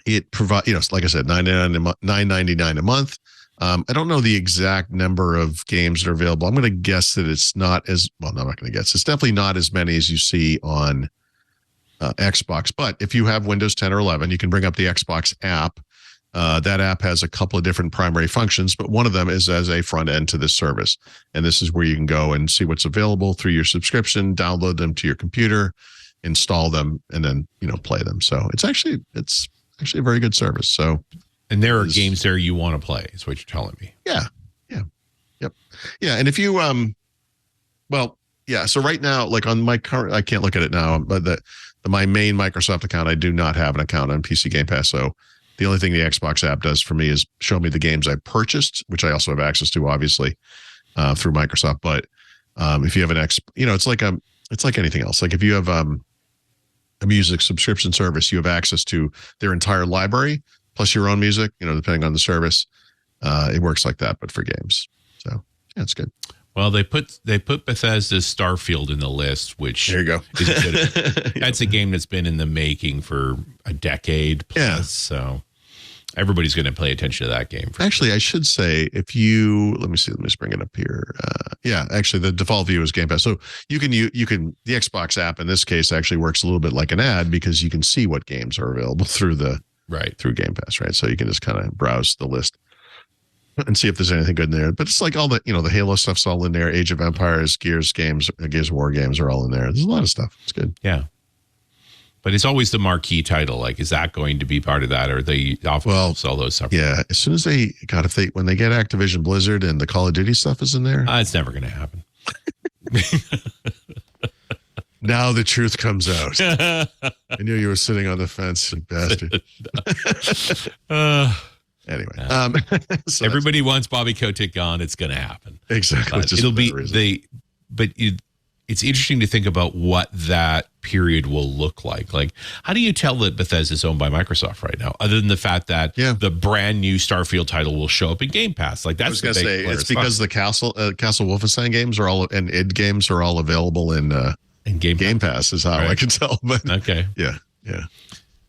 It provides, like I said, $9.99 a month. I don't know the exact number of games that are available. I'm going to guess that it's not as well. No, I'm not going to guess. It's definitely not as many as you see on Xbox. But if you have Windows 10 or 11, you can bring up the Xbox app. That app has a couple of different primary functions, but one of them is as a front end to this service. And this is where you can go and see what's available through your subscription, download them to your computer, install them, and then, play them. So it's actually a very good service. So, and there are games there you want to play, is what you're telling me. Yeah. And if you, so right now, like on my current, I can't look at it now, but my main Microsoft account, I do not have an account on PC Game Pass. So the only thing the Xbox app does for me is show me the games I purchased, which I also have access to, obviously, through Microsoft. But if you have an it's like anything else. Like if you have a music subscription service, you have access to their entire library plus your own music. Depending on the service, it works like that, but for games. So yeah, it's good. Well, they put Bethesda's Starfield in the list, which there you go. That's a game that's been in the making for a decade plus. Yeah. So everybody's going to pay attention to that game. Actually, I should say, let me just bring it up here. Actually, the default view is Game Pass. So you can the Xbox app in this case actually works a little bit like an ad because you can see what games are available through Game Pass, right? So you can just kind of browse the list and see if there's anything good in there. But it's like all the, the Halo stuff's all in there. Age of Empires, Gears of War games are all in there. There's a lot of stuff. It's good. Yeah. But it's always the marquee title. Like, is that going to be part of that? Or they often sell those separately? Yeah. As soon as when they get Activision Blizzard and the Call of Duty stuff is in there. It's never going to happen. Now the truth comes out. I knew you were sitting on the fence, you bastard. Anyway, so everybody wants Bobby Kotick gone. It's going to happen. Exactly. It'll be it's interesting to think about what that period will look like. Like, how do you tell that Bethesda is owned by Microsoft right now, other than the fact that the brand new Starfield title will show up in Game Pass? Like, that's I was going to say it's because the Castle Wolfenstein games are all and id games are all available in Game Pass is how I can tell. But okay,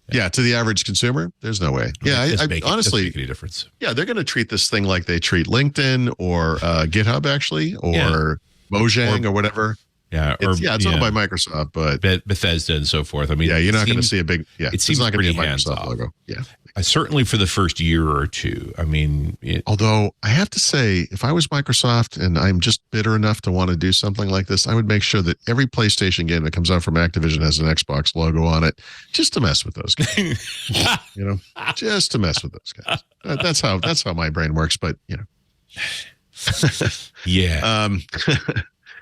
yeah, to the average consumer, there's no way. Yeah, I honestly, make any difference. Yeah, they're going to treat this thing like they treat LinkedIn or GitHub, actually, or Mojang or whatever. Yeah, it's owned by Microsoft, but Bethesda and so forth. I mean, you're not going to see a big. Yeah, it seems not going to be a hands Microsoft off. logo. Yeah, certainly for the first year or two. I mean, although I have to say, if I was Microsoft and I'm just bitter enough to want to do something like this, I would make sure that every PlayStation game that comes out from Activision has an Xbox logo on it, just to mess with those guys. Just to mess with those guys. That's how my brain works. But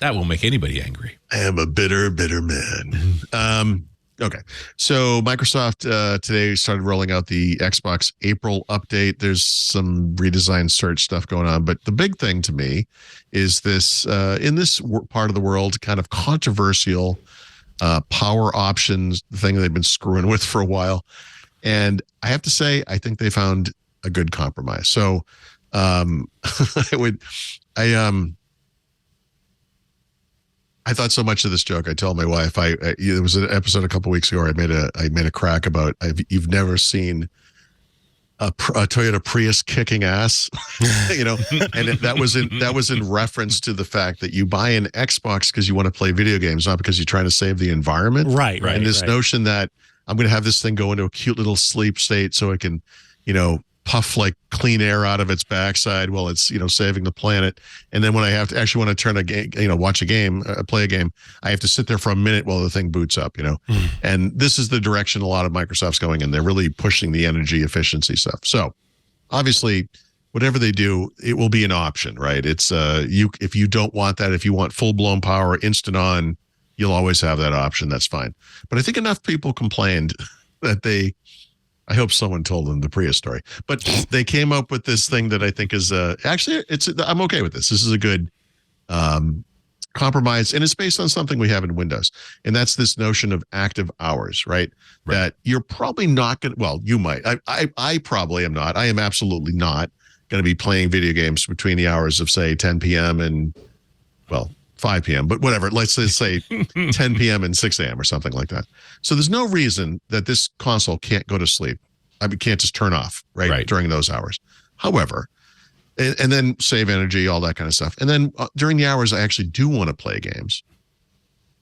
that won't make anybody angry. I am a bitter, bitter man. Okay. So Microsoft today started rolling out the Xbox April update. There's some redesigned search stuff going on. But the big thing to me is this, in this part of the world, kind of controversial power options thing they've been screwing with for a while. And I have to say, I think they found a good compromise. So I thought so much of this joke. I told my wife, there was an episode a couple weeks ago where I made a crack about you've never seen a Toyota Prius kicking ass, and that was in reference to the fact that you buy an Xbox because you want to play video games, not because you're trying to save the environment. Right. And this notion that I'm going to have this thing go into a cute little sleep state so it can, puff like clean air out of its backside while it's saving the planet, and then when I have to actually want to turn a game, watch a game, play a game, I have to sit there for a minute while the thing boots up. And this is the direction a lot of Microsoft's going in. They're really pushing the energy efficiency stuff. So obviously whatever they do, it will be an option, right? It's if you don't want that, if you want full-blown power instant on, you'll always have that option. That's fine. But I think enough people complained that I hope someone told them the Prius story, but they came up with this thing that I think is actually I'm okay with this. This is a good compromise, and it's based on something we have in Windows, and that's this notion of active hours, right? That you're probably not going to, well, you might. I probably am not. I am absolutely not going to be playing video games between the hours of, say, 10 p.m. and, 5 p.m., but whatever. Let's just say 10 p.m. and 6 a.m. or something like that. So there's no reason that this console can't go to sleep. I mean, can't just turn off right during those hours. However, and then save energy, all that kind of stuff. And then during the hours I actually do want to play games,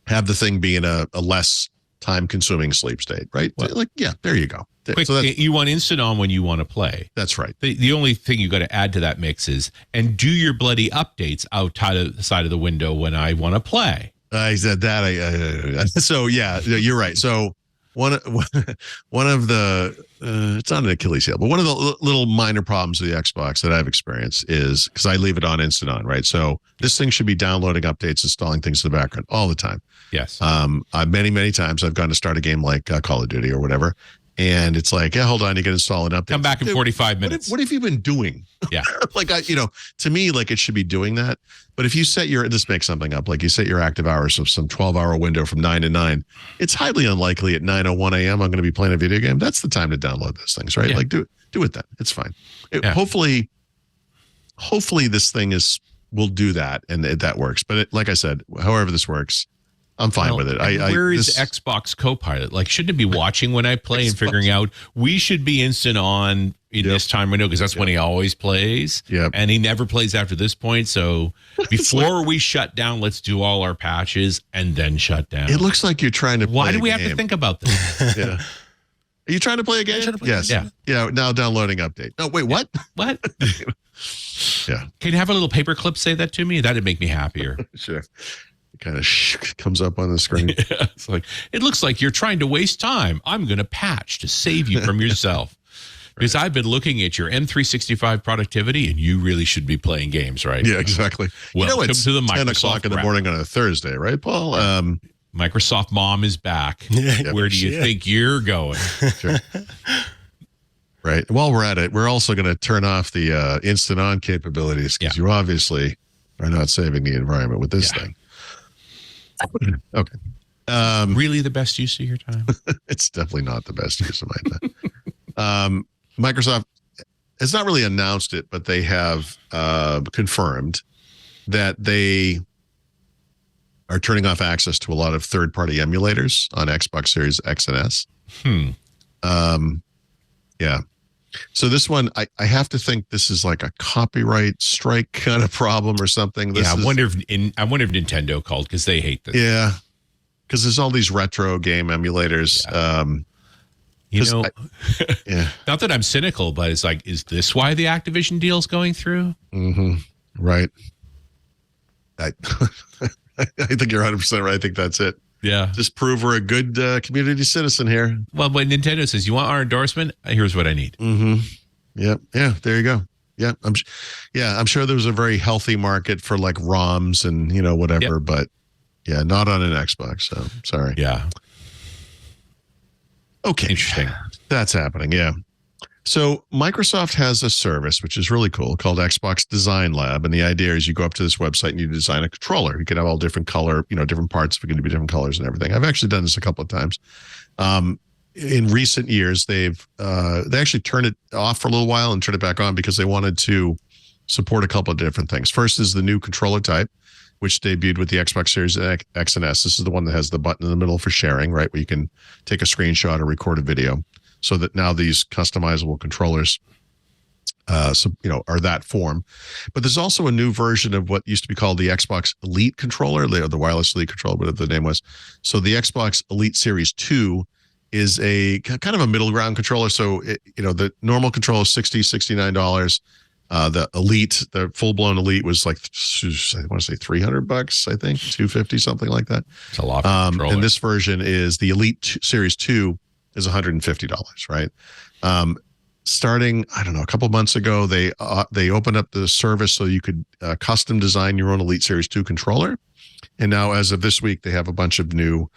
have the thing be in a less time-consuming sleep state, right? Well, there you go. Quick, so you want instant on when you want to play. That's right. The only thing you got to add to that mix is, and do your bloody updates outside of the side of the window when I want to play. I said that. So yeah, you're right. So one of the it's not an Achilles heel, but one of the little minor problems with the Xbox that I've experienced is because I leave it on instant on, right? So this thing should be downloading updates, installing things in the background all the time. Yes. Many times I've gone to start a game like Call of Duty or whatever, and it's like, yeah, hold on, you can install an update. Come back in 45 minutes. What have you been doing? Yeah. To me, it should be doing that. But if you set this makes something up, you set your active hours of some 12-hour window from 9 to 9, it's highly unlikely at 9:01 a.m. I'm going to be playing a video game. That's the time to download those things, right? Yeah. Do it then. It's fine. Hopefully this thing will do that and that works. But like I said, however this works, I'm fine with it. Where is Xbox Copilot? Shouldn't it be watching when I play and figuring out we should be instant on in this time window because that's when he always plays. Yep. And he never plays after this point. So before we shut down, let's do all our patches and then shut down. It looks like you're trying to play Why do we have to think about this? Yeah. Are you trying to play a game? Yes. Yeah. Now downloading update. No, wait, what? What? Yeah. Can you have a little paperclip say that to me? That'd make me happier. Sure. It kind of comes up on the screen. Yeah, it's it looks like you're trying to waste time. I'm going to patch to save you from yourself. Because I've been looking at your M365 productivity, and you really should be playing games, right? Yeah, exactly. Welcome It's to the 10 Microsoft o'clock in the morning on a Thursday, right, Paul? Microsoft Mom is back. Where do you think you're going? Sure. Right. While we're at it, we're also going to turn off the instant on capabilities because you obviously are not saving the environment with this thing. Okay. Really the best use of your time? It's definitely not the best use of my time. Microsoft has not really announced it, but they have confirmed that they are turning off access to a lot of third-party emulators on Xbox Series X and S. Yeah. So this one, I have to think this is like a copyright strike kind of problem or something. I wonder if Nintendo called because they hate this. Yeah, because there's all these retro game emulators. Yeah. Not that I'm cynical, but it's is this why the Activision deal's going through? Mm-hmm. Right. I think you're 100% right. I think that's it. Yeah. Just prove we're a good community citizen here. Well, when Nintendo says, you want our endorsement? Here's what I need. Mm-hmm. Yep. Yeah. There you go. Yeah. I'm sure there was a very healthy market for ROMs and, whatever, but yeah, not on an Xbox. So sorry. Yeah. Okay. Interesting. That's happening. Yeah. So Microsoft has a service, which is really cool, called Xbox Design Lab. And the idea is you go up to this website and you design a controller. You can have all different color, different parts if it can be different colors and everything. I've actually done this a couple of times. In recent years, they actually turned it off for a little while and turned it back on because they wanted to support a couple of different things. First is the new controller type, which debuted with the Xbox Series X and S. This is the one that has the button in the middle for sharing, right, where you can take a screenshot or record a video. So that now these customizable controllers, are that form. But there's also a new version of what used to be called the Xbox Elite controller, the wireless Elite controller, whatever the name was. So the Xbox Elite Series 2 is a kind of a middle ground controller. So, the normal controller is $69. The Elite, the full blown Elite was like, I want to say $300, I think, $250, something like that. It's a lot for controller. And this version is the Elite Series 2 is $150, right? Starting, I don't know, a couple months ago, they opened up the service so you could custom design your own Elite Series 2 controller. And now, as of this week, they have a bunch of new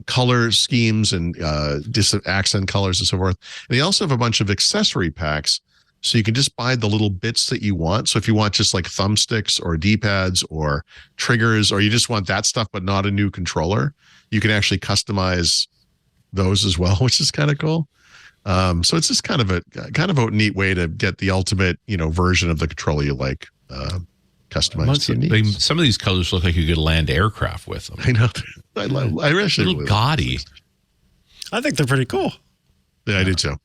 color schemes and accent colors and so forth. And they also have a bunch of accessory packs, so you can just buy the little bits that you want. So if you want just like thumbsticks or D-pads or triggers, or you just want that stuff but not a new controller, you can actually customize those as well, which is kind of cool. So it's just kind of a neat way to get the ultimate, version of the controller you like, customized to your needs. Some of these colors look like you could land aircraft with them. I know. I actually a little gaudy. I think they're pretty cool. Yeah, I do too.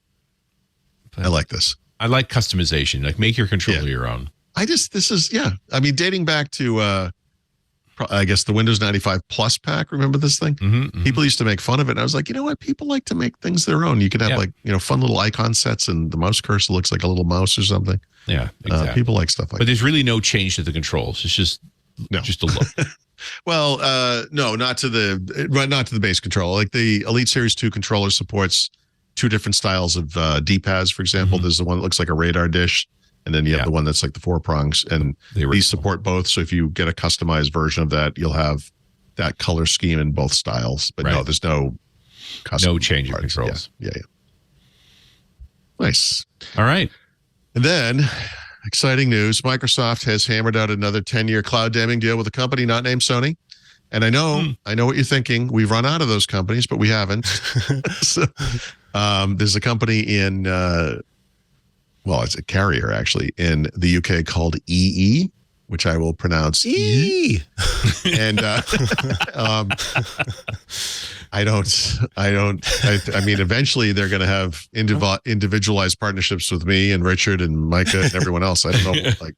I like this. I like customization. Like, make your controller your own. Dating back to, I guess the Windows 95 Plus pack. Remember this thing? Mm-hmm. People used to make fun of it. And I was like, you know what? People like to make things their own. You could have fun little icon sets, and the mouse cursor looks like a little mouse or something. Yeah, exactly. People like stuff like that. But there's really no change to the controls. It's just a look. Well, no, not to the base controller. Like the Elite Series 2 controller supports two different styles of D-pads, for example. Mm-hmm. There's the one that looks like a radar dish, and then you have the one that's like the four prongs, and these support both. So if you get a customized version of that, you'll have that color scheme in both styles. But no, there's no change in controls. Yeah. Nice. All right. And then, exciting news, Microsoft has hammered out another 10-year cloud damning deal with a company not named Sony. And I know what you're thinking. We've run out of those companies, but we haven't. So, there's a company in, it's a carrier actually in the UK called EE, which I will pronounce E. And eventually they're going to have individualized partnerships with me and Richard and Micah and everyone else. I don't know. Like,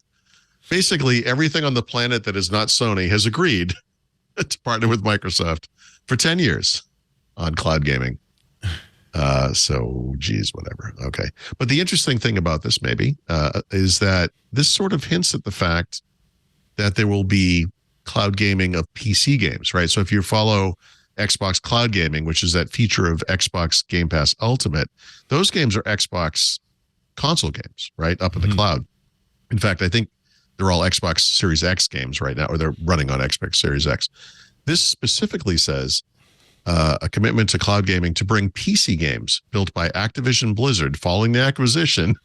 basically everything on the planet that is not Sony has agreed to partner with Microsoft for 10 years on cloud gaming. Whatever. Okay. But the interesting thing about this maybe is that this sort of hints at the fact that there will be cloud gaming of PC games, right? So if you follow Xbox Cloud Gaming, which is that feature of Xbox Game Pass Ultimate, those games are Xbox console games, right? Up in the cloud. In fact, I think they're all Xbox Series X games right now, or they're running on Xbox Series X. This specifically says a commitment to cloud gaming to bring PC games built by Activision Blizzard following the acquisition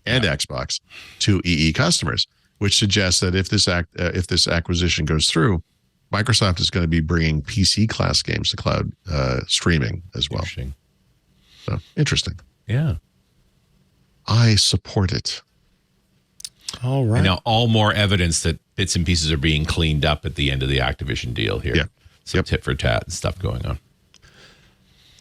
and Xbox to EE customers, which suggests that if this acquisition goes through, Microsoft is going to be bringing PC class games to cloud streaming as well. Interesting. So, interesting. Yeah. I support it. All right. And now all more evidence that bits and pieces are being cleaned up at the end of the Activision deal here. Yeah. Some tit for tat and stuff going on.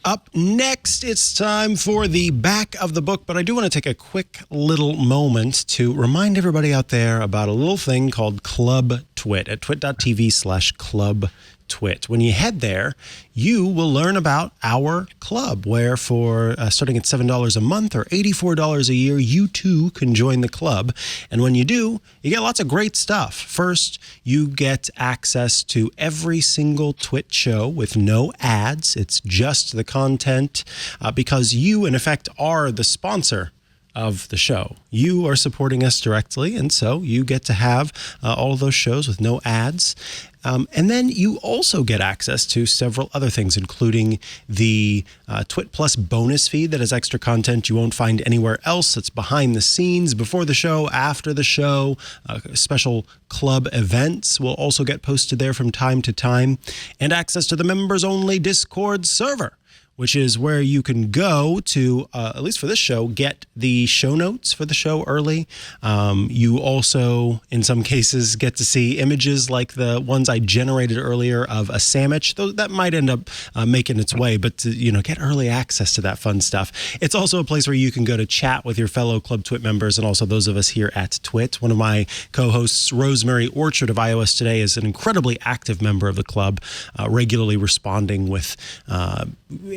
Up next, it's time for the back of the book, but I do want to take a quick little moment to remind everybody out there about a little thing called Club TWiT at twit.tv/clubtwit. When you head there, you will learn about our club, where for starting at $7 a month or $84 a year, you too can join the club. And when you do, you get lots of great stuff. First, you get access to every single TWiT show with no ads. It's just the content because you, in effect, are the sponsor of the show. You are supporting us directly, and so you get to have all of those shows with no ads. And then you also get access to several other things, including the TWiT Plus bonus feed that has extra content you won't find anywhere else. It's behind the scenes, before the show, after the show. Special club events will also get posted there from time to time. And access to the members-only Discord server, which is where you can go to, at least for this show, get the show notes for the show early. You also, in some cases, get to see images like the ones I generated earlier of a sandwich. Though that might end up making its way, but to, get early access to that fun stuff. It's also a place where you can go to chat with your fellow Club TWiT members and also those of us here at TWiT. One of my co-hosts, Rosemary Orchard of iOS Today, is an incredibly active member of the club, regularly responding with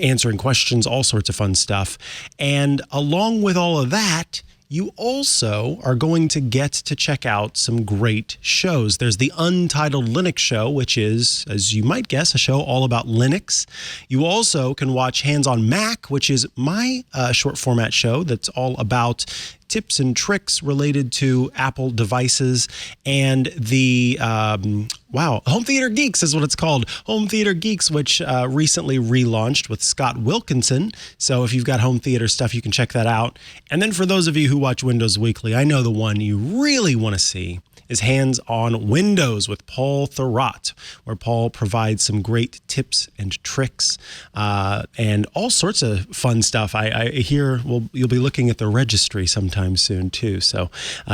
answering questions, all sorts of fun stuff. And along with all of that, you also are going to get to check out some great shows. There's the Untitled Linux Show, which is, as you might guess, a show all about Linux. You also can watch Hands on Mac, which is my short format show that's all about tips and tricks related to Apple devices. And the Home Theater Geeks is what it's called. Home Theater Geeks, which recently relaunched with Scott Wilkinson. So if you've got home theater stuff, you can check that out. And then for those of you who watch Windows Weekly, I know the one you really want to see is Hands on Windows with Paul Thurrott, where Paul provides some great tips and tricks and all sorts of fun stuff. I hear you'll be looking at the registry sometime soon too. So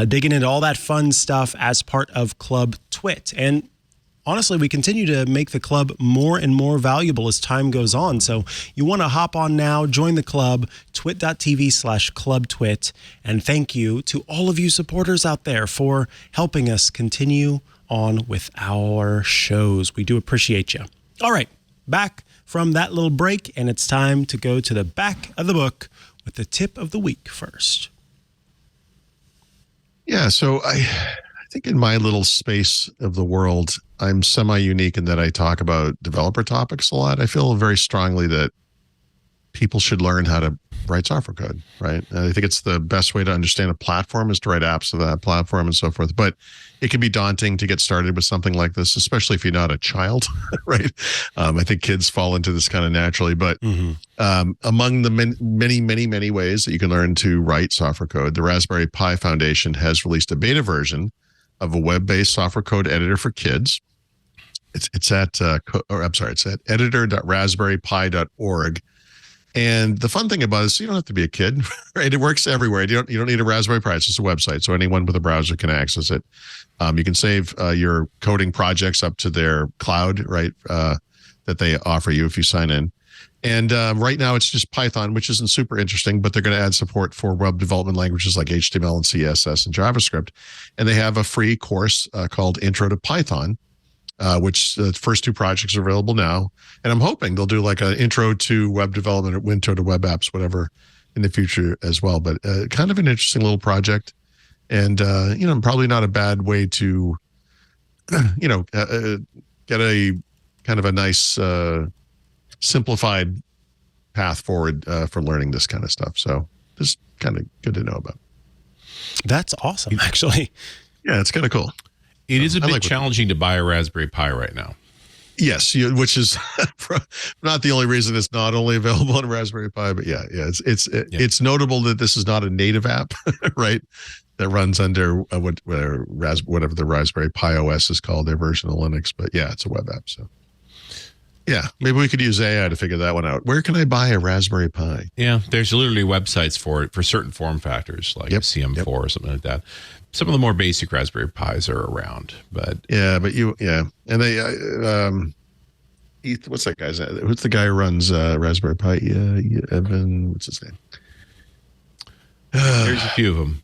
digging into all that fun stuff as part of Club TWiT. And honestly, we continue to make the club more and more valuable as time goes on. So you want to hop on now, join the club, twit.tv/clubtwit. And thank you to all of you supporters out there for helping us continue on with our shows. We do appreciate you. All right, back from that little break, and it's time to go to the back of the book with the tip of the week first. Yeah, so I think in my little space of the world, I'm semi-unique in that I talk about developer topics a lot. I feel very strongly that people should learn how to write software code, right? And I think it's the best way to understand a platform is to write apps to that platform and so forth. But it can be daunting to get started with something like this, especially if you're not a child, right? I think kids fall into this kind of naturally. But among the many ways that you can learn to write software code, the Raspberry Pi Foundation has released a beta version of a web-based software code editor for kids. It's at editor.raspberrypi.org. And the fun thing about it is you don't have to be a kid, right? It works everywhere. You don't need a Raspberry Pi. It's just a website, so anyone with a browser can access it. You can save your coding projects up to their cloud, right? That they offer you if you sign in. And right now it's just Python, which isn't super interesting, but they're going to add support for web development languages like HTML and CSS and JavaScript. And they have a free course called Intro to Python, which the first two projects are available now. And I'm hoping they'll do like an intro to web development or intro to web apps, whatever, in the future as well. But kind of an interesting little project. And, probably not a bad way to, get a kind of a nice simplified path forward for learning this kind of stuff. So this is kind of good to know about. That's awesome, actually. Yeah, it's kind of cool. It is a bit challenging to buy a Raspberry Pi right now. Yes, which is not the only reason it's not only available on Raspberry Pi, but it's notable that this is not a native app, right? That runs under whatever the Raspberry Pi OS is called, their version of Linux. But yeah, it's a web app. So yeah, maybe we could use AI to figure that one out. Where can I buy a Raspberry Pi? Yeah, there's literally websites for it for certain form factors like CM4 or something like that. Some of the more basic Raspberry Pis are around, but and they what's that guy's name? Who's the guy who runs Raspberry Pi? Evan, what's his name? There's a few of them.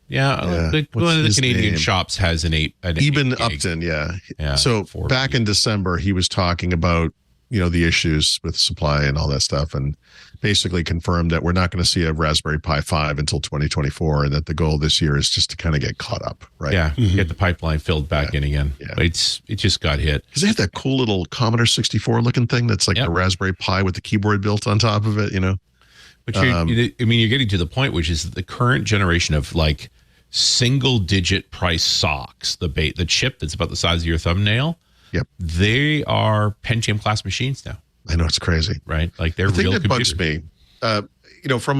One of the Canadian shops has an Eben Upton. Yeah. So back in December, he was talking about the issues with supply and all that stuff, and basically confirmed that we're not going to see a Raspberry Pi 5 until 2024, and that the goal this year is just to kind of get caught up, right? Yeah, get the pipeline filled back in again. Yeah. But it just got hit. Because they have that cool little Commodore 64 looking thing that's like a Raspberry Pi with the keyboard built on top of it, But you're getting to the point, which is the current generation of like single-digit price socks, the chip that's about the size of your thumbnail. Yep. They are Pentium class machines now. I know, it's crazy, right? Like they're the real thing that computers. Bugs me, from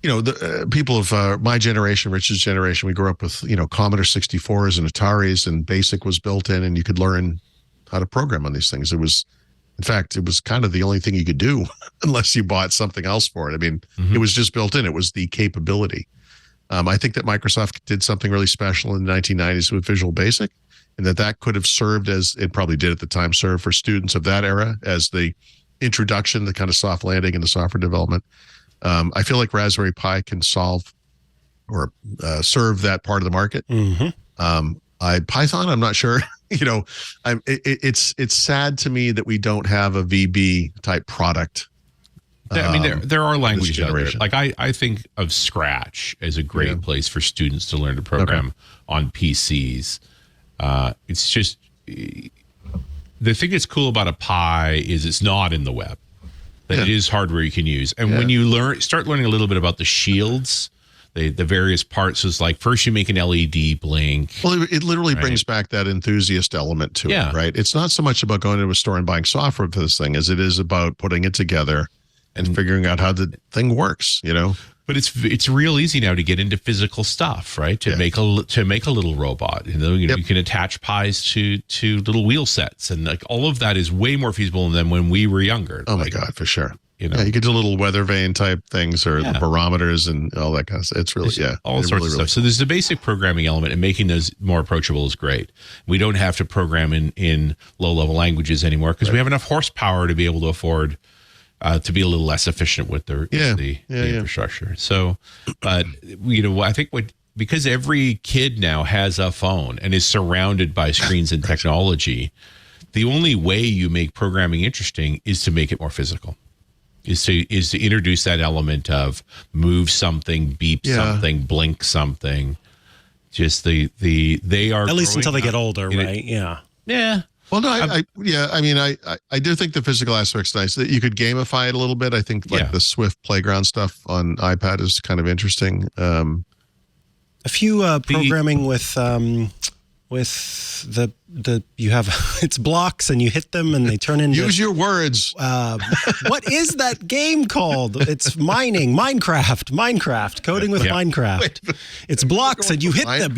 the people of my generation, Rich's generation, we grew up with Commodore 64s and Ataris, and BASIC was built in, and you could learn how to program on these things. In fact, it was kind of the only thing you could do unless you bought something else for it. I mean, It was just built in. It was the capability. I think that Microsoft did something really special in the 1990s with Visual Basic, and that could have served as it probably did at the time, serve for students of that era as the introduction, the kind of soft landing into software development. I feel like Raspberry Pi can solve or serve that part of the market. Python, I'm not sure. It's sad to me that we don't have a VB type product. I mean, there are languages out there. Like I think of Scratch as a great place for students to learn to program on PCs. It's just the thing that's cool about a Pi is it's not in the web. That it is hardware you can use. And when you start learning a little bit about the shields, the various parts, is like first you make an LED blink. Well, it literally brings back that enthusiast element to it, right? It's not so much about going to a store and buying software for this thing as it is about putting it together and figuring out how the thing works, But it's real easy now to get into physical stuff, right? To make a little robot. You can attach pies to little wheel sets, and like all of that is way more feasible than when we were younger. Oh my God, for sure. You could do little weather vane type things or the barometers and all that kind of stuff. It's really, all sorts of stuff. So there's the basic programming element, and making those more approachable is great. We don't have to program in low-level languages anymore because we have enough horsepower to be able to afford to be a little less efficient with the infrastructure. So, but I think because every kid now has a phone and is surrounded by screens and technology, the only way you make programming interesting is to make it more physical. Is to introduce that element of move something, beep something, blink something. Just they are at least until they get older, right? Yeah. Well, no, I do think the physical aspect's nice. That you could gamify it a little bit. I think the Swift Playground stuff on iPad is kind of interesting. A few programming with the you have it's blocks and you hit them and they turn into use your words. What is that game called? It's Minecraft, coding with Minecraft. Wait, it's blocks and you hit them,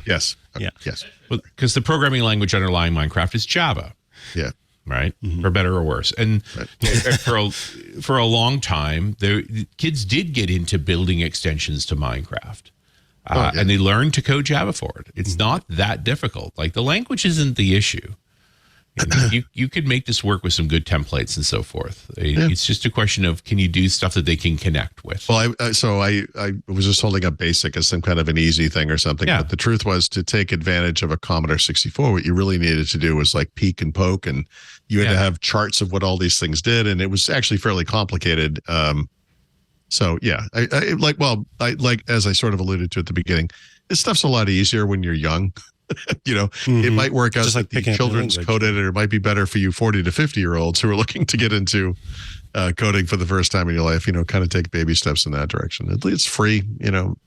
Yes. Yeah. Yes. Because the programming language underlying Minecraft is Java. Yeah. Right. For better or worse. And for a long time, kids did get into building extensions to Minecraft. And they learned to code Java for it. It's not that difficult. Like the language isn't the issue. You could make this work with some good templates and so forth. It's just a question of, can you do stuff that they can connect with? Well, I was just holding up BASIC as some kind of an easy thing or something. But the truth was, to take advantage of a Commodore 64, what you really needed to do was like peek and poke, and you had to have charts of what all these things did, and it was actually fairly complicated. So yeah, I like as I sort of alluded to at the beginning, this stuff's a lot easier when you're young. It might work out that the children's code editor might be better for you 40 to 50-year-olds who are looking to get into coding for the first time in your life. Kind of take baby steps in that direction. It's free.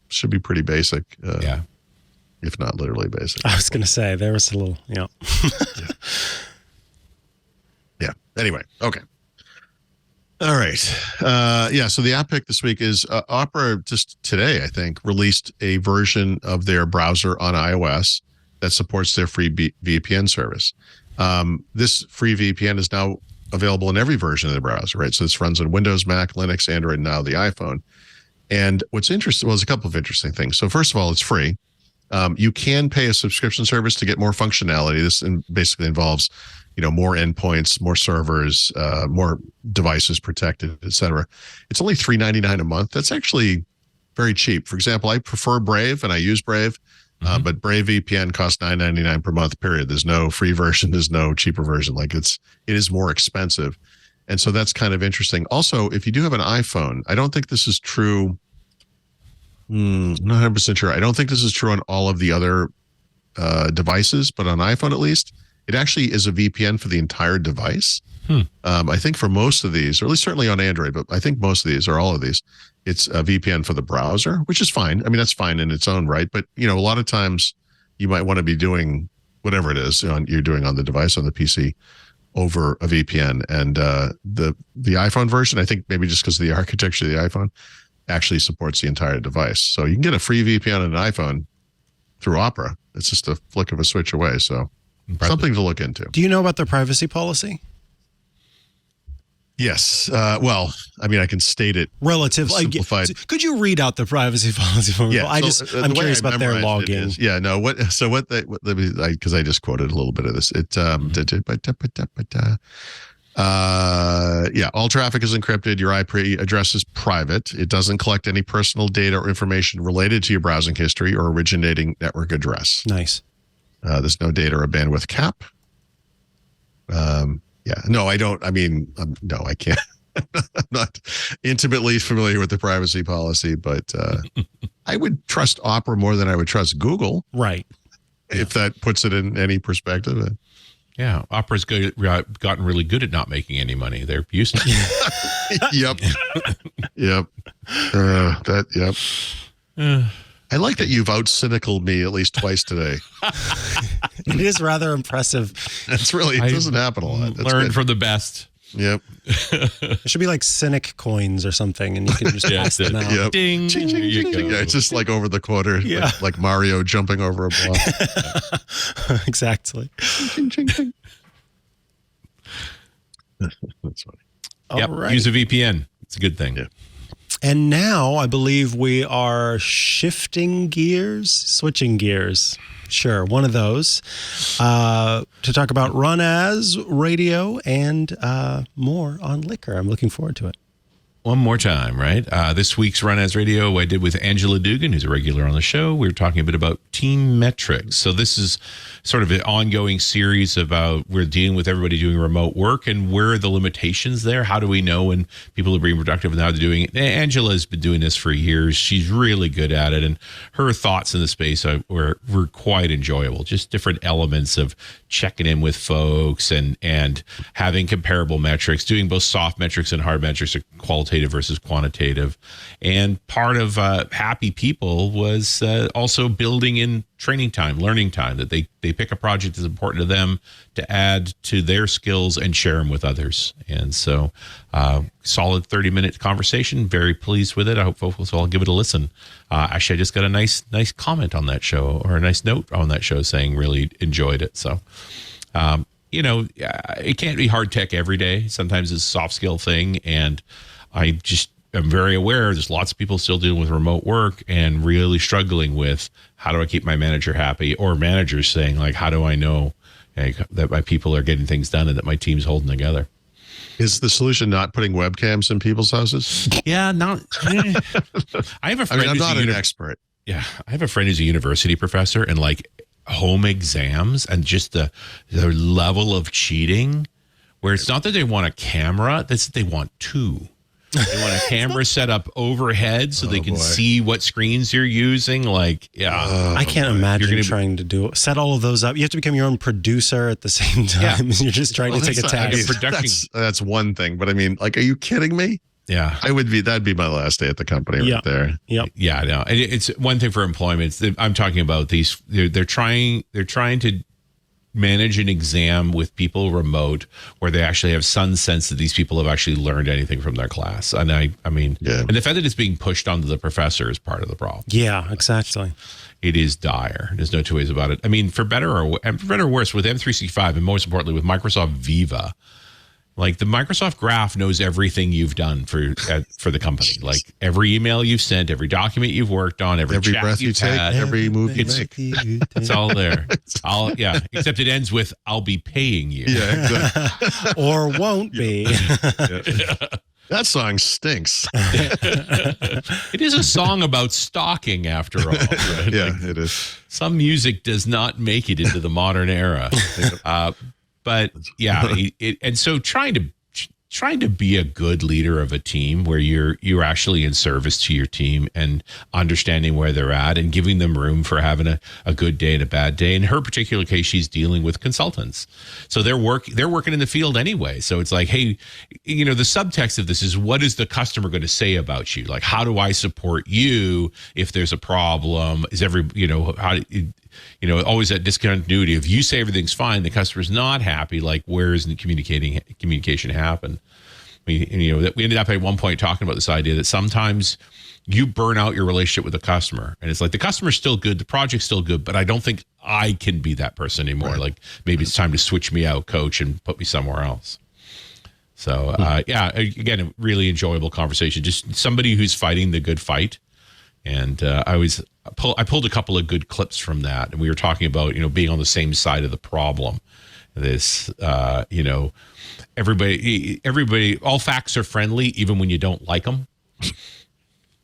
Should be pretty basic. If not literally basic. I was going to say there was a little. Yeah. Anyway. Okay. All right. So the app pick this week is Opera just today, I think, released a version of their browser on iOS that supports their free VPN service. This free VPN is now available in every version of the browser, right? So this runs on Windows, Mac, Linux, Android, and now the iPhone. And what's interesting, there's a couple of interesting things. So first of all, it's free. You can pay a subscription service to get more functionality. This basically involves more endpoints, more servers, more devices protected, et cetera. It's only $3.99 a month. That's actually very cheap. For example, I prefer Brave and I use Brave, but Brave VPN costs $9.99 per month, period. There's no free version. There's no cheaper version. It is more expensive. And so that's kind of interesting. Also, if you do have an iPhone, I don't think this is true. Not 100% sure. I don't think this is true on all of the other devices, but on iPhone at least, It actually is a VPN for the entire device. I think for most of these, or at least certainly on Android, but I think most of these or all of these, it's a VPN for the browser, which is fine. I mean, that's fine in its own right. But, a lot of times you might want to be doing whatever it is you're doing on the device, on the PC, over a VPN. And the iPhone version, I think maybe just because of the architecture of the iPhone, actually supports the entire device. So you can get a free VPN on an iPhone through Opera. It's just a flick of a switch away. So something to look into. Do you know about their privacy policy? Yes. Well, I mean, I can state it relatively simplified. Could you read out the privacy policy for me? Yeah. I'm curious about their login. Yeah. No. Because I just quoted a little bit of this. All traffic is encrypted. Your IP address is private. It doesn't collect any personal data or information related to your browsing history or originating network address. Nice. There's no data or bandwidth cap. Yeah, no, I don't. I mean, no, I can't. I'm not intimately familiar with the privacy policy, but I would trust Opera more than I would trust Google. Right. If that puts it in any perspective. Yeah, Opera's gotten really good at not making any money. They're used to it. Yep. Yep. I like that you've out-cynical me at least twice today. It is rather impressive. That's really, it doesn't happen a lot. Learn from the best. Yep. It should be like cynic coins or something, and you can just pass them out. Yep. Ding. Ching, ching, ching, ching. Yeah, it's just like over the quarter, like Mario jumping over a block. Exactly. Ching, ching, ching. That's funny. Yep. All right. Use a VPN. It's a good thing. Yeah. And now I believe we are switching gears. Sure, one of those, to talk about Run As Radio and more on Liquor. I'm looking forward to it. One more time, right? This week's Run As Radio I did with Angela Dugan, who's a regular on the show. We were talking a bit about team metrics. So this is sort of an ongoing series about we're dealing with everybody doing remote work and where are the limitations there? How do we know when people are being productive and how they're doing it? Angela has been doing this for years. She's really good at it. And her thoughts in the space were quite enjoyable. Just different elements of checking in with folks and having comparable metrics, doing both soft metrics and hard metrics, qualitative versus quantitative. And part of Happy People was also building in training time, learning time, that they pick a project that's important to them to add to their skills and share them with others. And so solid 30-minute conversation. Very pleased with it. I hope folks will all give it a listen. Actually, I just got a nice comment on that show, or a nice note on that show saying really enjoyed it. So, it can't be hard tech every day. Sometimes it's a soft skill thing. And I'm very aware there's lots of people still dealing with remote work and really struggling with how do I keep my manager happy, or managers saying like, how do I know that my people are getting things done and that my team's holding together? Is the solution not putting webcams in people's houses? Yeah, I have a friend. I'm not an expert. Yeah, I have a friend who's a university professor, and like home exams and just the level of cheating, where it's not that they want a camera, that's that they want two. They want a camera set up overhead so they can see what screens you're using. Like, I can't imagine trying to set all of those up. You have to become your own producer at the same time. You're just trying to take a task. That's one thing. But I mean, like, are you kidding me? Yeah, that'd be my last day at the company right there. Yep. Yeah, no, it's one thing for employment. I'm talking about these. They're trying to manage an exam with people remote where they actually have some sense that these people have actually learned anything from their class. And I mean, and the fact that it's being pushed onto the professor is part of the problem. Yeah, exactly. It is dire. There's no two ways about it. I mean, for better or worse, with M365 and most importantly with Microsoft Viva, like the Microsoft Graph knows everything you've done for the company. Like every email you've sent, every document you've worked on, every chat breath you take, every move you make. It's all there. Except it ends with "I'll be paying you." Yeah, exactly. Or won't be. That song stinks. It is a song about stalking, after all. Right? Yeah, it is. Some music does not make it into the modern era. But yeah, and so trying to trying to be a good leader of a team where you're actually in service to your team and understanding where they're at and giving them room for having a good day and a bad day. In her particular case, she's dealing with consultants. So they're working in the field anyway. So it's like, hey, the subtext of this is, what is the customer going to say about you? Like, how do I support you if there's a problem? Is always that discontinuity. If you say everything's fine, the customer's not happy. Like, where is the communication happen? We ended up at one point talking about this idea that sometimes you burn out your relationship with the customer, and it's like the customer's still good, the project's still good, but I don't think I can be that person anymore. Right. Like, maybe it's time to switch me out, coach, and put me somewhere else. So, again, a really enjoyable conversation. Just somebody who's fighting the good fight. And I pulled a couple of good clips from that, and we were talking about being on the same side of the problem. This everybody, all facts are friendly, even when you don't like them,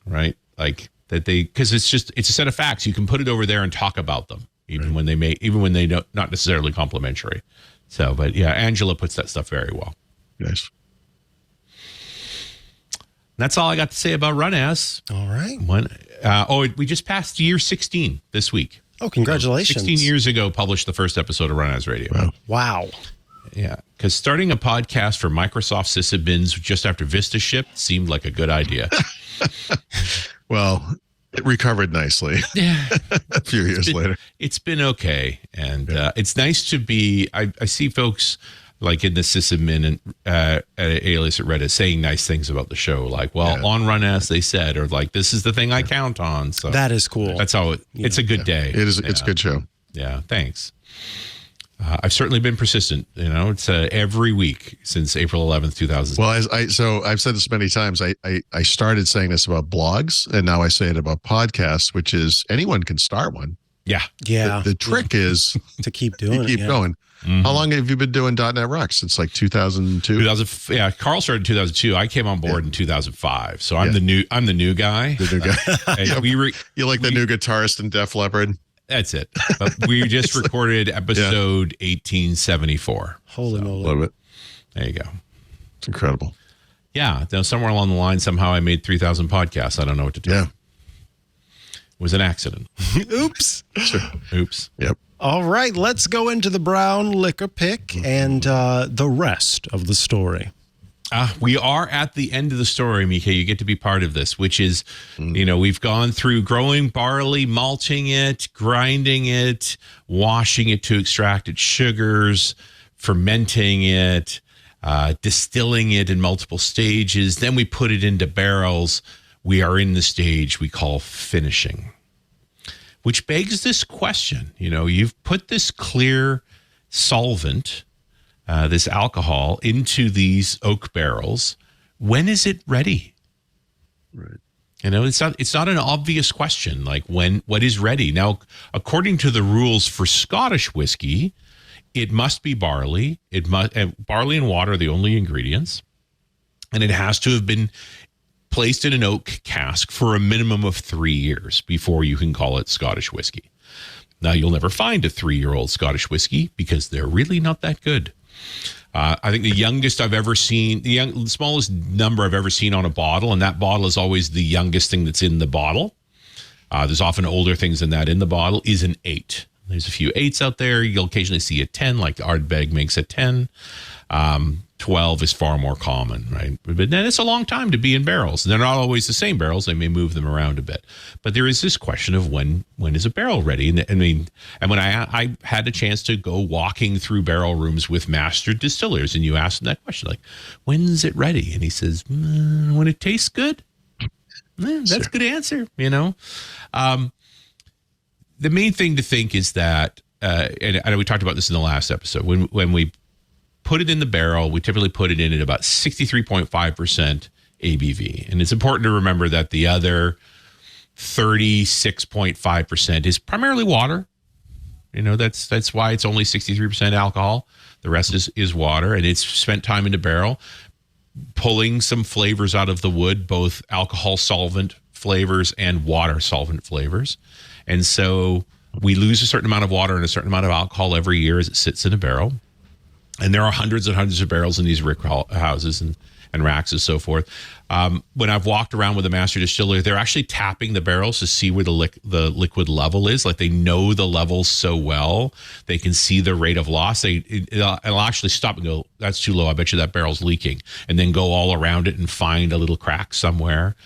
right? Like that because it's a set of facts. You can put it over there and talk about them, even when they don't, not necessarily complimentary. So, but yeah, Angela puts that stuff very well. Nice. That's all I got to say about Run As. All right. We just passed year 16 this week. Oh, congratulations. 16 years ago, published the first episode of Run As Radio. Wow. Yeah, because starting a podcast for Microsoft sysadmins just after Vista shipped seemed like a good idea. Well, it recovered nicely a few years later. It's been okay. And it's nice to be, I see folks like in the sysadmin and alias at Reddit saying nice things about the show. Like, on Run As they said, or like, this is the thing I count on. So that is cool. That's how it's a good day. It is. It's a good show. Yeah. Thanks. I've certainly been persistent. It's every week since April 11th, 2000. Well, so I've said this many times. I started saying this about blogs, and now I say it about podcasts, which is anyone can start one. Yeah. The trick is to keep doing keep going. Mm-hmm. How long have you been doing .NET Rocks? Since like 2002? Carl started in 2002. I came on board in 2005. So I'm the new guy. The new guy. You like the new guitarist in Def Leppard? That's it. But we just recorded episode 1874. Holy moly. Love it. There you go. It's incredible. Yeah. Now, somewhere along the line, somehow I made 3,000 podcasts. I don't know what to do. Yeah. It was an accident. Oops. Sure. Oops. Yep. All right. Let's go into the brown liquor pick and the rest of the story. We are at the end of the story, Mika. You get to be part of this, which is, we've gone through growing barley, malting it, grinding it, washing it to extract its sugars, fermenting it, distilling it in multiple stages. Then we put it into barrels. We are in the stage we call finishing, which begs this question. You've put this clear solvent, this alcohol, into these oak barrels. When is it ready? Right. It's not an obvious question. Like, what is ready? Now, according to the rules for Scottish whiskey, it must be barley. Barley and water are the only ingredients, and it has to have been placed in an oak cask for a minimum of 3 years before you can call it Scottish whiskey. Now, you'll never find a 3-year-old Scottish whiskey because they're really not that good. I think the youngest I've ever seen, the smallest number I've ever seen on a bottle, and that bottle is always the youngest thing that's in the bottle. There's often older things than that in the bottle, is an 8. There's a few 8s out there. You'll occasionally see a 10, like Ardbeg makes a 10. 12 is far more common, right? But then it's a long time to be in barrels. They're not always the same barrels. They may move them around a bit. But there is this question of when is a barrel ready? And when I had a chance to go walking through barrel rooms with master distillers, and you ask them that question, like, when's it ready? And he says, when it tastes good. That's a good answer, The main thing to think is that, and I know we talked about this in the last episode, when we put it in the barrel, we typically put it in at about 63.5% ABV. And it's important to remember that the other 36.5% is primarily water. That's why it's only 63% alcohol. The rest is water, and it's spent time in the barrel pulling some flavors out of the wood, both alcohol solvent flavors and water solvent flavors. And so we lose a certain amount of water and a certain amount of alcohol every year as it sits in a barrel. And there are hundreds and hundreds of barrels in these rick houses and racks and so forth. When I've walked around with a master distiller, they're actually tapping the barrels to see where the liquid level is. Like they know the levels so well, they can see the rate of loss. It'll actually stop and go, that's too low. I bet you that barrel's leaking. And then go all around it and find a little crack somewhere.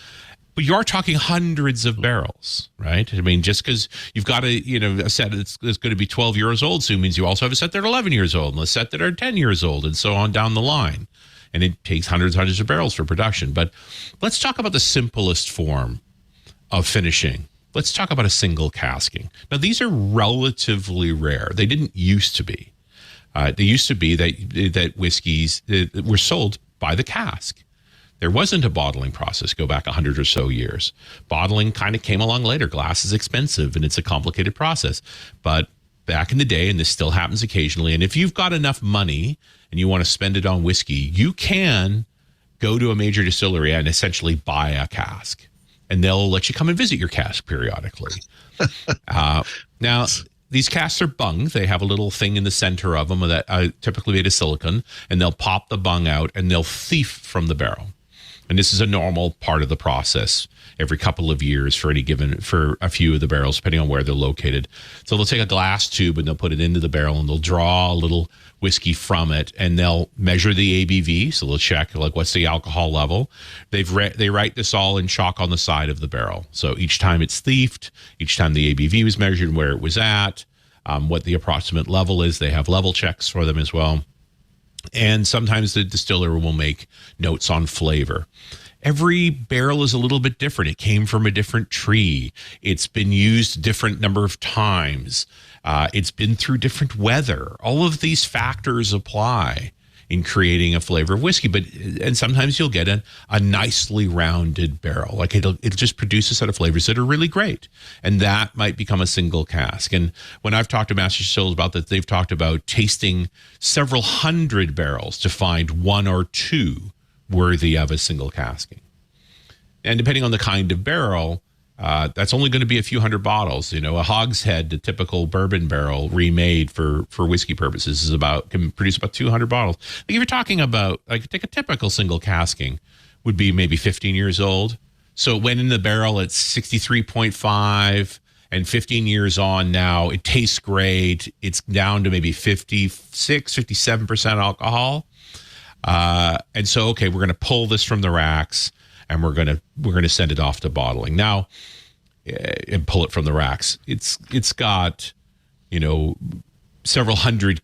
But you are talking hundreds of barrels, right? I mean, just because you've got a set that's going to be 12 years old soon means you also have a set that are 11 years old and a set that are 10 years old and so on down the line. And it takes hundreds of barrels for production. But let's talk about the simplest form of finishing. Let's talk about a single casking. Now, these are relatively rare. They didn't used to be. They used to be that whiskeys were sold by the cask. There wasn't a bottling process, go back 100 or so years. Bottling kind of came along later. Glass is expensive and it's a complicated process. But back in the day, and this still happens occasionally, and if you've got enough money and you want to spend it on whiskey, you can go to a major distillery and essentially buy a cask. And they'll let you come and visit your cask periodically. Now, these casks are bunged. They have a little thing in the center of them that typically made of silicone, and they'll pop the bung out and they'll thief from the barrel. And this is a normal part of the process every couple of years for a few of the barrels, depending on where they're located. So they'll take a glass tube and they'll put it into the barrel and they'll draw a little whiskey from it and they'll measure the ABV. So they'll check what's the alcohol level. They write this all in chalk on the side of the barrel. So each time it's thiefed, each time the ABV was measured and where it was at, what the approximate level is. They have level checks for them as well. And sometimes the distiller will make notes on flavor. Every barrel is a little bit different. It came from a different tree. It's been used a different number of times. It's been through different weather. All of these factors apply in creating a flavor of whiskey. And sometimes you'll get a nicely rounded barrel. Like it'll just produce a set of flavors that are really great. And that might become a single cask. And when I've talked to master distillers about that, they've talked about tasting several hundred barrels to find one or two worthy of a single casking. And depending on the kind of barrel, that's only going to be a few hundred bottles. A hogshead, the typical bourbon barrel remade for whiskey purposes can produce about 200 bottles. Like if you're talking about, take a typical single casking would be maybe 15 years old. So it went in the barrel at 63.5 and 15 years on now, it tastes great. It's down to maybe 56, 57% alcohol. And so, okay, we're going to pull this from the racks and we're going to send it off to bottling now and pull it from the racks. It's got, several hundred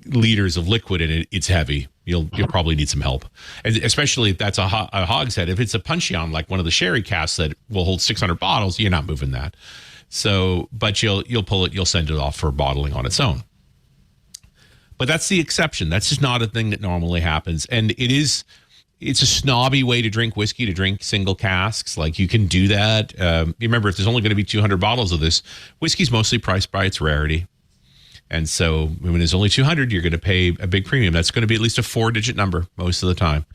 liters of liquid in it. It's heavy. You'll probably need some help. And especially if that's a hogshead. If it's a puncheon, like one of the sherry casks that will hold 600 bottles, you're not moving that. So, but you'll pull it, you'll send it off for bottling on its own. But that's the exception. That's just not a thing that normally happens. And it's a snobby way to drink whiskey, to drink single casks. Like you can do that. Remember, if there's only going to be 200 bottles of this, whiskey's mostly priced by its rarity. And so when there's only 200, you're going to pay a big premium. That's going to be at least a 4-digit number most of the time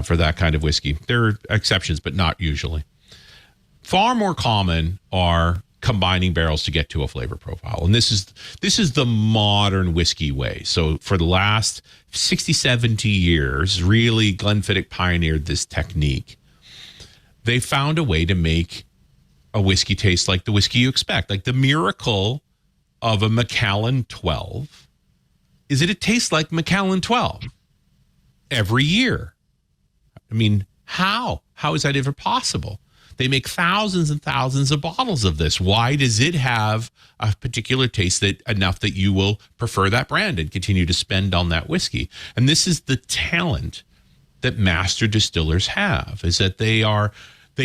for that kind of whiskey. There are exceptions, but not usually. Far more common are combining barrels to get to a flavor profile. And this is the modern whiskey way. So for the last 60, 70 years, really Glenfiddich pioneered this technique. They found a way to make a whiskey taste like the whiskey you expect. Like the miracle of a Macallan 12 is that it tastes like Macallan 12 every year. I mean, how? How is that ever possible? They make thousands and thousands of bottles of this. Why does it have a particular taste enough that you will prefer that brand and continue to spend on that whiskey? And this is the talent that master distillers have, is that they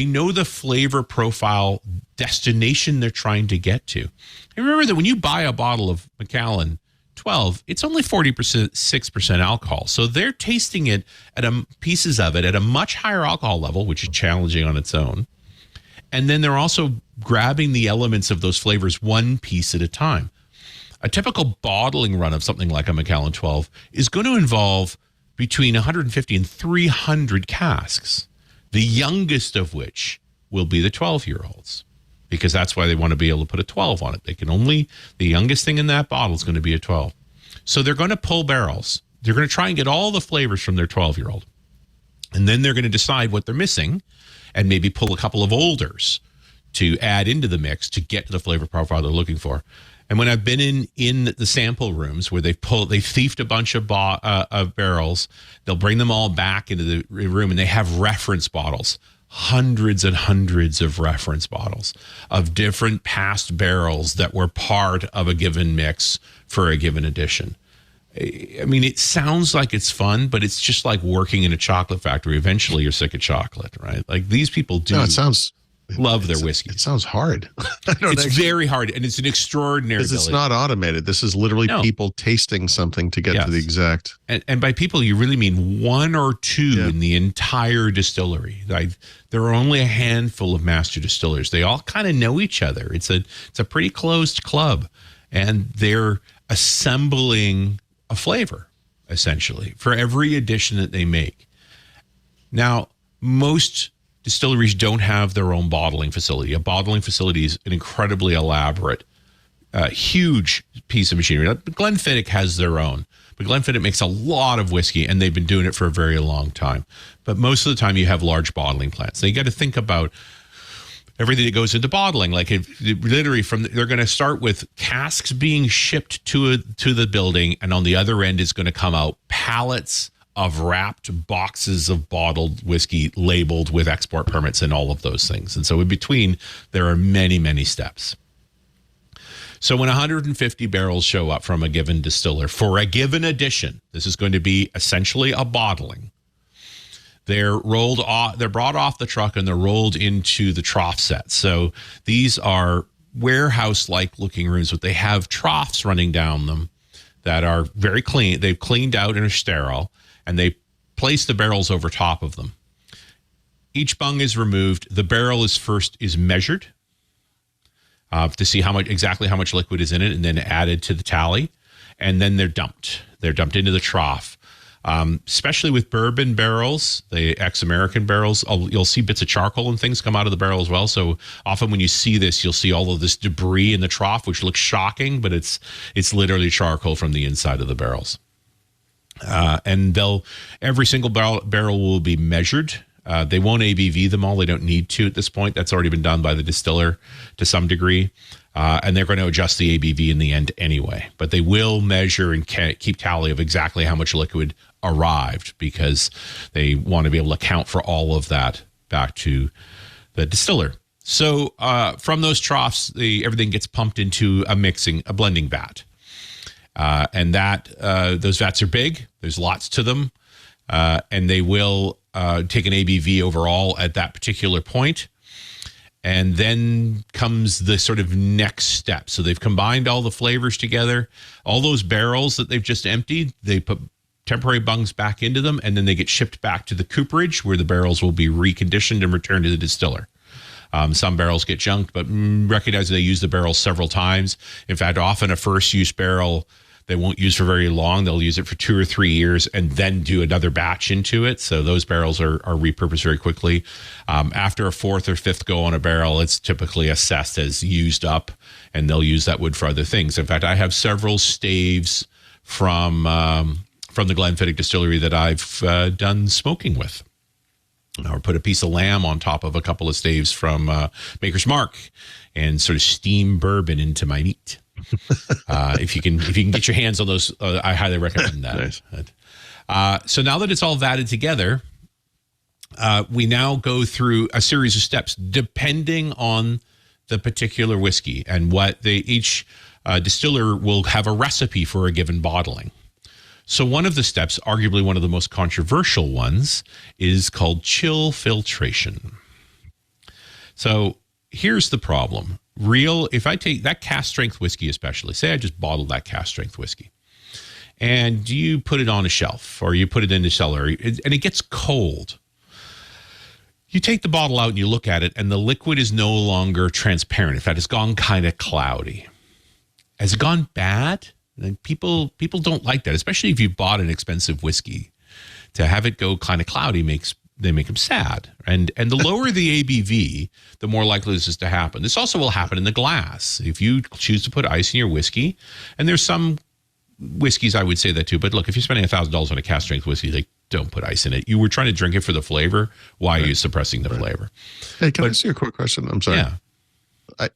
know the flavor profile destination they're trying to get to. And remember that when you buy a bottle of Macallan 12, it's only 6% alcohol. So they're tasting it pieces of it at a much higher alcohol level, which is challenging on its own. And then they're also grabbing the elements of those flavors one piece at a time. A typical bottling run of something like a Macallan 12 is going to involve between 150 and 300 casks, the youngest of which will be the 12-year-olds, because that's why they want to be able to put a 12 on it. The youngest thing in that bottle is going to be a 12. So they're going to pull barrels They're going to try and get all the flavors from their 12-year-old. And then they're going to decide what they're missing and maybe pull a couple of olders to add into the mix to get to the flavor profile they're looking for. And when I've been in the sample rooms where they thiefed a bunch of barrels, they'll bring them all back into the room and they have reference bottles, hundreds and hundreds of reference bottles of different past barrels that were part of a given mix for a given edition. I mean, it sounds like it's fun, but it's just like working in a chocolate factory. Eventually, you're sick of chocolate, right? Like these people do. No, love their whiskey. It sounds hard. It's very hard, and it's an extraordinary because it's not automated. This is literally people tasting something to get to the exact. And by people, you really mean one or two in the entire distillery. Like there are only a handful of master distillers. They all kind of know each other. It's a pretty closed club, and they're assembling a flavor essentially for every edition that they make. Now, most distilleries don't have their own bottling facility. A bottling facility is an incredibly elaborate, huge piece of machinery. Glenfiddich has their own, but Glenfiddich makes a lot of whiskey, and they've been doing it for a very long time. But most of the time, you have large bottling plants. So you got to think about everything that goes into bottling. Like literally, they're going to start with casks being shipped to the building, and on the other end is going to come out pallets of wrapped boxes of bottled whiskey labeled with export permits and all of those things. And so in between, there are many, many steps. So when 150 barrels show up from a given distiller for a given edition, this is going to be essentially a bottling. They're brought off the truck and they're rolled into the trough set. So these are warehouse-like looking rooms, but they have troughs running down them that are very clean. They've cleaned out and are sterile, and they place the barrels over top of them. Each bung is removed. The barrel is measured to see exactly how much liquid is in it, and then added to the tally. And then they're dumped. They're dumped into the trough. Especially with bourbon barrels, the ex-American barrels, you'll see bits of charcoal and things come out of the barrel as well. So often when you see this, you'll see all of this debris in the trough, which looks shocking, but it's literally charcoal from the inside of the barrels. And every single barrel will be measured. They won't ABV them all. They don't need to at this point. That's already been done by the distiller to some degree. And they're going to adjust the ABV in the end anyway. But they will measure and keep tally of exactly how much liquid arrived, because they want to be able to account for all of that back to the distiller. So from those troughs, everything gets pumped into a blending vat. And those vats are big. There's lots to them. And they will take an ABV overall at that particular point. And then comes the sort of next step. So they've combined all the flavors together. All those barrels that they've just emptied, they put temporary bungs back into them, and then they get shipped back to the cooperage where the barrels will be reconditioned and returned to the distiller. Some barrels get junked, but recognize they use the barrel several times. In fact, often a first-use barrel they won't use for very long. They'll use it for 2 or 3 years and then do another batch into it. So those barrels are repurposed very quickly. After a 4th or 5th go on a barrel, it's typically assessed as used up, and they'll use that wood for other things. In fact, I have several staves from the Glenfiddich distillery that I've done smoking with. Or put a piece of lamb on top of a couple of staves from Maker's Mark and sort of steam bourbon into my meat. If you can get your hands on those, I highly recommend that. Nice. So now that it's all vatted together, we now go through a series of steps depending on the particular whiskey, and what each distiller will have a recipe for a given bottling. So one of the steps, arguably one of the most controversial ones, is called chill filtration. So here's the problem. If I take that cast strength whiskey, especially, say I just bottled that cast strength whiskey, and you put it on a shelf or you put it in the cellar and it gets cold. You take the bottle out and you look at it, and the liquid is no longer transparent. In fact, it's gone kind of cloudy. Has it gone bad? People don't like that, especially if you bought an expensive whiskey. To have it go kind of cloudy make them sad. And the lower the ABV, the more likely this is to happen. This also will happen in the glass. If you choose to put ice in your whiskey, and there's some whiskeys, I would say that too. But look, if you're spending $1,000 on a cask strength whiskey, like, don't put ice in it. You were trying to drink it for the flavor. Why are you suppressing the flavor? Hey, can I ask you a quick question? I'm sorry. Yeah.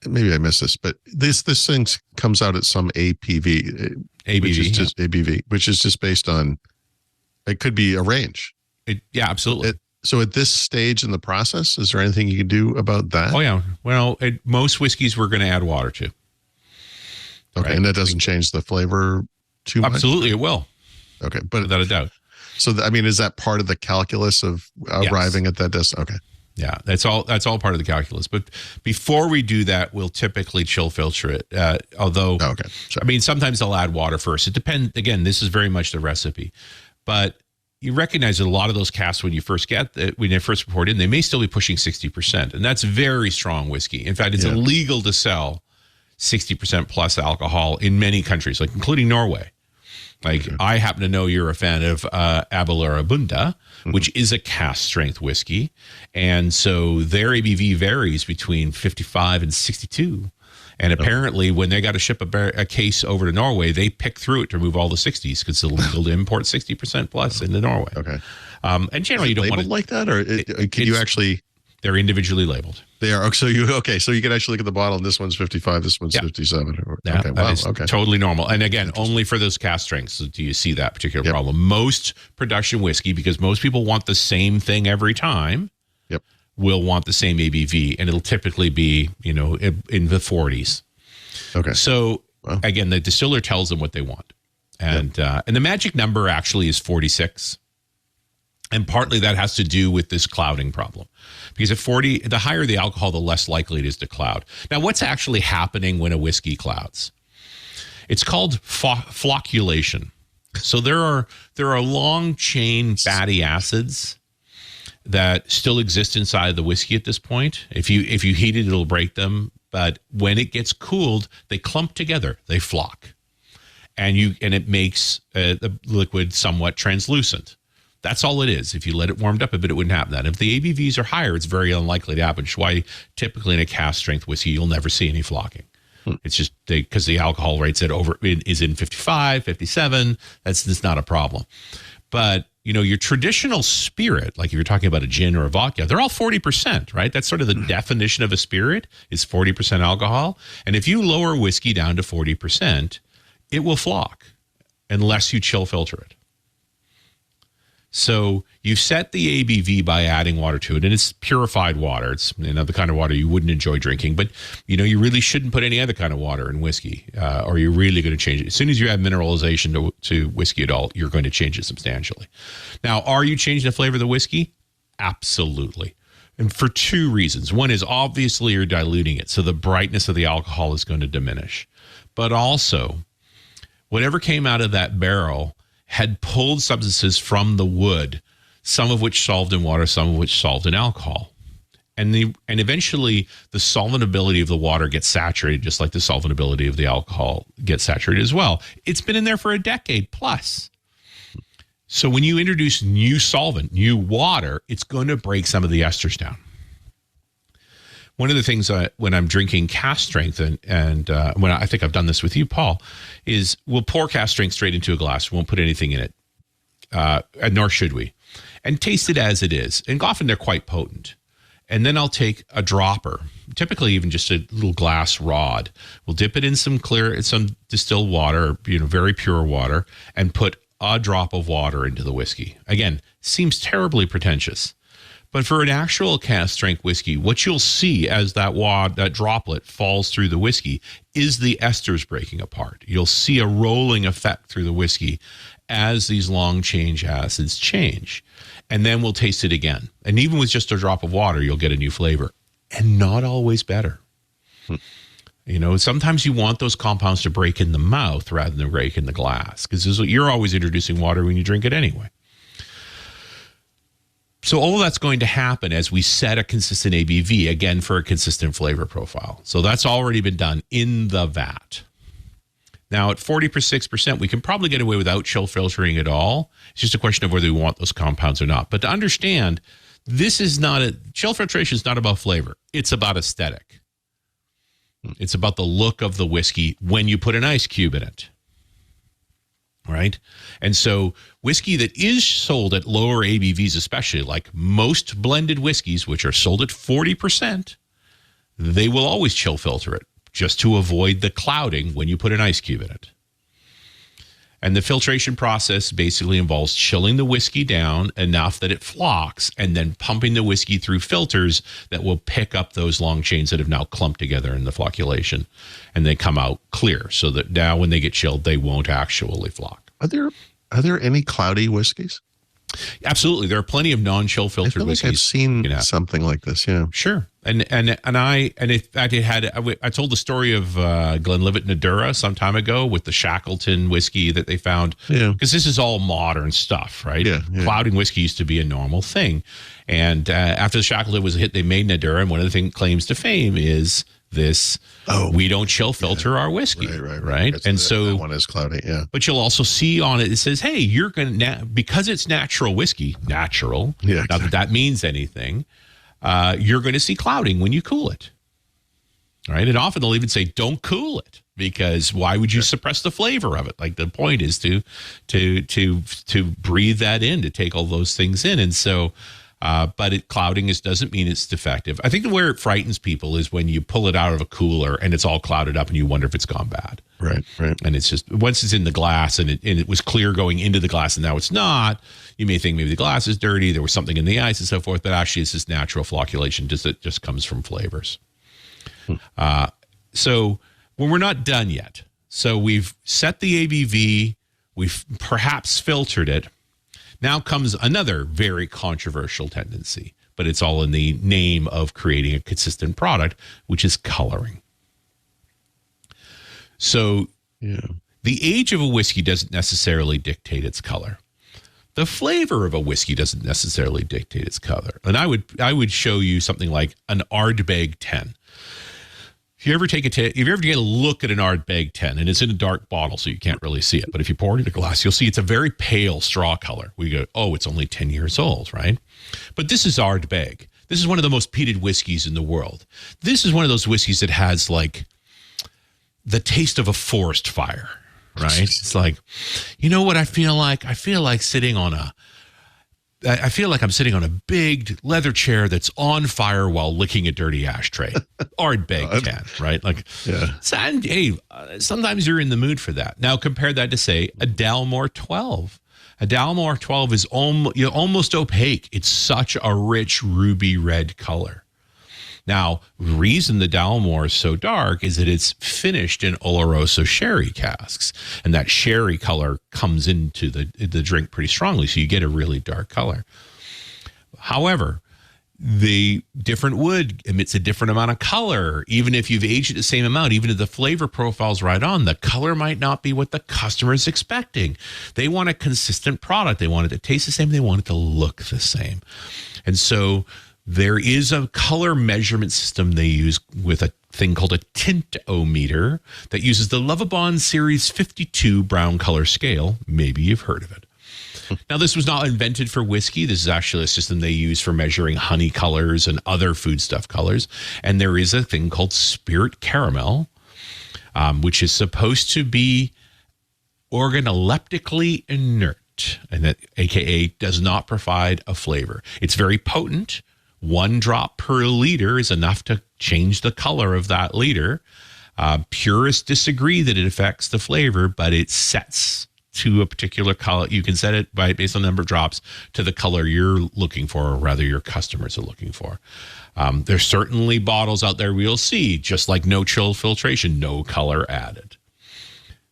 Maybe I missed this, but this thing comes out at some ABV, which is just based on, it could be a range. Yeah, absolutely. So at this stage in the process, is there anything you can do about that? Oh, yeah. Well, most whiskeys we're going to add water to. Okay, right? And that doesn't change the flavor too much? Absolutely, it will. Okay, but without a doubt. So, is that part of the calculus of arriving at that destination? Okay. Yeah, that's all part of the calculus. But before we do that, we'll typically chill filter it. Although, sometimes they'll add water first. It depends. Again, this is very much the recipe. But you recognize that a lot of those casks, when you first report in, they may still be pushing 60%. And that's very strong whiskey. In fact, it's illegal to sell 60% plus alcohol in many countries, like including Norway. Like, I happen to know you're a fan of Aberlour Bunda, which is a cask strength whiskey. And so their ABV varies between 55 and 62. And apparently when they got to ship a case over to Norway, they pick through it to remove all the 60s because it's illegal to import 60% plus into Norway. Okay. And generally you don't want it like that, or can you actually... They're individually labeled. They are. So you can actually look at the bottle, and this one's 55, this one's 57. Yeah, okay, wow. Okay, totally normal. And again, only for those cask strengths do you see that particular problem. Most production whiskey, because most people want the same thing every time, will want the same ABV, and it'll typically be in the 40s. Okay. So again, the distiller tells them what they want, and the magic number actually is 46. And partly that has to do with this clouding problem. Because at 40, the higher the alcohol, the less likely it is to cloud. Now, what's actually happening when a whiskey clouds? It's called flocculation. So there are long chain fatty acids that still exist inside the whiskey at this point. If you heat it, it'll break them. But when it gets cooled, they clump together. They flock. And it makes the liquid somewhat translucent. That's all it is. If you let it warmed up a bit, it wouldn't happen that. If the ABVs are higher, it's very unlikely to happen, which is why typically in a cask strength whiskey, you'll never see any flocking. It's just because the alcohol rates is in 55, 57. That's not a problem. But, your traditional spirit, like if you're talking about a gin or a vodka, they're all 40%, right? That's sort of the definition of a spirit is 40% alcohol. And if you lower whiskey down to 40%, it will flock unless you chill filter it. So you set the ABV by adding water to it, and it's purified water. It's the kind of water you wouldn't enjoy drinking, but you really shouldn't put any other kind of water in whiskey, or you're really going to change it. As soon as you add mineralization to whiskey at all, you're going to change it substantially. Now, are you changing the flavor of the whiskey? Absolutely. And for two reasons. One is obviously you're diluting it, so the brightness of the alcohol is going to diminish. But also, whatever came out of that barrel had pulled substances from the wood, some of which solved in water, some of which solved in alcohol. And eventually the solventability of the water gets saturated, just like the solventability of the alcohol gets saturated as well. It's been in there for a decade plus. So when you introduce new solvent, new water, it's going to break some of the esters down. One of the things when I'm drinking cask strength, and when I think I've done this with you, Paul, is we'll pour cask strength straight into a glass. We won't put anything in it, nor should we, and taste it as it is. And often they're quite potent. And then I'll take a dropper, typically even just a little glass rod. We'll dip it in some distilled water, very pure water, and put a drop of water into the whiskey. Again, seems terribly pretentious. But for an actual cask strength whiskey, what you'll see as that droplet falls through the whiskey is the esters breaking apart. You'll see a rolling effect through the whiskey as these long chain acids change. And then we'll taste it again. And even with just a drop of water, you'll get a new flavor. And not always better. Sometimes you want those compounds to break in the mouth rather than break in the glass, because you're always introducing water when you drink it anyway. So all of that's going to happen as we set a consistent ABV, again, for a consistent flavor profile. So that's already been done in the vat. Now, at 46%, we can probably get away without chill filtering at all. It's just a question of whether we want those compounds or not. But to understand, chill filtration is not about flavor. It's about aesthetic. It's about the look of the whiskey when you put an ice cube in it. right? And so whiskey that is sold at lower ABVs, especially like most blended whiskeys, which are sold at 40%, they will always chill filter it just to avoid the clouding when you put an ice cube in it. And the filtration process basically involves chilling the whiskey down enough that it flocks and then pumping the whiskey through filters that will pick up those long chains that have now clumped together in the flocculation, and they come out clear so that now when they get chilled, they won't actually flock. Are there any cloudy whiskeys? Absolutely. There are plenty of non-chill filtered I feel like whiskeys. I've seen something like this. Yeah, sure. And in fact, I told the story of Glenlivet Nadura some time ago with the Shackleton whiskey that they found. Yeah. Because this is all modern stuff, right? Yeah. Clouding whiskey used to be a normal thing. And after the Shackleton was a hit, they made Nadura. And one of the claims to fame is this, we don't chill filter our whiskey. Right. And so that one is cloudy. Yeah. But you'll also see on it says, hey, you're going to, because it's natural whiskey, natural, Yeah, not that means anything, you're going to see clouding when you cool it. Right. And often they'll even say, don't cool it, because why would you suppress the flavor of it? Like, the point is to breathe that in, to take all those things in. And so, but clouding doesn't mean it's defective. I think where it frightens people is when you pull it out of a cooler and it's all clouded up and you wonder if it's gone bad. Right. And it's just, once it's in the glass and it was clear going into the glass and now it's not, you may think maybe the glass is dirty, there was something in the ice and so forth, but actually it's this natural flocculation that just comes from flavors. So when we're not done yet, so we've set the ABV, we've perhaps filtered it. Now comes another very controversial tendency, but it's all in the name of creating a consistent product, which is coloring. So the age of a whiskey doesn't necessarily dictate its color. The flavor of a whiskey doesn't necessarily dictate its color. And I would show you something like an Ardbeg 10. If you ever get a look at an Ardbeg 10, and it's in a dark bottle, so you can't really see it, but if you pour it in a glass, you'll see it's a very pale straw color. We go, oh, it's only 10 years old, right? But this is Ardbeg. This is one of the most peated whiskeys in the world. This is one of those whiskeys that has like the taste of a forest fire, right? It's like, you know what I feel like? I feel like I'm sitting on a big leather chair that's on fire while licking a dirty ashtray. Ardbeg 10, right? Like, sometimes you're in the mood for that. Now compare that to, say, a Dalmore 12. A Dalmore 12 is almost opaque. It's such a rich ruby red color. Now, the reason the Dalmore is so dark is that it's finished in Oloroso sherry casks, and that sherry color comes into the drink pretty strongly, so you get a really dark color. However, the different wood emits a different amount of color. Even if you've aged it the same amount, even if the flavor profile's right on, the color might not be what the customer is expecting. They want a consistent product. They want it to taste the same. They want it to look the same. And so there is a color measurement system they use with a thing called a tintometer that uses the Lovibond Series 52 brown color scale. Maybe you've heard of it. Now, this was not invented for whiskey. This is actually a system they use for measuring honey colors and other foodstuff colors. And there is a thing called spirit caramel, which is supposed to be organoleptically inert, and that AKA does not provide a flavor. It's very potent. 1 drop per liter is enough to change the color of that liter. Purists disagree that it affects the flavor, but it sets to a particular color. You can set it based on the number of drops to the color you're looking for, or rather your customers are looking for. There's certainly bottles out there we'll see, just like no chill filtration, no color added.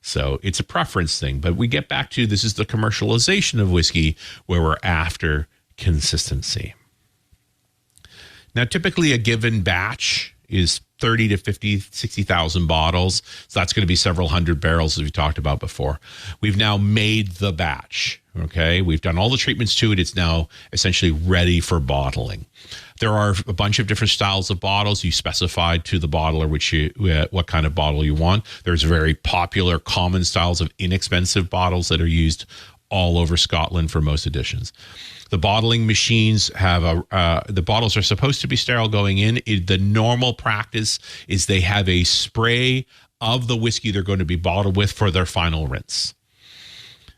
So it's a preference thing, but we get back to, this is the commercialization of whiskey where we're after consistency. Now, typically a given batch is 30 to 50, 60,000 bottles. So that's going to be several hundred barrels, as we talked about before. We've now made the batch, okay? We've done all the treatments to it. It's now essentially ready for bottling. There are a bunch of different styles of bottles. You specified to the bottler what kind of bottle you want. There's very popular, common styles of inexpensive bottles that are used all over Scotland for most editions. The bottling machines have the bottles are supposed to be sterile going in. The normal practice is they have a spray of the whiskey they're going to be bottled with for their final rinse.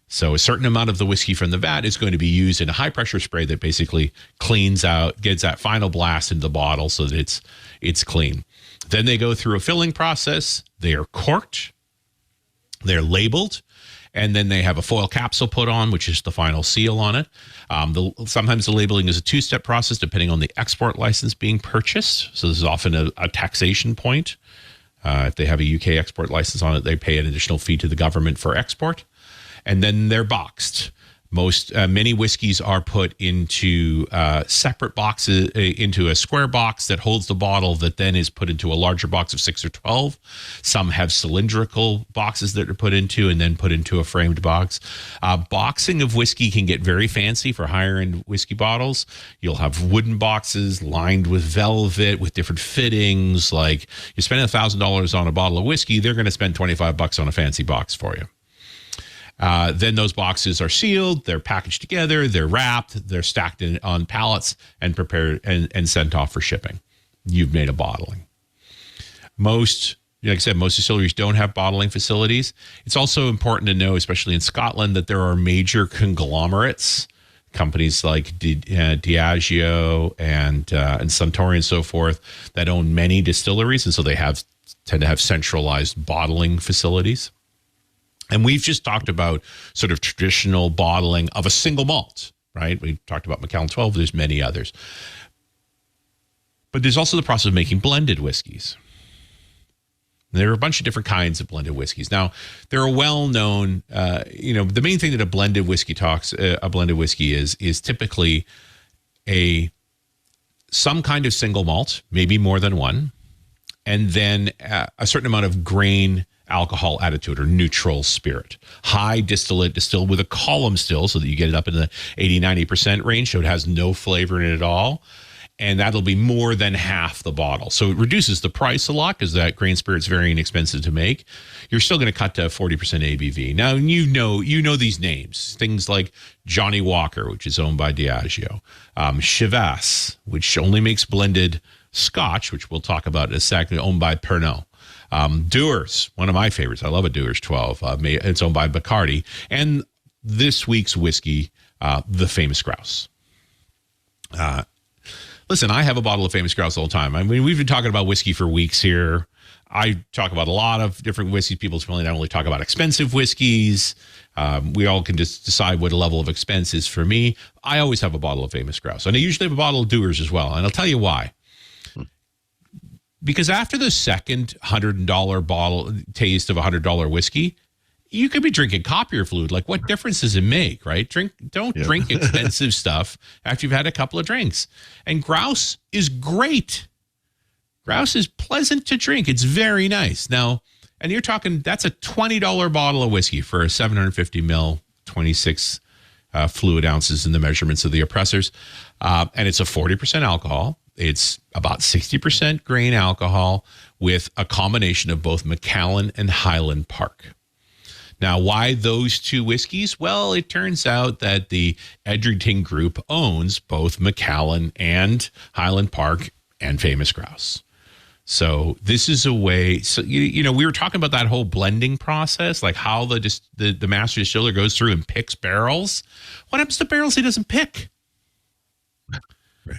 So a certain amount of the whiskey from the vat is going to be used in a high pressure spray that basically cleans out, gets that final blast into the bottle so that it's clean. Then they go through a filling process. They are corked. They're labeled. And then they have a foil capsule put on, which is the final seal on it. Sometimes the labeling is a two-step process depending on the export license being purchased. So this is often a taxation point. If they have a UK export license on it, they pay an additional fee to the government for export. And then they're boxed. Many whiskeys are put into separate boxes, into a square box that holds the bottle that then is put into a larger box of 6 or 12. Some have cylindrical boxes that are put into and then put into a framed box. Boxing of whiskey can get very fancy for higher end whiskey bottles. You'll have wooden boxes lined with velvet with different fittings. Like you're spending $1,000 on a bottle of whiskey, they're going to spend $25 on a fancy box for you. Then those boxes are sealed, they're packaged together, they're wrapped, they're stacked on pallets and prepared and sent off for shipping. You've made a bottling. Like I said, most distilleries don't have bottling facilities. It's also important to know, especially in Scotland, that there are major conglomerates, companies like Diageo and Suntory and so forth, that own many distilleries, and so they tend to have centralized bottling facilities. And we've just talked about sort of traditional bottling of a single malt, right? We talked about Macallan 12. There's many others. But there's also the process of making blended whiskeys. There are a bunch of different kinds of blended whiskeys. Now, there are well-known, the main thing that a blended whiskey is typically some kind of single malt, maybe more than one, and then a certain amount of grain alcohol added to it, or neutral spirit. High distillate, distilled with a column still so that you get it up in the 80-90% range, so it has no flavor in it at all. And that'll be more than half the bottle. So it reduces the price a lot because that grain spirit's very inexpensive to make. You're still going to cut to 40% ABV. Now, you know these names. Things like Johnny Walker, which is owned by Diageo. Chivas, which only makes blended Scotch, which we'll talk about in a second, owned by Pernod. Dewar's, one of my favorites. I love a Dewar's 12. It's owned by Bacardi. And this week's whiskey, the Famous Grouse. Listen, I have a bottle of Famous Grouse all the time. I mean, we've been talking about whiskey for weeks here. I talk about a lot of different whiskeys. People really not only talk about expensive whiskeys. We all can just decide what a level of expense is for me. I always have a bottle of Famous Grouse. And I usually have a bottle of Dewar's as well. And I'll tell you why. Because after the second $100 bottle taste of $100 whiskey, you could be drinking copier fluid. Like, what difference does it make, right? Don't drink expensive stuff after you've had a couple of drinks. And Grouse is great. Grouse is pleasant to drink. It's very nice. Now, and you're talking, that's a $20 bottle of whiskey for a 750 ml, 26 fluid ounces in the measurements of the oppressors. And it's a 40% alcohol. It's about 60% grain alcohol with a combination of both Macallan and Highland Park. Now, why those two whiskeys? Well, it turns out that the Edrington Group owns both Macallan and Highland Park and Famous Grouse. So this is a way. So we were talking about that whole blending process, like how the master distiller goes through and picks barrels. What happens to barrels he doesn't pick?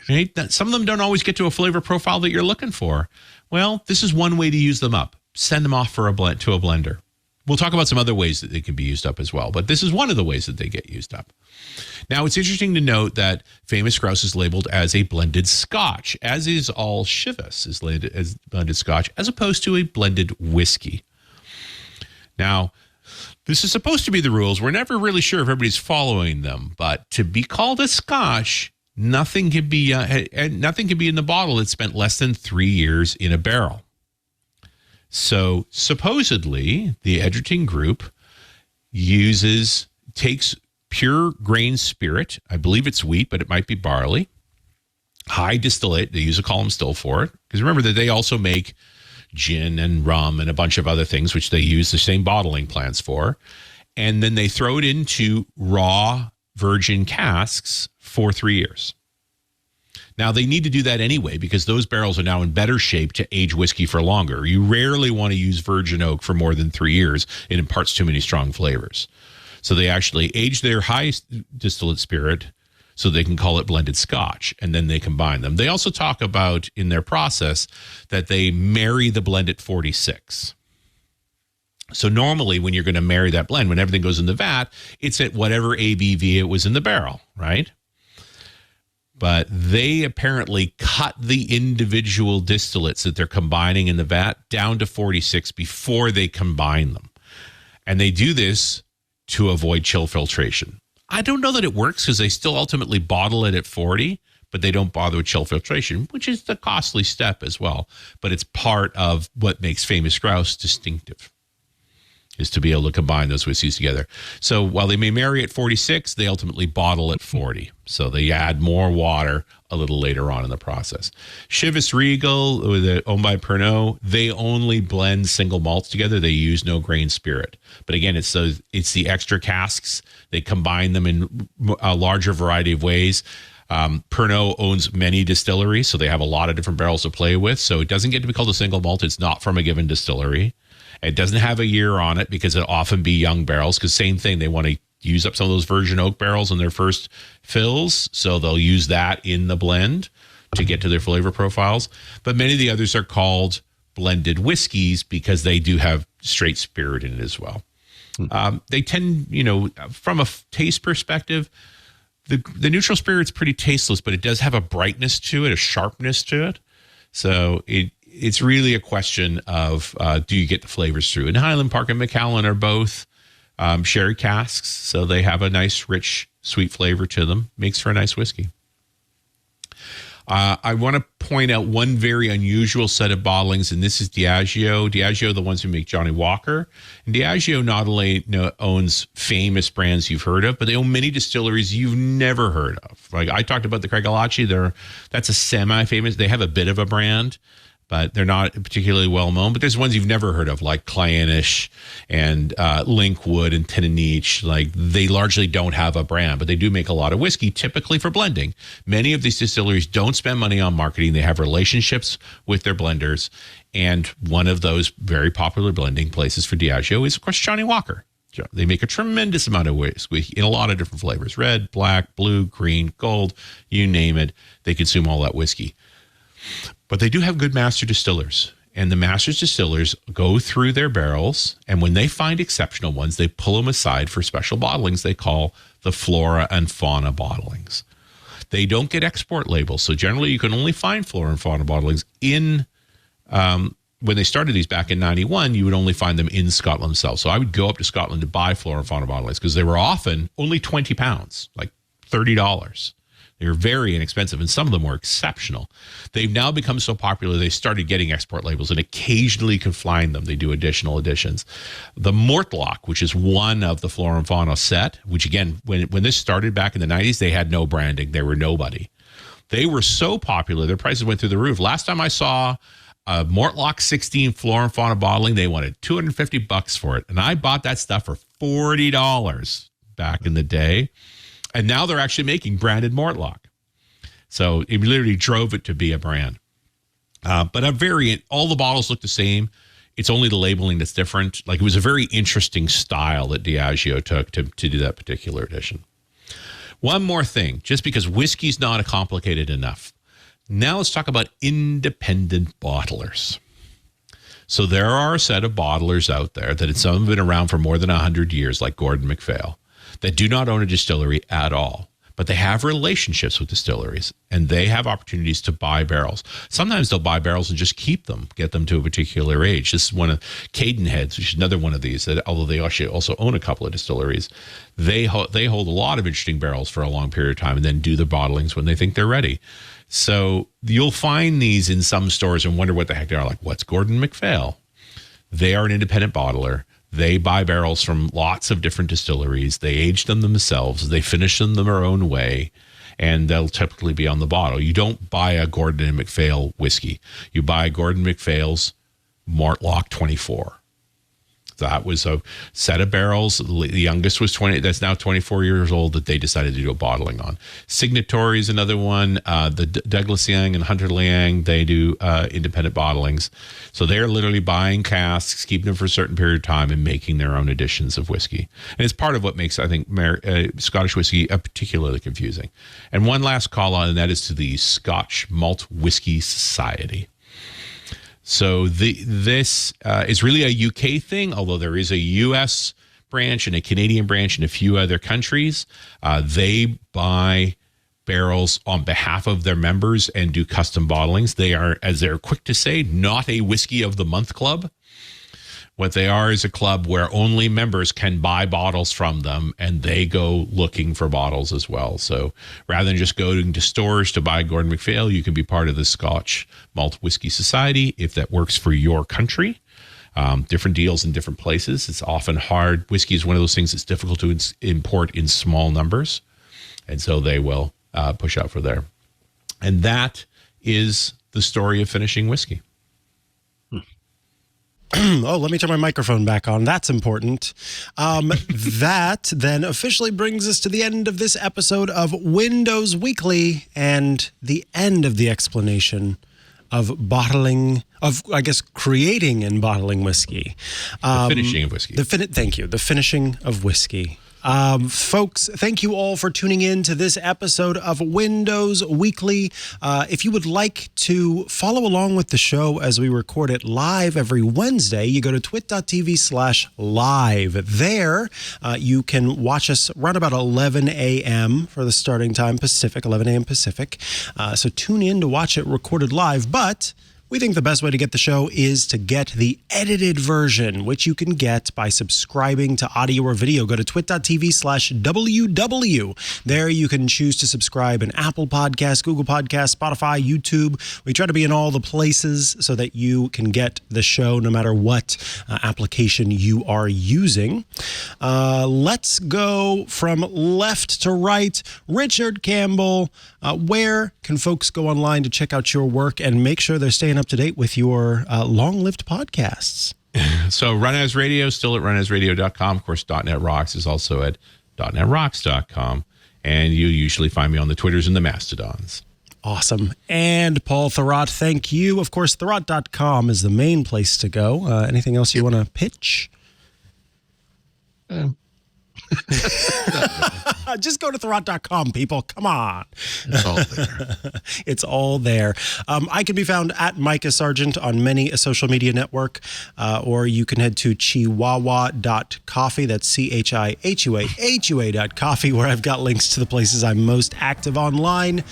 Right? Some of them don't always get to a flavor profile that you're looking for. Well, this is one way to use them up. Send them off to a blender. We'll talk about some other ways that they can be used up as well, but this is one of the ways that they get used up. Now, it's interesting to note that Famous Grouse is labeled as a blended Scotch, as is all Chivas is labeled as blended Scotch, as opposed to a blended whiskey. Now, this is supposed to be the rules. We're never really sure if everybody's following them, but to be called a Scotch, nothing can be in the bottle that's spent less than 3 years in a barrel. So supposedly the Edrington Group takes pure grain spirit. I believe it's wheat, but it might be barley. High distillate. They use a column still for it. Because remember that they also make gin and rum and a bunch of other things, which they use the same bottling plants for. And then they throw it into raw virgin casks for 3 years. Now, they need to do that anyway because those barrels are now in better shape to age whiskey for longer. You rarely want to use virgin oak for more than 3 years. It imparts too many strong flavors. So they actually age their high distillate spirit so they can call it blended Scotch, and then they combine them. They also talk about in their process that they marry the blend at 46. So normally when you're going to marry that blend, when everything goes in the vat, it's at whatever ABV it was in the barrel, right? But they apparently cut the individual distillates that they're combining in the vat down to 46 before they combine them. And they do this to avoid chill filtration. I don't know that it works because they still ultimately bottle it at 40, but they don't bother with chill filtration, which is the costly step as well. But it's part of what makes Famous Grouse distinctive, is to be able to combine those whiskeys together. So while they may marry at 46, they ultimately bottle at 40. So they add more water a little later on in the process. Chivas Regal, owned by Pernod, they only blend single malts together. They use no grain spirit. But again, it's the extra casks. They combine them in a larger variety of ways. Pernod owns many distilleries, so they have a lot of different barrels to play with. So it doesn't get to be called a single malt. It's not from a given distillery. It doesn't have a year on it because it'll often be young barrels, because same thing, they want to use up some of those virgin oak barrels in their first fills. So they'll use that in the blend to get to their flavor profiles. But many of the others are called blended whiskeys because they do have straight spirit in it as well. They tend, from a taste perspective, the neutral spirit's pretty tasteless, but it does have a brightness to it, a sharpness to it. So it's really a question of do you get the flavors through? And Highland Park and Macallan are both sherry casks, so they have a nice, rich, sweet flavor to them. Makes for a nice whiskey. I want to point out one very unusual set of bottlings, and this is Diageo. Diageo are the ones who make Johnny Walker. And Diageo not only owns famous brands you've heard of, but they own many distilleries you've never heard of. Like I talked about the Craigellachie. That's a semi-famous. They have a bit of a brand, but they're not particularly well known. But there's ones you've never heard of, like Clyanish and Linkwood and Tinanich. Like they largely don't have a brand, but they do make a lot of whiskey, typically for blending. Many of these distilleries don't spend money on marketing. They have relationships with their blenders. And one of those very popular blending places for Diageo is, of course, Johnny Walker. They make a tremendous amount of whiskey in a lot of different flavors: red, black, blue, green, gold, you name it. They consume all that whiskey. But they do have good master distillers, and the master distillers go through their barrels, and when they find exceptional ones, they pull them aside for special bottlings they call the flora and fauna bottlings. They don't get export labels, so generally you can only find flora and fauna bottlings in, when they started these back in 91, you would only find them in Scotland themselves. So I would go up to Scotland to buy flora and fauna bottlings because they were often only 20 pounds, like $30. They were very inexpensive, and some of them were exceptional. They've now become so popular, they started getting export labels, and occasionally you can find them. They do additional editions. The Mortlock, which is one of the Flora and Fauna set, which again, when this started back in the 90s, they had no branding. They were nobody. They were so popular, their prices went through the roof. Last time I saw a Mortlock 16 Flora and Fauna bottling, they wanted $250 for it, and I bought that stuff for $40 back in the day. And now they're actually making branded Mortlock. So it literally drove it to be a brand. But a variant, all the bottles look the same. It's only the labeling that's different. Like it was a very interesting style that Diageo took to do that particular edition. One more thing, just because whiskey's not complicated enough. Now let's talk about independent bottlers. So there are a set of bottlers out there that some have been around for more than 100 years, like Gordon MacPhail, that do not own a distillery at all, but they have relationships with distilleries, and they have opportunities to buy barrels. Sometimes they'll buy barrels and just keep them, get them to a particular age. This is one of Cadenheads, which is another one of these, that although they actually also own a couple of distilleries, they hold a lot of interesting barrels for a long period of time and then do the bottlings when they think they're ready. So you'll find these in some stores and wonder what the heck they are. Like, what's Gordon MacPhail? They are an independent bottler. They buy barrels from lots of different distilleries. They age them themselves. They finish them their own way, and they'll typically be on the bottle. You don't buy a Gordon and MacPhail whiskey. You buy Gordon MacPhail's Mortlock 24. That was a set of barrels. The youngest was 20. That's now 24 years old that they decided to do a bottling on. Signatory is another one. The Douglas Young and Hunter Liang, they do independent bottlings. So they're literally buying casks, keeping them for a certain period of time, and making their own editions of whiskey. And it's part of what makes, I think, Scottish whiskey particularly confusing. And one last call on, and that is to the Scotch Malt Whiskey Society. So this is really a UK thing, although there is a US branch and a Canadian branch and a few other countries. They buy barrels on behalf of their members and do custom bottlings. They are, as they're quick to say, not a Whiskey of the Month club. What they are is a club where only members can buy bottles from them, and they go looking for bottles as well. So rather than just going to stores to buy Gordon MacPhail, you can be part of the Scotch Malt Whiskey Society if that works for your country. Different deals in different places. It's often hard. Whiskey is one of those things that's difficult to import in small numbers, and so they will push out for there. And that is the story of finishing whiskey. Oh, let me turn my microphone back on. That's important. That then officially brings us to the end of this episode of Windows Weekly and the end of the explanation of bottling, of, I guess, creating and bottling whiskey. The finishing of whiskey. Thank you. The finishing of whiskey. Folks, thank you all for tuning in to this episode of Windows Weekly. If you would like to follow along with the show as we record it live every Wednesday, you go to twit.tv/live. There, you can watch us around about 11 a.m. for the starting time Pacific, 11 a.m. Pacific. So tune in to watch it recorded live, but we think the best way to get the show is to get the edited version, which you can get by subscribing to audio or video. Go to twit.tv/WW. There you can choose to subscribe in Apple Podcasts, Google Podcasts, Spotify, YouTube. We try to be in all the places so that you can get the show no matter what application you are using. Let's go from left to right. Richard Campbell, where can folks go online to check out your work and make sure they're staying up to date with your long-lived podcasts? So Run As Radio, still at runasradio.com. Of course, .NET Rocks is also at .NETRocks.com. And you usually find me on the Twitters and the Mastodons. Awesome. And Paul Thurrott, thank you. Of course, Thurrott.com is the main place to go. Anything else you want to pitch? Just go to Thurrott.com, people. Come on. It's all there. It's all there. I can be found at Micah Sargent on many a social media network, or you can head to chihuahua.coffee. That's CHIHUAHUA.coffee, where I've got links to the places I'm most active online.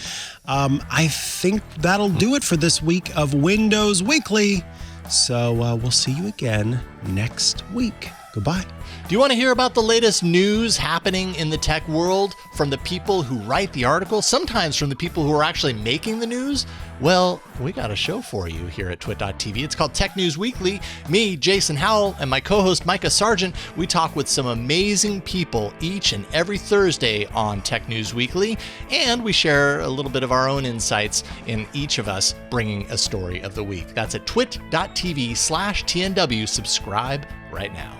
I think that'll do it for this week of Windows Weekly. So we'll see you again next week. Goodbye. Do you want to hear about the latest news happening in the tech world from the people who write the articles, sometimes from the people who are actually making the news? Well, we got a show for you here at twit.tv. It's called Tech News Weekly. Me, Jason Howell, and my co-host Micah Sargent, we talk with some amazing people each and every Thursday on Tech News Weekly, and we share a little bit of our own insights in each of us bringing a story of the week. That's at twit.tv/TNW. Subscribe right now.